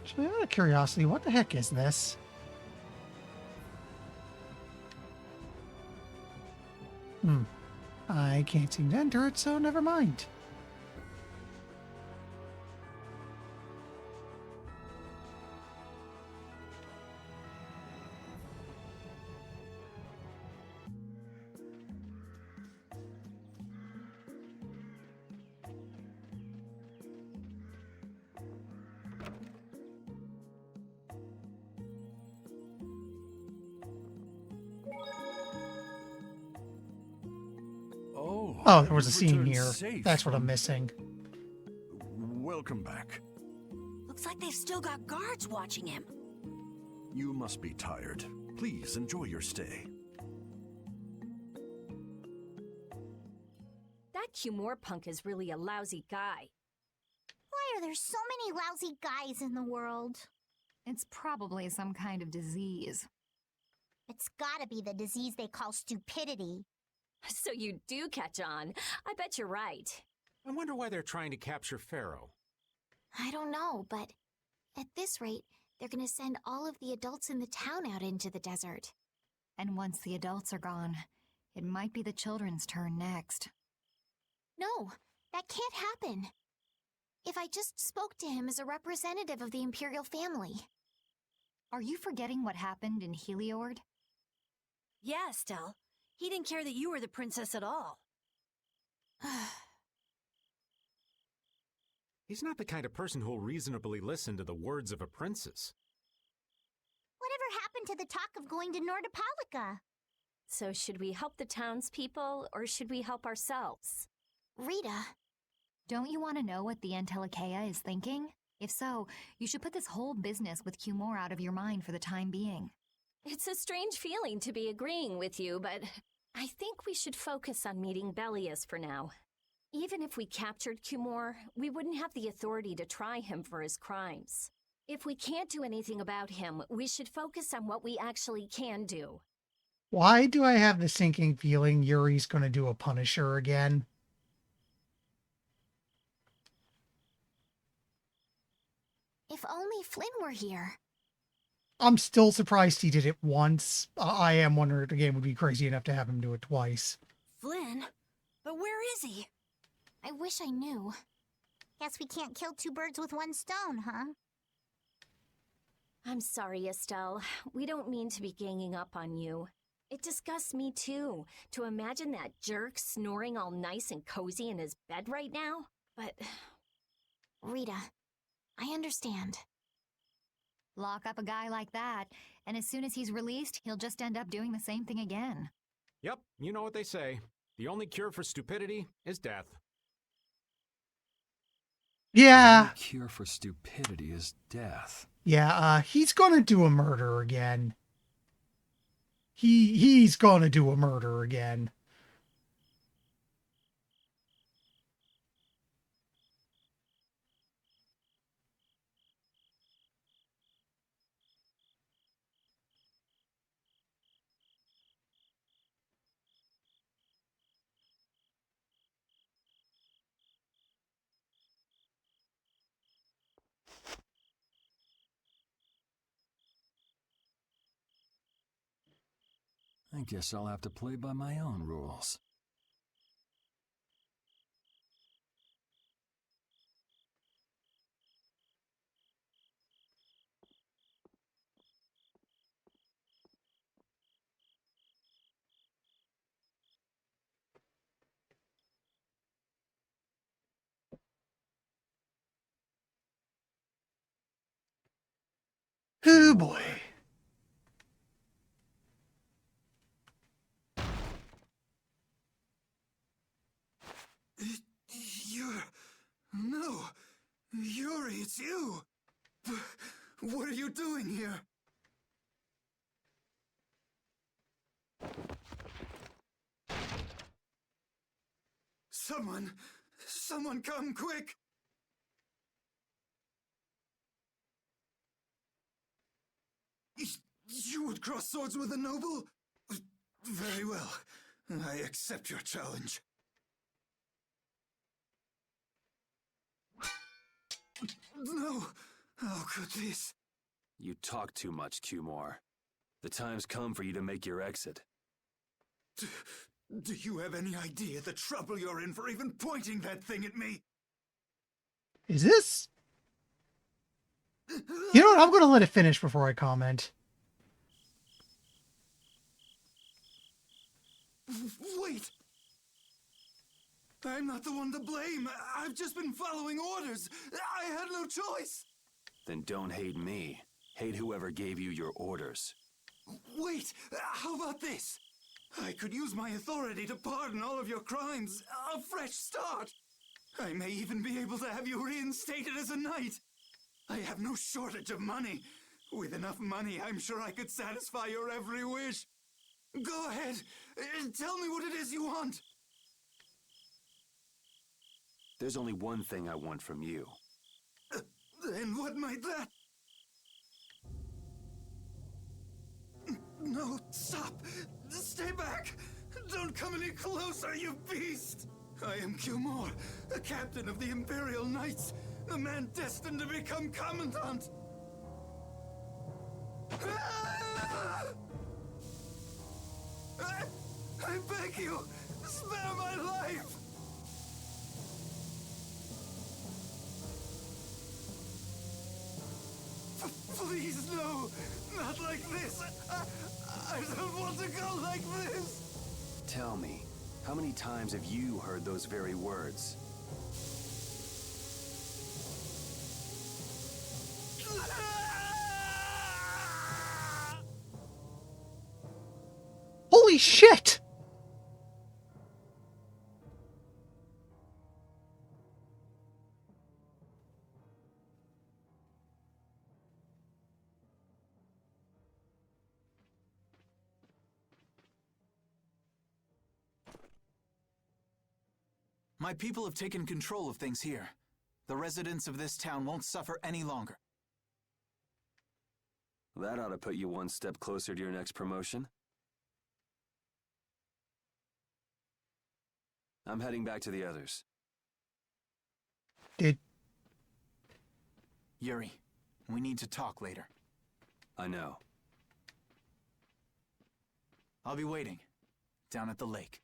S1: Actually, out of curiosity, what the heck is this? I can't seem to enter it, so never mind. Oh, there was a scene here. That's what I'm missing.
S17: Welcome back.
S13: Looks like they've still got guards watching him.
S17: You must be tired. Please enjoy your stay.
S8: That Cumore punk is really a lousy guy.
S3: Why are there so many lousy guys in the world?
S11: It's probably some kind of disease.
S3: It's gotta be the disease they call stupidity.
S8: So you do catch on. I bet you're right.
S2: I wonder why they're trying to capture Pharaoh.
S5: I don't know, but at this rate, they're gonna send all of the adults in the town out into the desert.
S11: And once the adults are gone, it might be the children's turn next.
S5: No, that can't happen. If I just spoke to him as a representative of the Imperial family.
S11: Are you forgetting what happened in Heliord?
S13: Yeah, Estelle. He didn't care that you were the princess at all.
S2: He's not the kind of person who'll reasonably listen to the words of a princess.
S3: Whatever happened to the talk of going to Nordopolica?
S8: So should we help the townspeople, or should we help ourselves?
S5: Rita.
S11: Don't you want to know what the Entelekea is thinking? If so, you should put this whole business with Cumore out of your mind for the time being.
S8: It's a strange feeling to be agreeing with you, but I think we should focus on meeting Belias for now. Even if we captured Cumore, we wouldn't have the authority to try him for his crimes. If we can't do anything about him, we should focus on what we actually can do.
S1: Why do I have the sinking feeling Yuri's going to do a Punisher again?
S5: If only Flynn were here.
S1: I'm still surprised he did it once. I am wondering if the game would be crazy enough to have him do it twice.
S13: Flynn? But where is he?
S5: I wish I knew.
S3: Guess we can't kill two birds with one stone, huh?
S8: I'm sorry, Estelle. We don't mean to be ganging up on you. It disgusts me too, to imagine that jerk snoring all nice and cozy in his bed right now. But...
S5: Rita, I understand.
S11: Lock up a guy like that, and as soon as he's released, he'll just end up doing the same thing again.
S2: Yep, you know what they say. The only cure for stupidity is death.
S1: Yeah.
S7: The only cure for stupidity is death.
S1: Yeah, he's gonna do a murder again. He's gonna do a murder again.
S7: I guess I'll have to play by my own rules.
S1: Oh boy.
S15: No! Yuri, it's you! What are you doing here? Someone come quick! You would cross swords with a noble? Very well. I accept your challenge. No! How could this?
S6: You talk too much, Cumore. The time's come for you to make your exit.
S15: Do you have any idea the trouble you're in for even pointing that thing at me?
S1: Is this... You know what? I'm going to let it finish before I comment.
S15: Wait! I'm not the one to blame. I've just been following orders. I had no choice.
S6: Then don't hate me. Hate whoever gave you your orders.
S15: Wait, how about this? I could use my authority to pardon all of your crimes. A fresh start. I may even be able to have you reinstated as a knight. I have no shortage of money. With enough money, I'm sure I could satisfy your every wish. Go ahead. Tell me what it is you want.
S6: There's only one thing I want from you.
S15: Then what might that... No, stop! Stay back! Don't come any closer, you beast! I am Cumore, the captain of the Imperial Knights, the man destined to become Commandant! I beg you, spare my life! Please, no! Not like this! I don't want to go like this!
S6: Tell me, how many times have you heard those very words?
S1: Holy shit!
S15: My people have taken control of things here. The residents of this town won't suffer any longer.
S6: That ought to put you one step closer to your next promotion. I'm heading back to the others.
S15: Yuri, we need to talk later.
S6: I know.
S15: I'll be waiting. Down at the lake.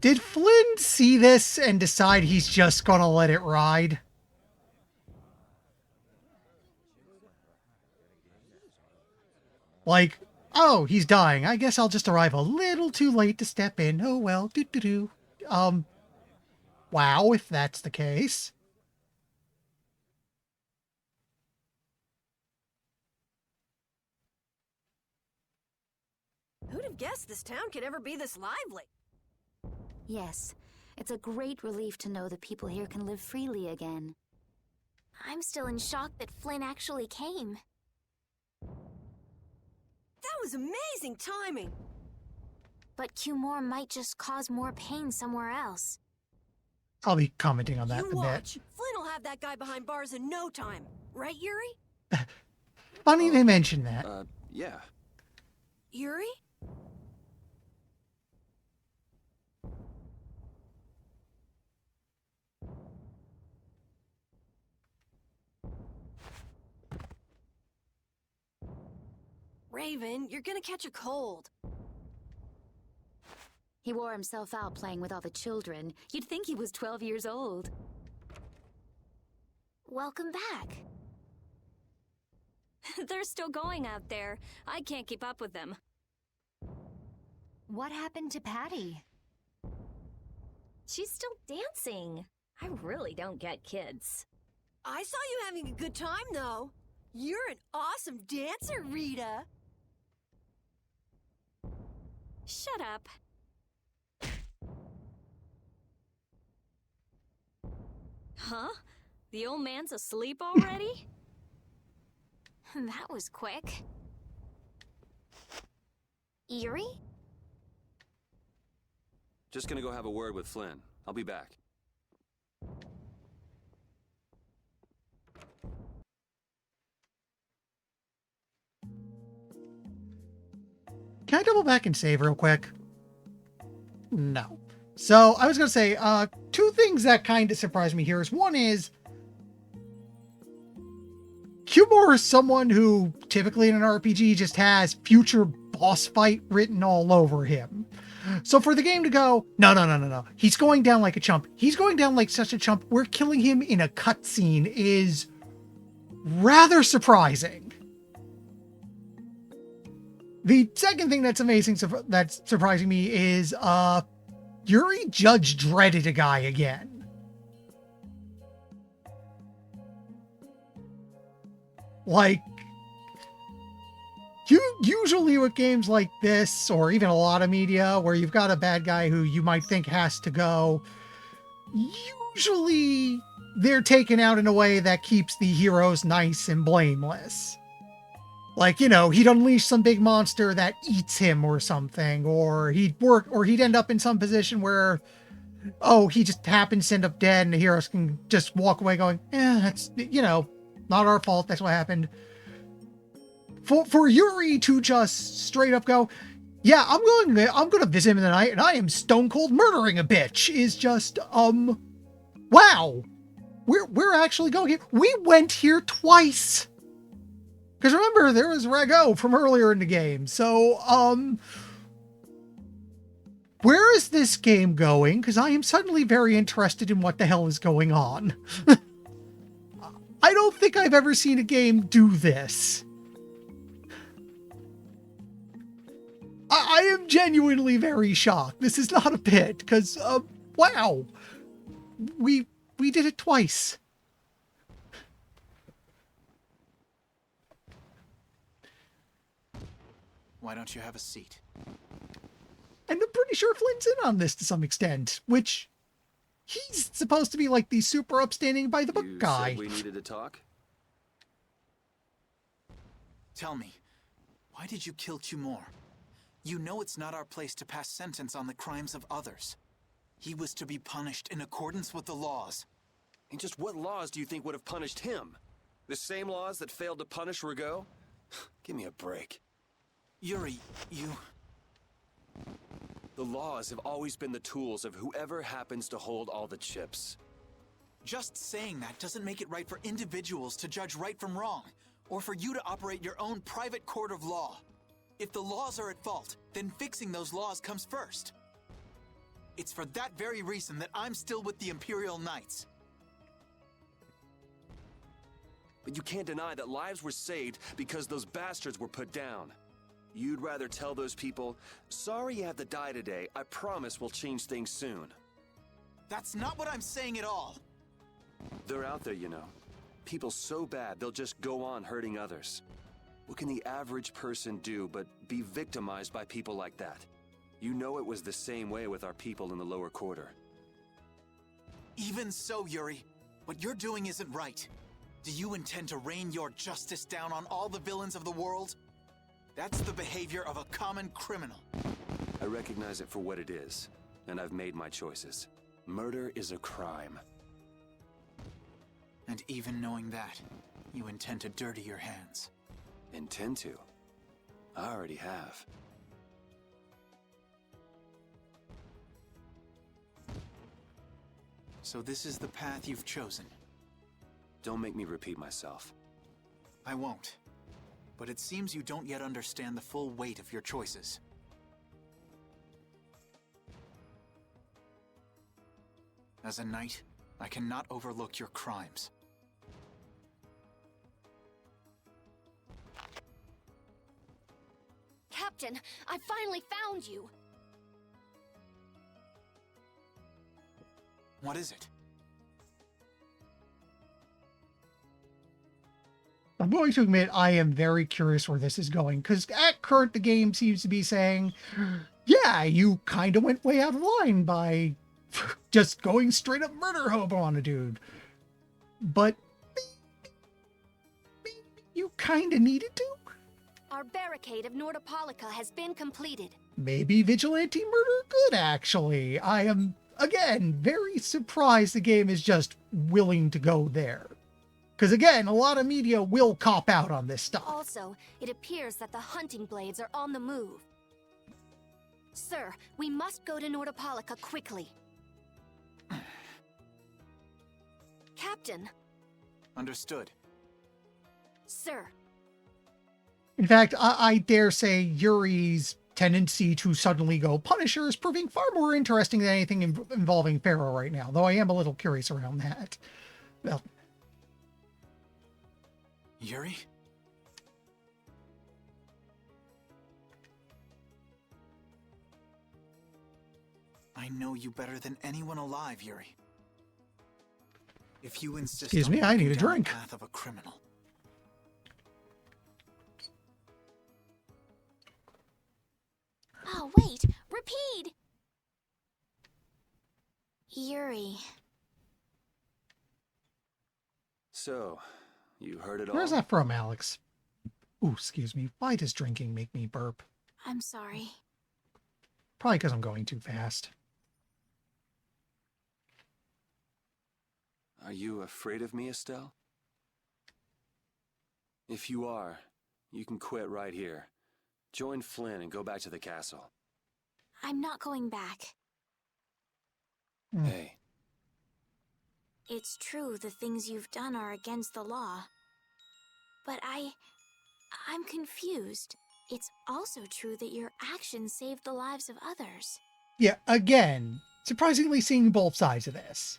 S1: Did Flynn see this and decide he's just gonna let it ride? Like, oh, he's dying. I guess I'll just arrive a little too late to step in. Oh well, doo-doo-doo. Wow, if that's the case.
S13: Who'd have guessed this town could ever be this lively?
S10: Yes, it's a great relief to know that people here can live freely again.
S5: I'm still in shock that Flynn actually came.
S13: That was amazing timing!
S5: But Cumore might just cause more pain somewhere else.
S1: I'll be commenting on that
S13: You
S1: in a
S13: watch.
S1: bit.
S13: Flynn will have that guy behind bars in no time. Right, Yuri?
S1: Funny they mentioned that.
S6: Yeah.
S13: Yuri? Raven, you're gonna catch a cold.
S10: He wore himself out playing with all the children. You'd think he was 12 years old.
S5: Welcome back.
S4: They're still going out there. I can't keep up with them.
S11: What happened to Patty?
S8: She's still dancing. I really don't get kids.
S13: I saw you having a good time, though. You're an awesome dancer, Rita.
S4: Shut up. Huh? The old man's asleep already?
S5: That was quick. Yuri?
S6: Just gonna go have a word with Flynn. I'll be back.
S1: Can I double back and save real quick? No. So I was going to say, two things that kind of surprised me here is one is Cumore is someone who typically in an RPG just has future boss fight written all over him. So for the game to go, no, he's going down like a chump. He's going down like such a chump. We're killing him in a cutscene is rather surprising. The second thing that's amazing, that's surprising me is, Yuri Judge dreaded a guy again. Like, usually with games like this, or even a lot of media, where you've got a bad guy who you might think has to go, usually they're taken out in a way that keeps the heroes nice and blameless. Like, you know, he'd unleash some big monster that eats him or something, or he'd end up in some position where, oh, he just happens to end up dead and the heroes can just walk away going, that's, you know, not our fault, that's what happened. For Yuri to just straight up go, yeah, I'm going to visit him in the night and I am stone cold murdering a bitch is just, wow. We're actually going here. We went here twice. Because remember, there was Rago from earlier in the game. So, where is this game going? Because I am suddenly very interested in what the hell is going on. I don't think I've ever seen a game do this. I am genuinely very shocked. This is not a bit, because, wow. We did it twice.
S18: Why don't you have a seat?
S1: And I'm pretty sure Flynn's in on this to some extent, which he's supposed to be like the super upstanding by the book guy.
S6: You said we needed to talk?
S18: Tell me, why did you kill Cumore? You know it's not our place to pass sentence on the crimes of others. He was to be punished in accordance with the laws.
S6: And just what laws do you think would have punished him? The same laws that failed to punish Rago? Give me a break.
S18: Yuri, you...
S6: The laws have always been the tools of whoever happens to hold all the chips.
S18: Just saying that doesn't make it right for individuals to judge right from wrong, or for you to operate your own private court of law. If the laws are at fault, then fixing those laws comes first. It's for that very reason that I'm still with the Imperial Knights.
S6: But you can't deny that lives were saved because those bastards were put down. You'd rather tell those people, sorry you have to die today, I promise we'll change things soon.
S18: That's not what I'm saying at all.
S6: They're out there, you know. People so bad they'll just go on hurting others. What can the average person do but be victimized by people like that? You know it was the same way with our people in the lower quarter.
S18: Even so, Yuri, what you're doing isn't right. Do you intend to rain your justice down on all the villains of the world? That's the behavior of a common criminal.
S6: I recognize it for what it is, and I've made my choices. Murder is a crime.
S18: And even knowing that, you intend to dirty your hands.
S6: Intend to? I already have.
S18: So this is the path you've chosen.
S6: Don't make me repeat myself.
S18: I won't. But it seems you don't yet understand the full weight of your choices. As a knight, I cannot overlook your crimes.
S5: Captain, I finally found you!
S18: What is it?
S1: I'm going to admit I am very curious where this is going, because at current the game seems to be saying, yeah, you kind of went way out of line by just going straight up murder hobo on a dude. But maybe you kind of needed to?
S5: Our barricade of Nordopolica has been completed.
S1: Maybe vigilante murder good, actually. I am, again, very surprised the game is just willing to go there. Because again, a lot of media will cop out on this stuff.
S5: Also, it appears that the hunting blades are on the move. Sir, we must go to Nordopolica quickly.
S18: Captain. Understood.
S8: Sir.
S1: In fact, I dare say Yuri's tendency to suddenly go Punisher is proving far more interesting than anything involving Pharaoh right now, though I am a little curious around that. Well,
S18: Yuri? I know you better than anyone alive, Yuri. If you insist
S1: excuse me,
S18: on
S1: I need a
S18: walking down
S1: drink.
S18: the path of a criminal.
S5: Oh, wait! Repeat! Yuri.
S6: So, you heard it all?
S1: Where's that from, Alex? Ooh, excuse me. Why does drinking make me burp?
S5: I'm sorry.
S1: Probably because I'm going too fast.
S6: Are you afraid of me, Estelle? If you are, you can quit right here. Join Flynn and go back to the castle.
S5: I'm not going back.
S6: Hey.
S5: It's true the things you've done are against the law. But I'm confused. It's also true that your actions saved the lives of others.
S1: Yeah, again, surprisingly seeing both sides of this.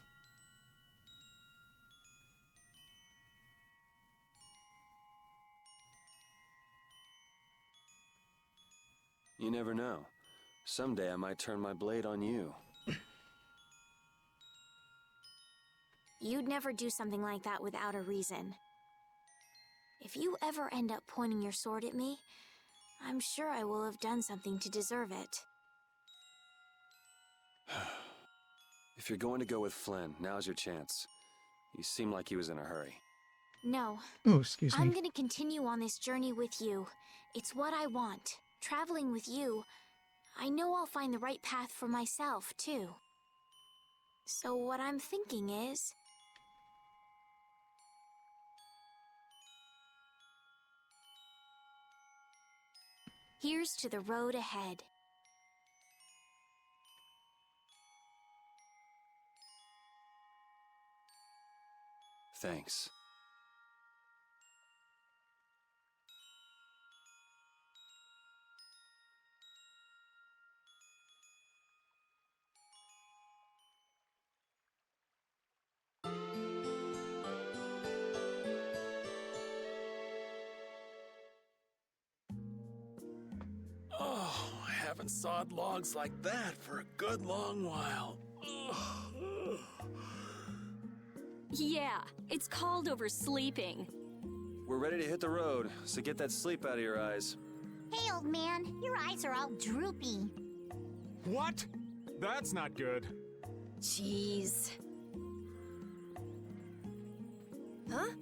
S6: You never know. Someday I might turn my blade on you.
S5: You'd never do something like that without a reason. If you ever end up pointing your sword at me, I'm sure I will have done something to deserve it.
S6: If you're going to go with Flynn, now's your chance. You seem like he was in a hurry.
S5: No.
S1: Ooh, excuse me.
S5: I'm gonna continue on this journey with you. It's what I want. Traveling with you, I know I'll find the right path for myself, too. So what I'm thinking is... here's to the road ahead.
S6: Thanks.
S2: Oh, I haven't sawed logs like that for a good long while.
S8: Yeah, it's called oversleeping.
S6: We're ready to hit the road, so get that sleep out of your eyes.
S3: Hey, old man, your eyes are all droopy.
S14: What? That's not good.
S8: Jeez.
S13: Huh?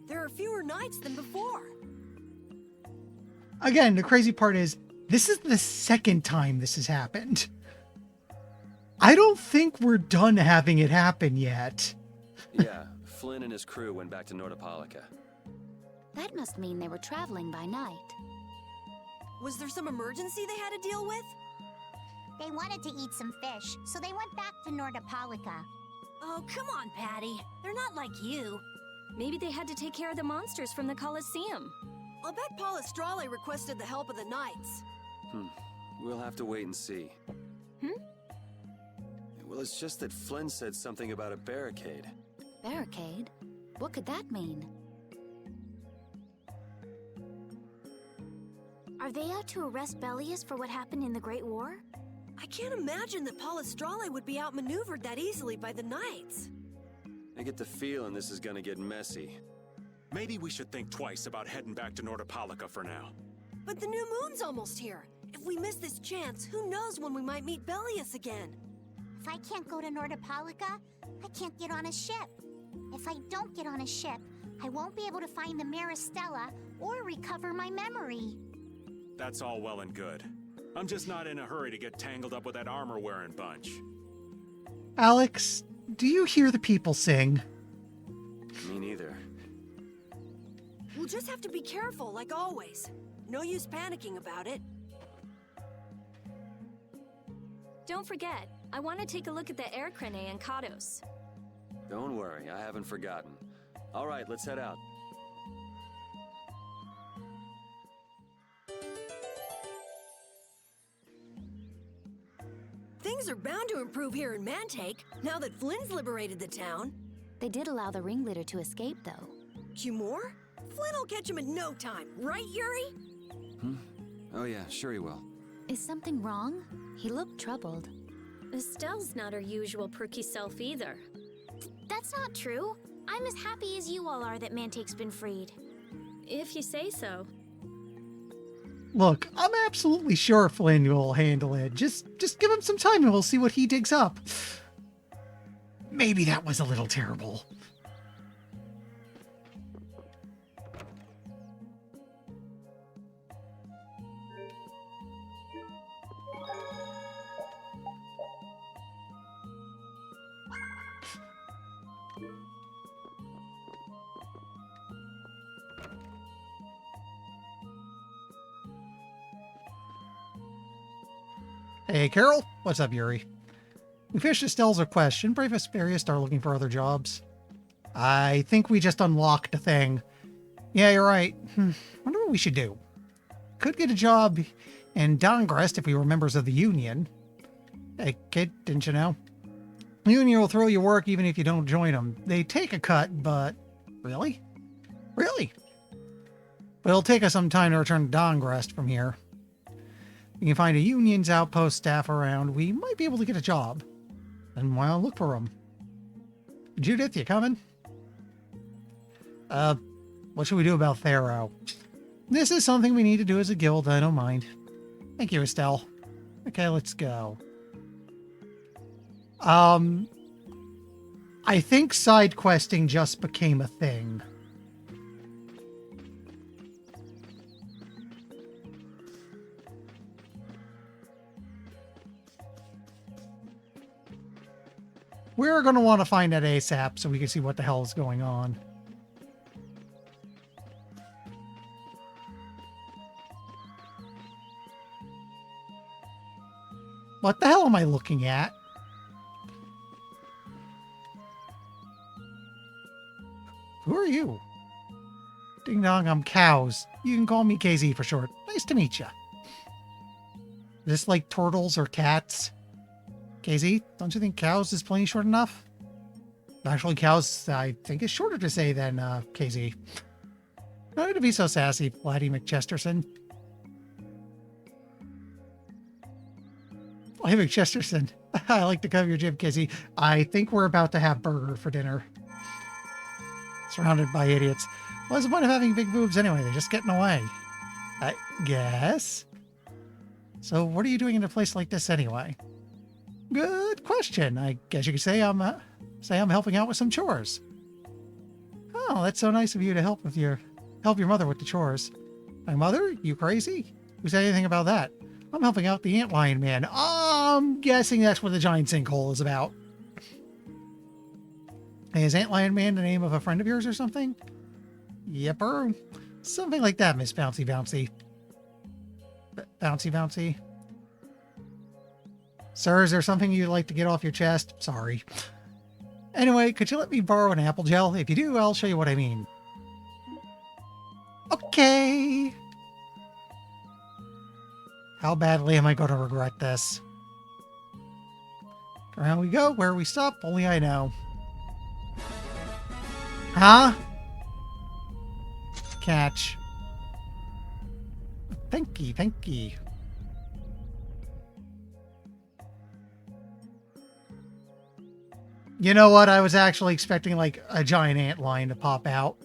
S13: There are fewer nights than before.
S1: Again, the crazy part is, this is the second time this has happened. I don't think we're done having it happen yet.
S6: Yeah, Flynn and his crew went back to Nordopolica.
S10: That must mean they were traveling by night.
S13: Was there some emergency they had to deal with?
S3: They wanted to eat some fish, so they went back to Nordopolica.
S13: Oh, come on, Patty. They're not like you.
S8: Maybe they had to take care of the monsters from the Colosseum.
S13: I'll bet Palestrale requested the help of the knights.
S6: We'll have to wait and see.
S10: Hmm?
S6: Well, it's just that Flynn said something about a barricade.
S10: Barricade? What could that mean?
S5: Are they out to arrest Bellius for what happened in the Great War?
S13: I can't imagine that Palestrale would be outmaneuvered that easily by the knights.
S6: I get the feeling this is gonna get messy.
S2: Maybe we should think twice about heading back to Nordopolica for now.
S13: But the new moon's almost here. If we miss this chance, who knows when we might meet Bellius again?
S3: If I can't go to Nordopolica, I can't get on a ship. If I don't get on a ship, I won't be able to find the Maristella or recover my memory.
S2: That's all well and good. I'm just not in a hurry to get tangled up with that armor-wearing bunch.
S1: Alex, do you hear the people sing?
S6: Me neither.
S13: We'll just have to be careful, like always. No use panicking about it.
S8: Don't forget, I want to take a look at the air crane and Kados.
S6: Don't worry, I haven't forgotten. All right, let's head out.
S13: Things are bound to improve here in Mantake, now that Flynn's liberated the town.
S10: They did allow the ringleader to escape, though.
S13: Cumore? Flynn will catch him in no time, right, Yuri?
S6: Oh yeah, sure he will.
S10: Is something wrong? He looked troubled.
S8: Estelle's not her usual perky self either.
S3: That's not true. I'm as happy as you all are that Mantake's been freed.
S8: If you say so.
S1: Look, I'm absolutely sure Flynn will handle it. Just give him some time and we'll see what he digs up. Maybe that was a little terrible. Hey, Carol. What's up, Yuri? We fished Estelle's request. Shouldn't Brave Vesperia start looking for other jobs? I think we just unlocked a thing. Yeah, you're right. Wonder what we should do. Could get a job in Dongrest if we were members of the Union. Hey, kid, didn't you know? The Union will throw you work even if you don't join them. They take a cut, but... Really? Really? But it'll take us some time to return to Dongrest from here. We can find a Union's outpost staff around. We might be able to get a job. And why not look for them? Judith, you coming? What should we do about Thero? This is something we need to do as a guild. I don't mind. Thank you, Estelle. Okay, let's go. I think side questing just became a thing. We're going to want to find that ASAP so we can see what the hell is going on. What the hell am I looking at? Who are you? Ding dong, I'm Cows. You can call me KZ for short. Nice to meet you. Is this like turtles or cats? KZ, don't you think Cows is plenty short enough? Actually, Cows, I think, is shorter to say than KZ. No need to be so sassy, Vladdy McChesterson. Vladdy McChesterson. I like to cover your jib, KZ. I think we're about to have burger for dinner. Surrounded by idiots. What's the point of having big boobs anyway? They're just getting away. I guess. So what are you doing in a place like this anyway? Good question. I guess you could say I'm helping out with some chores. Oh, that's so nice of you to help your mother with the chores. My mother? You crazy? Who said anything about that? I'm helping out the Antlion Man. I'm guessing that's what the giant sinkhole is about. Hey, is Antlion Man the name of a friend of yours or something? Yepper. Something like that, Miss Bouncy Bouncy. Bouncy Bouncy. Sir, is there something you'd like to get off your chest? Sorry. Anyway, could you let me borrow an apple gel? If you do, I'll show you what I mean. Okay. How badly am I going to regret this? Around we go. Where we stop, only I know. Huh? Catch. Thank you, thank you. You know what? I was actually expecting like a giant antlion to pop out.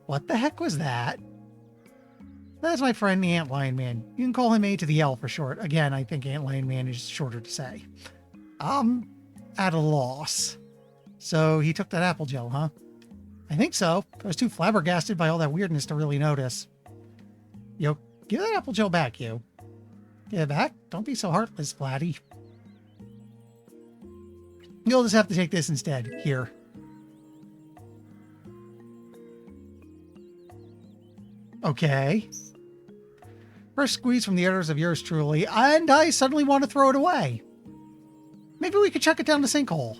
S1: What the heck was that? That's my friend, the Antlion Man. You can call him A to the L for short. Again, I think Antlion Man is shorter to say. At a loss. So he took that apple gel, huh? I think so. I was too flabbergasted by all that weirdness to really notice. Yo, give that apple gel back, you. Give it back? Don't be so heartless, Vladdy. You'll just have to take this instead. Here. Okay. First squeeze from the editors of yours truly, and I suddenly want to throw it away. Maybe we could chuck it down the sinkhole.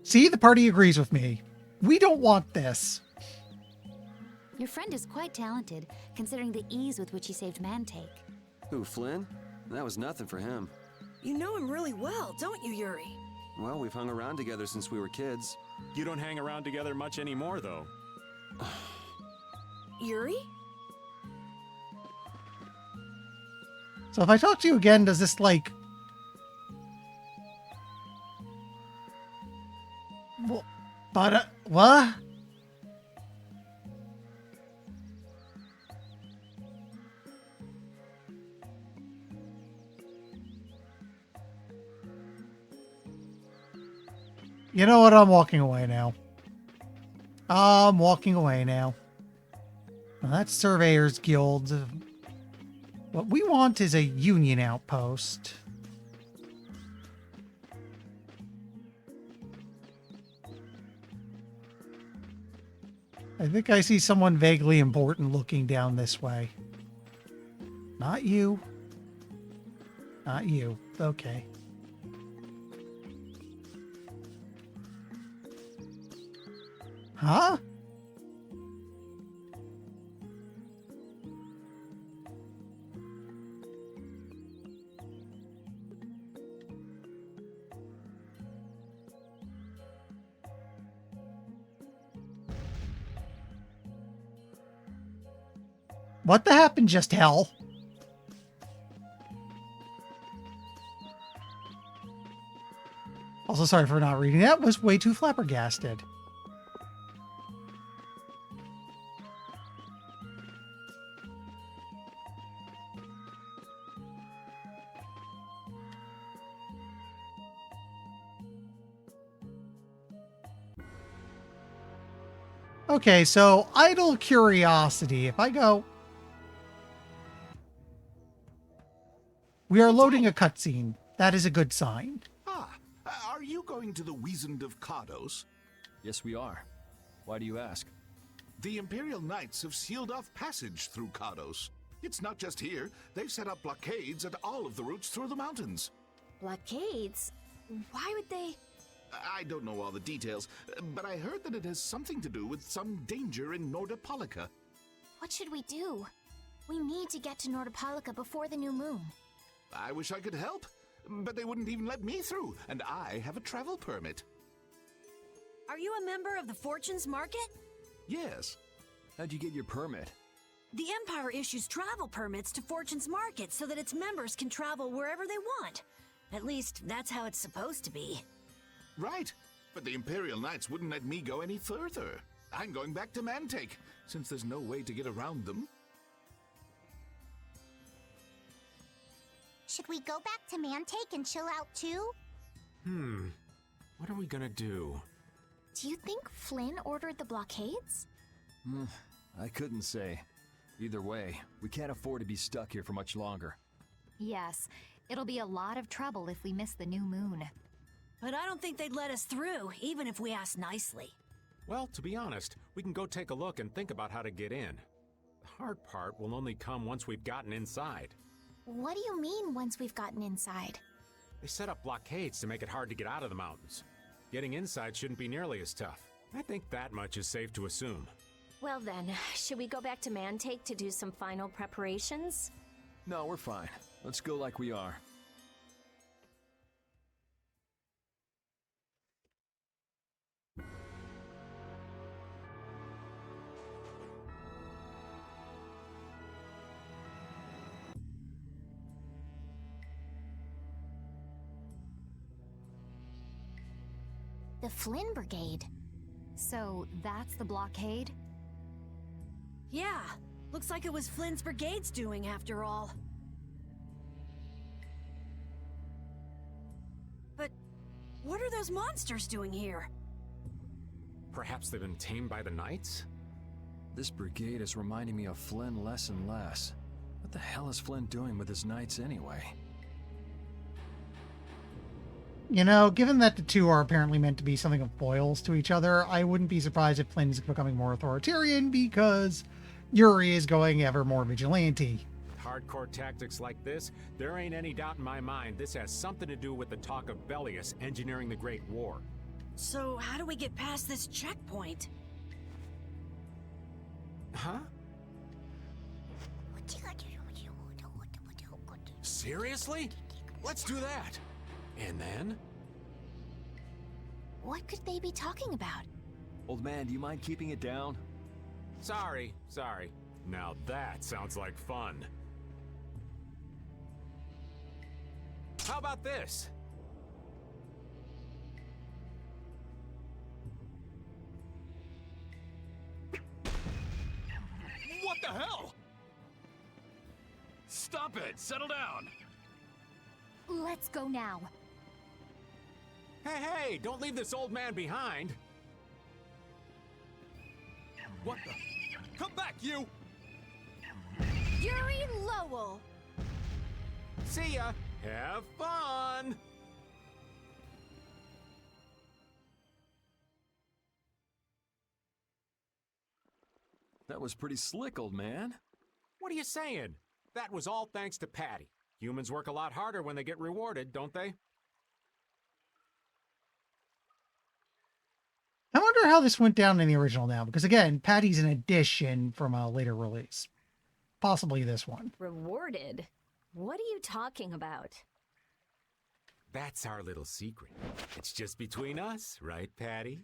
S1: See, the party agrees with me. We don't want this.
S10: Your friend is quite talented, considering the ease with which he saved Mantake.
S6: Who, Flynn? That was nothing for him.
S13: You know him really well, don't you, Yuri?
S6: Well, we've hung around together since we were kids.
S2: You don't hang around together much anymore, though.
S13: Yuri?
S1: So if I talk to you again, does this, like... Well, but, what? You know what? I'm walking away now. I'm walking away now. Well, that's Surveyors Guild. What we want is a Union outpost. I think I see someone vaguely important looking down this way. Not you. Not you. Okay. Huh? What the happened just hell? Also, sorry for not reading that. Was way too flabbergasted. Okay, so idle curiosity. If I go... We are loading a cutscene. That is a good sign.
S17: Are you going to the Wiesent of Cardos?
S7: Yes, we are. Why do you ask?
S17: The Imperial Knights have sealed off passage through Cardos. It's not just here. They've set up blockades at all of the routes through the mountains.
S8: Blockades? Why would they...
S17: I don't know all the details, but I heard that it has something to do with some danger in Nordopolica.
S3: What should we do? We need to get to Nordopolica before the new moon.
S17: I wish I could help, but they wouldn't even let me through, and I have a travel permit.
S13: Are you a member of the Fortunes Market?
S17: Yes.
S7: How'd you get your permit?
S13: The Empire issues travel permits to Fortunes Market so that its members can travel wherever they want. At least, that's how it's supposed to be.
S17: Right, but the Imperial Knights wouldn't let me go any further. I'm going back to Mantake, since there's no way to get around them.
S3: Should we go back to Mantake and chill out too?
S2: What are we gonna do?
S3: Do you think Flynn ordered the blockades?
S7: I couldn't say. Either way, we can't afford to be stuck here for much longer.
S11: Yes, it'll be a lot of trouble if we miss the new moon.
S13: But I don't think they'd let us through, even if we asked nicely.
S2: Well, to be honest, we can go take a look and think about how to get in. The hard part will only come once we've gotten inside.
S3: What do you mean, once we've gotten inside?
S2: They set up blockades to make it hard to get out of the mountains. Getting inside shouldn't be nearly as tough. I think that much is safe to assume.
S8: Well then, should we go back to Mantake to do some final preparations?
S7: No, we're fine. Let's go like we are.
S3: The Flynn Brigade.
S11: So that's the blockade?
S13: Yeah, looks like it was Flynn's brigade's doing after all. But what are those monsters doing here?
S2: Perhaps they've been tamed by the Knights?
S7: This brigade is reminding me of Flynn less and less. What the hell is Flynn doing with his knights anyway?
S1: You know, given that the two are apparently meant to be something of foils to each other, I wouldn't be surprised if Flynn is becoming more authoritarian because Yuri is going ever more vigilante.
S2: Hardcore tactics like this, there ain't any doubt in my mind this has something to do with the talk of Bellius engineering the Great War.
S13: So how do we get past this checkpoint?
S2: Huh? Seriously? Let's do that. And then?
S5: What could they be talking about?
S7: Old man, do you mind keeping it down?
S2: Sorry. Now that sounds like fun. How about this? What the hell?
S9: Stop it! Settle down!
S11: Let's go now.
S2: Hey, don't leave this old man behind. What the? Come back, you!
S8: Yuri Lowell!
S2: See ya! Have fun!
S7: That was pretty slick, old man.
S2: What are you saying? That was all thanks to Patty. Humans work a lot harder when they get rewarded, don't they?
S1: I wonder how this went down in the original now, because again, Patty's an addition from a later release. Possibly this one.
S8: Rewarded? What are you talking about?
S2: That's our little secret. It's just between us, right, Patty?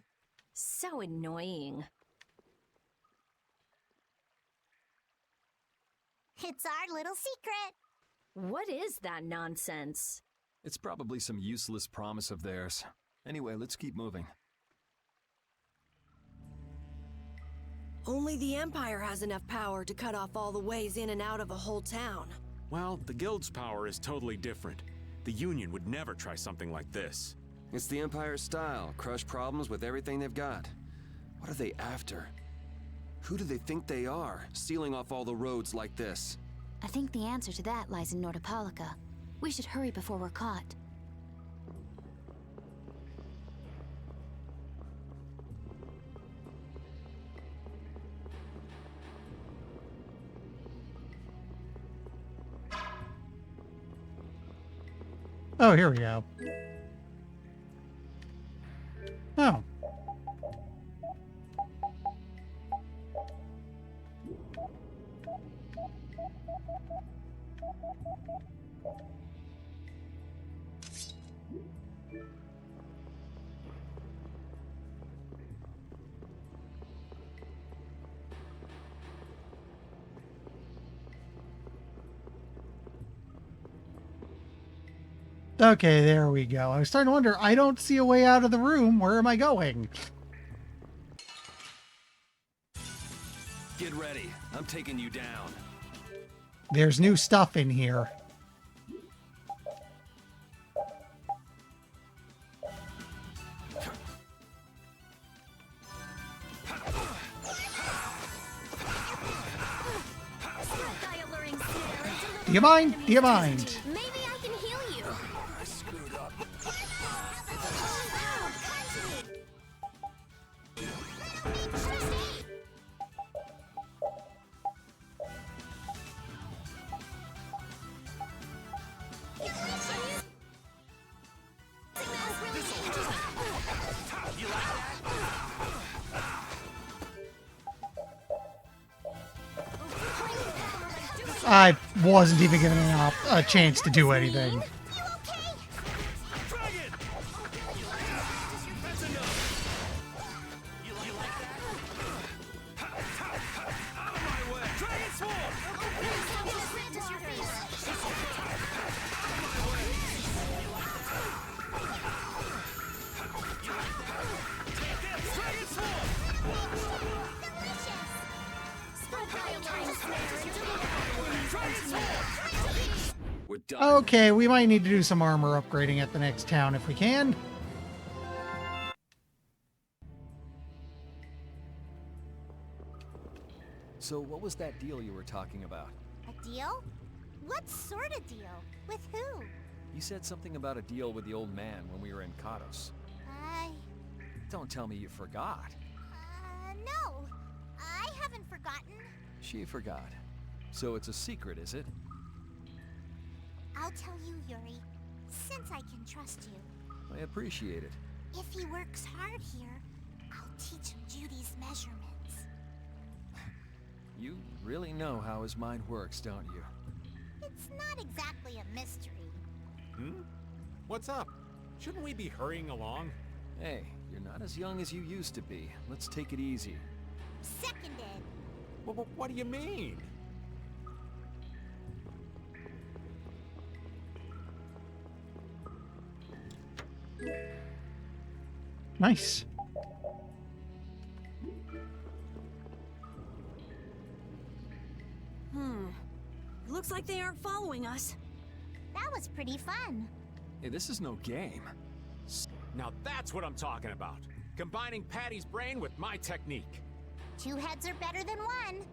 S8: So annoying.
S3: It's our little secret.
S8: What is that nonsense?
S7: It's probably some useless promise of theirs. Anyway, let's keep moving.
S13: Only the Empire has enough power to cut off all the ways in and out of a whole town.
S2: Well, the Guild's power is totally different. The Union would never try something like this.
S6: It's the Empire's style, crush problems with everything they've got. What are they after? Who do they think they are, sealing off all the roads like this?
S10: I think the answer to that lies in Nordopolica. We should hurry before we're caught.
S1: Oh, here we go. Oh. Okay, there we go. I was starting to wonder, I don't see a way out of the room. Where am I going?
S6: Get ready. I'm taking you down.
S1: There's new stuff in here. Do you mind? Do you mind?
S5: Maybe I can heal you.
S6: I screwed up.
S1: I wasn't even given a chance to do anything. Okay, we might need to do some armor upgrading at the next town if we can.
S7: So what was that deal you were talking about?
S3: A deal? What sort of deal? With who?
S7: You said something about a deal with the old man when we were in Kados. Don't tell me you forgot.
S3: No. I haven't forgotten.
S7: She forgot. So it's a secret, is it?
S3: I'll tell you, Yuri, since I can trust you.
S7: I appreciate it.
S3: If he works hard here, I'll teach him Judy's measurements.
S7: You really know how his mind works, don't you?
S3: It's not exactly a mystery.
S2: Hmm? What's up? Shouldn't we be hurrying along?
S7: Hey, you're not as young as you used to be. Let's take it easy.
S3: Seconded.
S2: Well, what do you mean?
S1: Nice.
S13: Looks like they aren't following us.
S3: That was pretty fun.
S7: Hey, this is no game.
S2: Now that's what I'm talking about. Combining Patty's brain with my technique.
S3: 2 heads are better than 1.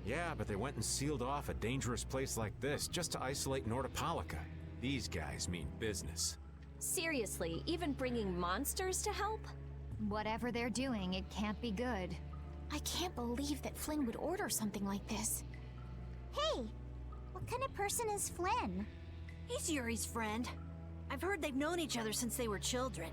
S2: Yeah, but they went and sealed off a dangerous place like this just to isolate Nordopolica. These guys mean business.
S8: Seriously, even bringing monsters to help?
S11: Whatever they're doing, it can't be good.
S3: I can't believe that Flynn would order something like this. Hey, what kind of person is Flynn?
S13: He's Yuri's friend. I've heard they've known each other since they were children.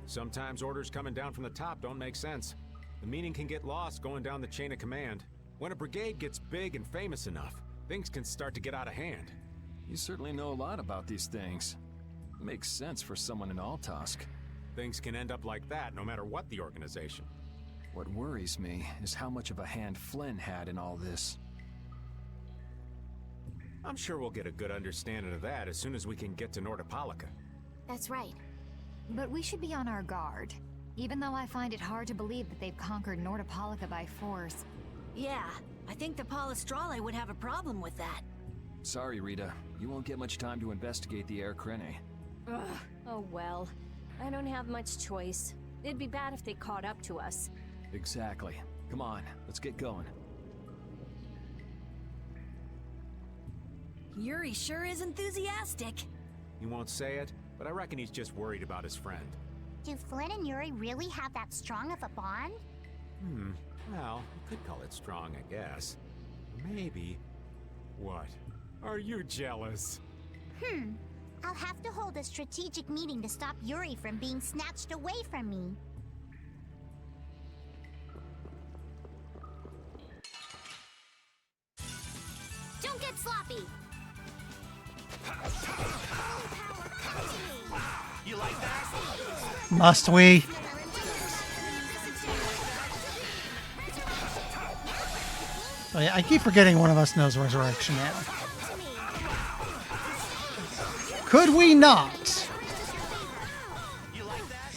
S2: Sometimes orders coming down from the top don't make sense. The meaning can get lost going down the chain of command. When a brigade gets big and famous enough, things can start to get out of hand.
S7: You certainly know a lot about these things. Makes sense for someone in Altosk.
S2: Things can end up like that no matter what the organization.
S7: What worries me is how much of a hand Flynn had in all this.
S2: I'm sure we'll get a good understanding of that as soon as we can get to Nordopolica.
S3: That's right.
S11: But we should be on our guard. Even though I find it hard to believe that they've conquered Nordopolica by force.
S13: Yeah, I think the Palestrale would have a problem with that.
S7: Sorry, Rita. You won't get much time to investigate the Air Krene.
S8: Ugh. Oh well. I don't have much choice. It'd be bad if they caught up to us.
S7: Exactly. Come on, let's get going.
S13: Yuri sure is enthusiastic.
S2: He won't say it, but I reckon he's just worried about his friend.
S3: Do Flynn and Yuri really have that strong of a bond?
S2: Well, you could call it strong, I guess. Maybe. What? Are you jealous?
S3: I'll have to hold a strategic meeting to stop Yuri from being snatched away from me. Don't get sloppy!
S15: You like that?
S1: Must we? Oh, yeah, I keep forgetting one of us knows Resurrection now. Could we not?
S15: You like that?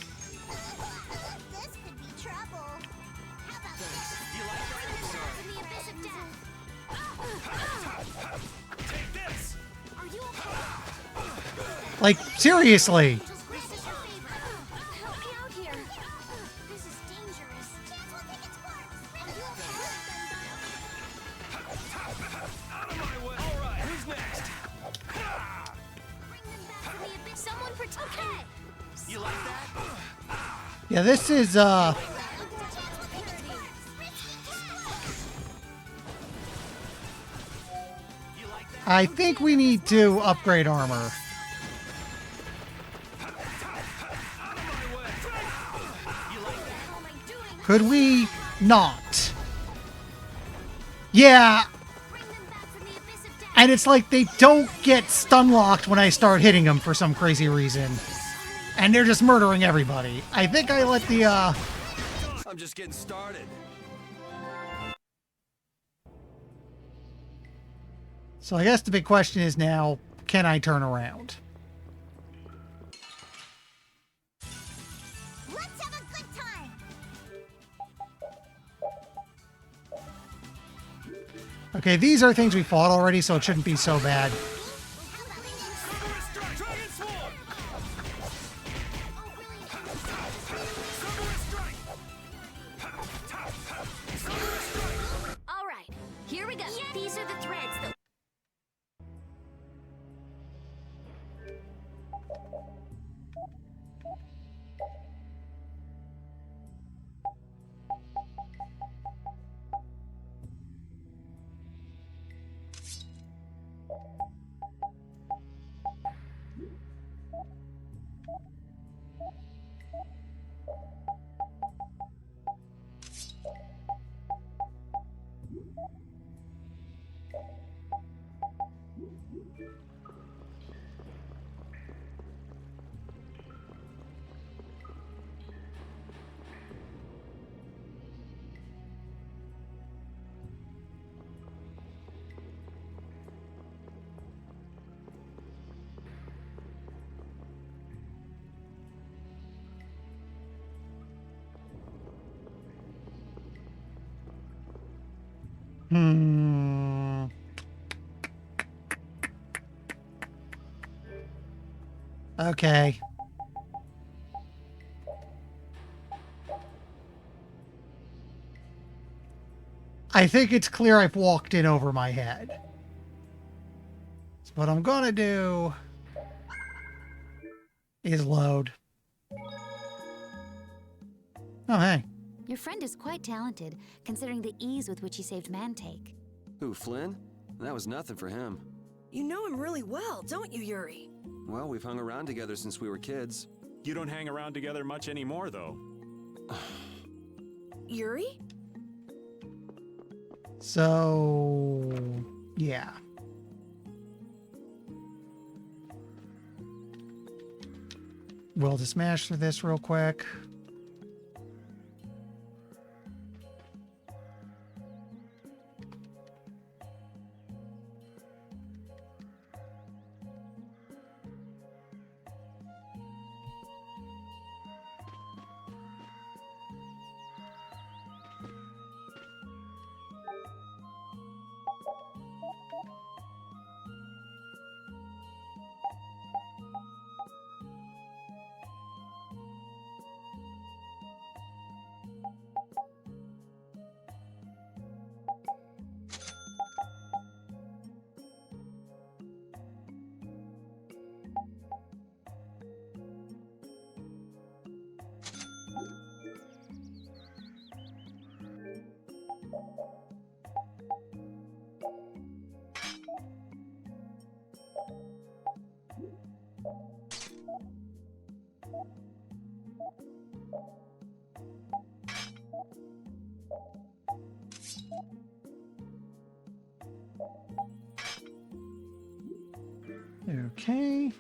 S3: This could be trouble. How about
S15: this? Take this!
S3: Are you okay?
S1: Like, seriously.
S3: Help me out here. This is dangerous. Chance will take its course. Are you
S15: Out of my way! Alright, who's next?
S3: Someone protect me.
S15: You like that?
S1: Yeah, this is, I think we need to upgrade armor. Could we not? Yeah. And it's like they don't get stun locked when I start hitting them for some crazy reason. And they're just murdering everybody. I think I let the,
S6: I'm just getting started.
S1: So I guess the big question is now, can I turn around?
S3: Let's have a good time.
S1: Okay, these are things we fought already, so it shouldn't be so bad.
S8: All right, here we go.
S3: These are the threads that...
S1: Hmm. Okay. I think it's clear I've walked in over my head. So what I'm gonna do is load. Oh, hey.
S10: Your friend is quite talented, considering the ease with which he saved Mantake.
S6: Who, Flynn? That was nothing for him.
S13: You know him really well, don't you, Yuri?
S6: Well, we've hung around together since we were kids.
S2: You don't hang around together much anymore, though.
S13: Yuri?
S1: So, yeah. We'll just smash through this real quick. Okay.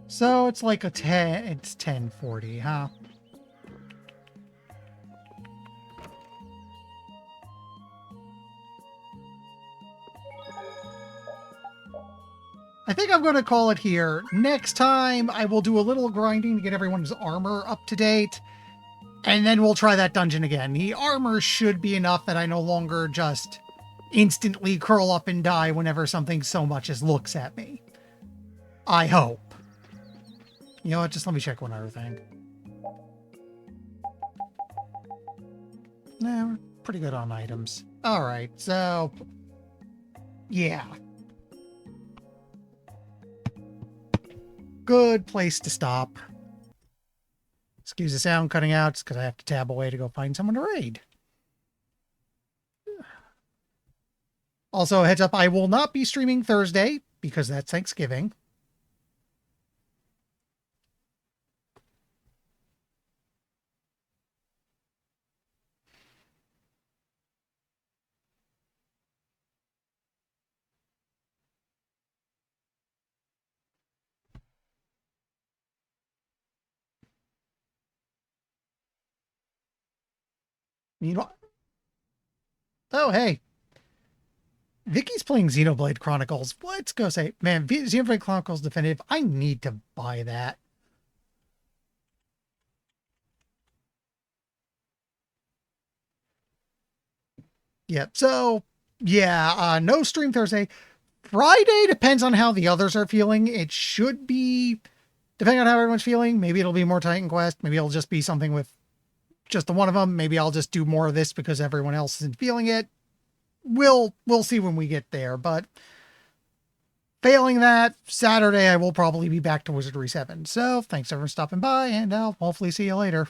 S1: So it's like a 10, it's 1040, huh? I think I'm going to call it here. Next time, I will do a little grinding to get everyone's armor up to date, and then we'll try that dungeon again. The armor should be enough that I no longer just instantly curl up and die whenever something so much as looks at me. I hope. You know what? Just let me check one other thing. Nah, we're pretty good on items. All right, so yeah. Good place to stop. Excuse the sound cutting out because I have to tab away to go find someone to raid. Also, heads up, I will not be streaming Thursday because that's Thanksgiving. Meanwhile, oh, hey. Vicky's playing Xenoblade Chronicles. Let's go say, man, Xenoblade Chronicles Definitive. I need to buy that. Yep. So, yeah, no stream Thursday. Friday depends on how the others are feeling. It should be, depending on how everyone's feeling. Maybe it'll be more Titan Quest. Maybe it'll just be something with just the one of them. Maybe I'll just do more of this because everyone else isn't feeling it. We'll see when we get there, but failing that, Saturday I will probably be back to Wizardry 7. So thanks everyone for stopping by, and I'll hopefully see you later.